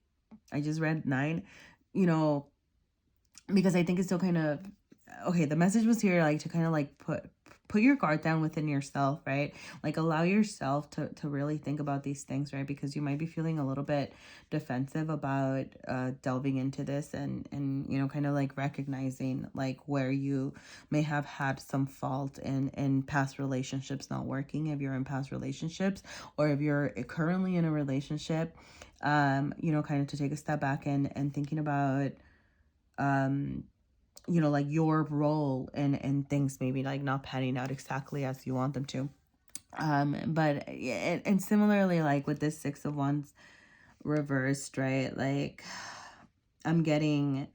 I just read 9. You know, because I think it's still kind of okay. The message was here like to kind of like put your guard down within yourself, right? Like allow yourself to really think about these things, right? Because you might be feeling a little bit defensive about delving into this, and you know, kind of like recognizing like where you may have had some fault in past relationships not working, if you're in past relationships, or if you're currently in a relationship. You know, kind of to take a step back and thinking about you know, like your role and things maybe like not panning out exactly as you want them to. But and similarly, like with this Six of Wands reversed, right? Like I'm getting,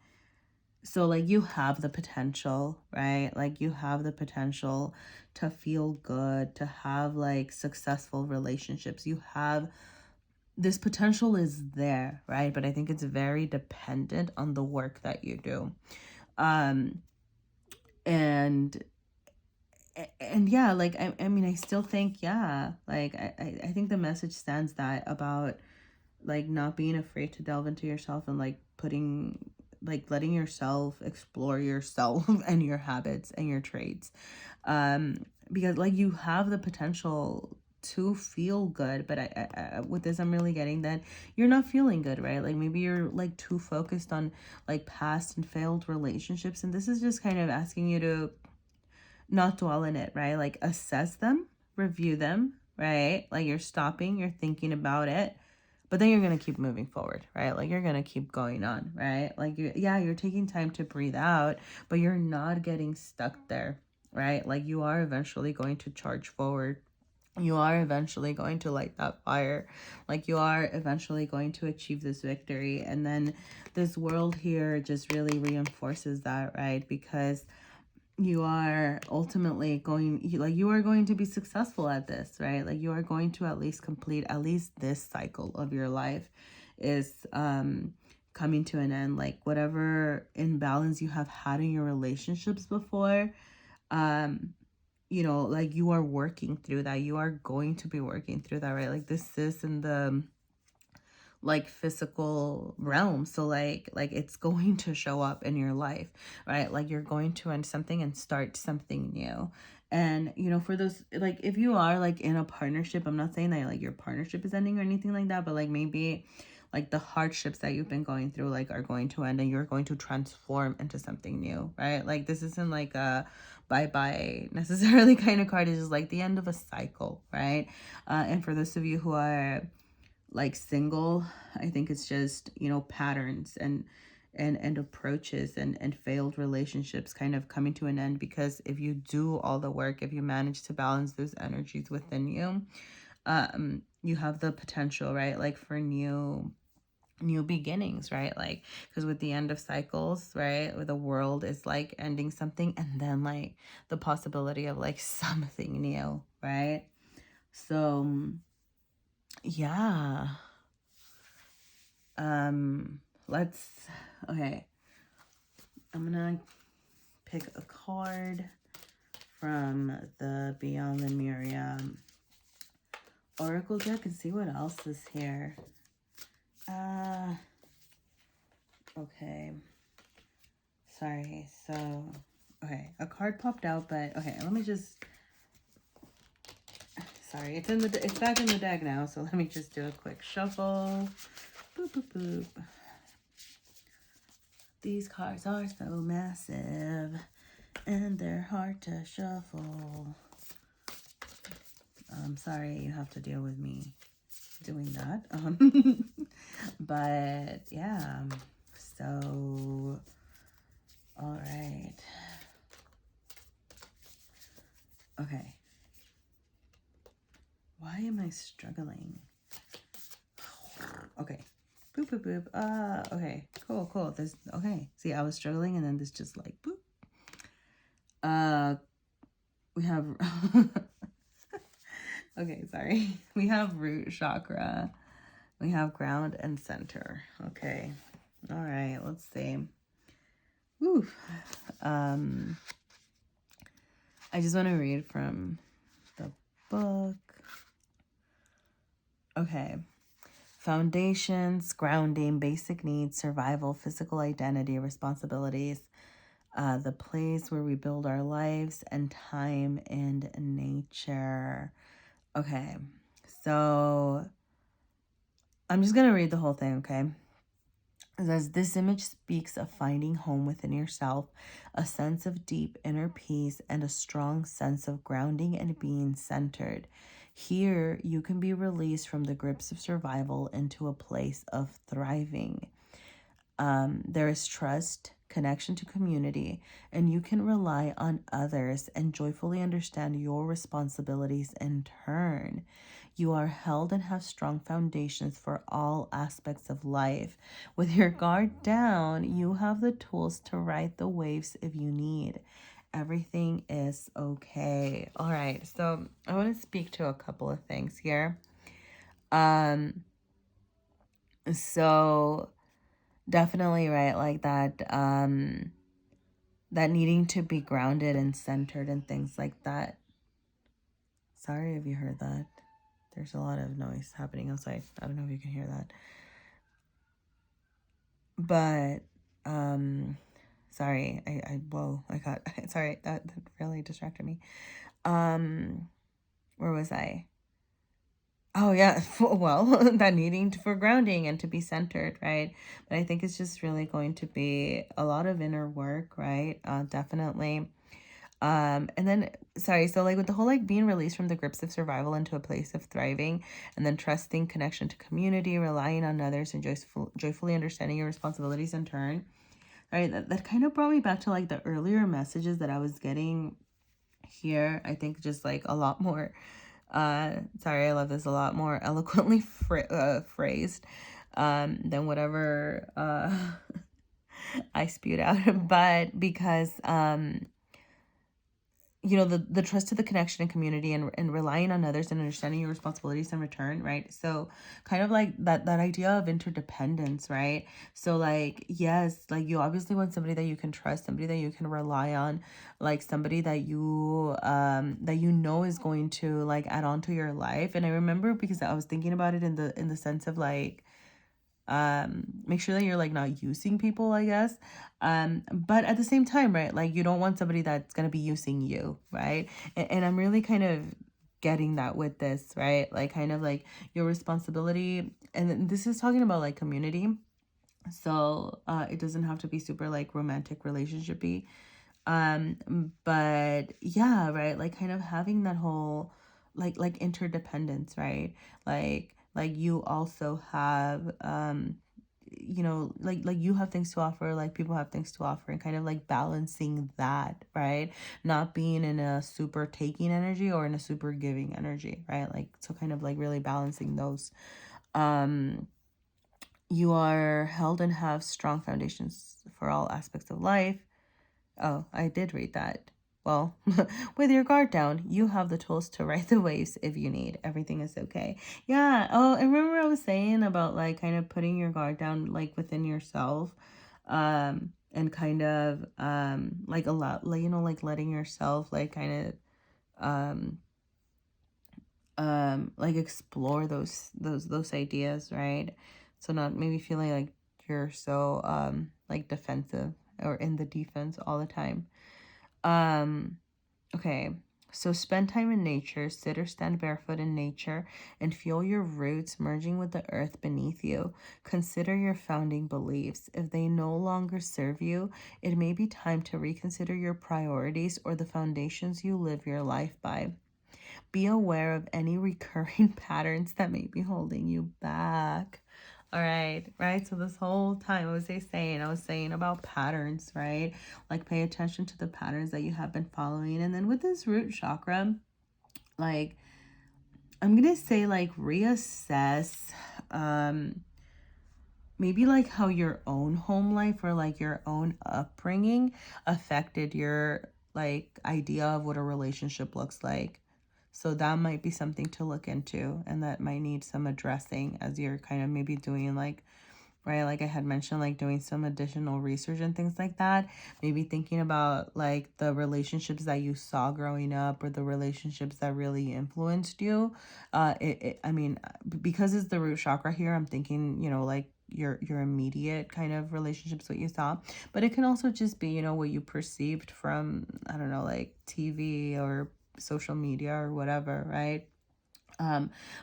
so like you have the potential, right? Like you have the potential to feel good, to have like successful relationships. You have, this potential is there, right? But I think it's very dependent on the work that you do. And yeah, like I mean I still think, yeah, like I think the message stands that about like not being afraid to delve into yourself and like putting, like letting yourself explore yourself and your habits and your traits, because like you have the potential to feel good, but I with this I'm really getting that you're not feeling good, right? Like maybe you're like too focused on like past and failed relationships, and this is just kind of asking you to not dwell in it, right? Like assess them, review them, right? Like you're stopping, you're thinking about it, but then you're going to keep moving forward, right? Like you're going to keep going on, right? Like you're taking time to breathe out, but you're not getting stuck there, right? Like you are eventually going to charge forward. You are eventually going to light that fire. Like you are eventually going to achieve this victory. And then this world here just really reinforces that, right? Because you are ultimately going, like you are going to be successful at this, right? Like you are going to at least complete at least this cycle of your life is coming to an end. Like whatever imbalance you have had in your relationships before, you know, like you are working through that. You are going to be working through that, right? Like this is in the like physical realm, so like it's going to show up in your life, right? Like you're going to end something and start something new. And you know, for those, like if you are like in a partnership, I'm not saying that like your partnership is ending or anything like that, but like maybe like the hardships that you've been going through like are going to end and you're going to transform into something new, right? Like this isn't like a bye-bye necessarily kind of card. It's just like the end of a cycle, right? And for those of you who are like single, I think it's just, you know, patterns and approaches and failed relationships kind of coming to an end, because if you do all the work, if you manage to balance those energies within you, you have the potential, right? Like for new beginnings, right? Like because with the end of cycles, right, where the world is like ending something and then like the possibility of like something new, right? So yeah, let's, okay, I'm gonna pick a card from the Beyond Lemuria Oracle deck and see what else is here. Okay, sorry, so okay, a card popped out, but okay, let me just, sorry, it's back in the deck now, so let me just do a quick shuffle. Boop boop boop. These cards are so massive and they're hard to shuffle. I'm sorry you have to deal with me doing that. But yeah, so all right. Okay. Why am I struggling? Okay. Boop, boop, boop. Okay. Cool, cool. This, okay. See, I was struggling and then this just like, boop. We have, okay, sorry. We have root chakra. We have ground and center. Okay. All right. Let's see. Woo. I just want to read from the book. Okay. Foundations, grounding, basic needs, survival, physical identity, responsibilities, the place where we build our lives, and time and nature. Okay. So I'm just going to read the whole thing, okay? It says, this image speaks of finding home within yourself, a sense of deep inner peace, and a strong sense of grounding and being centered. Here, you can be released from the grips of survival into a place of thriving. There is trust, connection to community, and you can rely on others and joyfully understand your responsibilities in turn. You are held and have strong foundations for all aspects of life. With your guard down, you have the tools to ride the waves if you need. Everything is okay. All right, so I want to speak to a couple of things here. So definitely, right, like that, that needing to be grounded and centered and things like that. Sorry if you heard that. There's a lot of noise happening outside. I don't know if you can hear that. But, sorry, I got, sorry, that really distracted me. Where was I? Oh, yeah, well, that needing for grounding and to be centered, right? But I think it's just really going to be a lot of inner work, right? Definitely. And then, sorry, so like with the whole like being released from the grips of survival into a place of thriving, and then trusting connection to community, relying on others, and joyfully understanding your responsibilities in turn, right? That kind of brought me back to like the earlier messages that I was getting here. I think just like a lot more, sorry, I love this, a lot more eloquently phrased than whatever I spewed out. But because you know, the trust to the connection and community, and relying on others and understanding your responsibilities in return, right? So kind of like that idea of interdependence, right? So like, yes, like you obviously want somebody that you can trust, somebody that you can rely on, like somebody that you know is going to like add on to your life. And I remember, because I was thinking about it in the sense of like, make sure that you're like not using people, I guess, but at the same time, right, like you don't want somebody that's going to be using you, right? And I'm really kind of getting that with this, right? Like kind of like your responsibility, and this is talking about like community, so it doesn't have to be super like romantic relationshipy, but yeah, right, like kind of having that whole like interdependence, right? Like you also have you know, like you have things to offer, like people have things to offer, and kind of like balancing that, right? Not being in a super taking energy or in a super giving energy, right? Like, so kind of like really balancing those. You are held and have strong foundations for all aspects of life. Oh, I did read that. Well, with your guard down, you have the tools to ride the waves if you need. Everything is okay. Yeah. Oh, and remember I was saying about like kind of putting your guard down like within yourself, and kind of like a lot, like, you know, like letting yourself like kind of like explore those ideas, right? So not maybe feeling like you're so like defensive or in the defense all the time. Okay, so spend time in nature, sit or stand barefoot in nature, and feel your roots merging with the earth beneath you. Consider your founding beliefs. If they no longer serve you, it may be time to reconsider your priorities or the foundations you live your life by. Be aware of any recurring patterns that may be holding you back. All right, right. So this whole time I was saying about patterns, right? Like pay attention to the patterns that you have been following. And then with this root chakra, like I'm gonna say like reassess maybe like how your own home life or like your own upbringing affected your like idea of what a relationship looks like. So that might be something to look into, and that might need some addressing as you're kind of maybe doing like, right, like I had mentioned, like doing some additional research and things like that. Maybe thinking about like the relationships that you saw growing up or the relationships that really influenced you. I mean, because it's the root chakra here, I'm thinking, you know, like your immediate kind of relationships, what you saw, but it can also just be, you know, what you perceived from, I don't know, like TV or social media or whatever, right?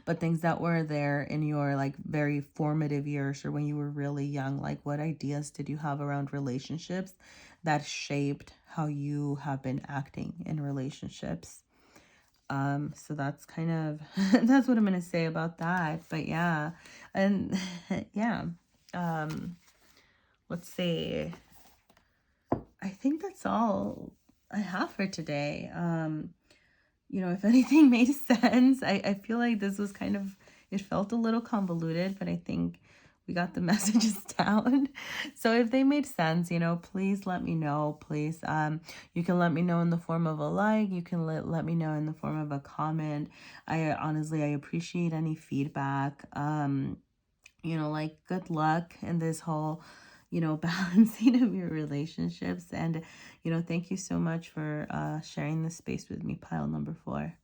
But things that were there in your like very formative years or when you were really young, like what ideas did you have around relationships that shaped how you have been acting in relationships? So that's kind of that's what I'm gonna say about that. But yeah, and yeah, let's see. I think that's all I have for today. You know, if anything made sense, I feel like this was kind of, it felt a little convoluted, but I think we got the messages down. So if they made sense, you know, please let me know. Please, you can let me know in the form of a like. You can let me know in the form of a comment. I honestly, I appreciate any feedback. You know, like good luck in this whole, you know, balancing of your relationships. And, you know, thank you so much for sharing this space with me, pile number 4.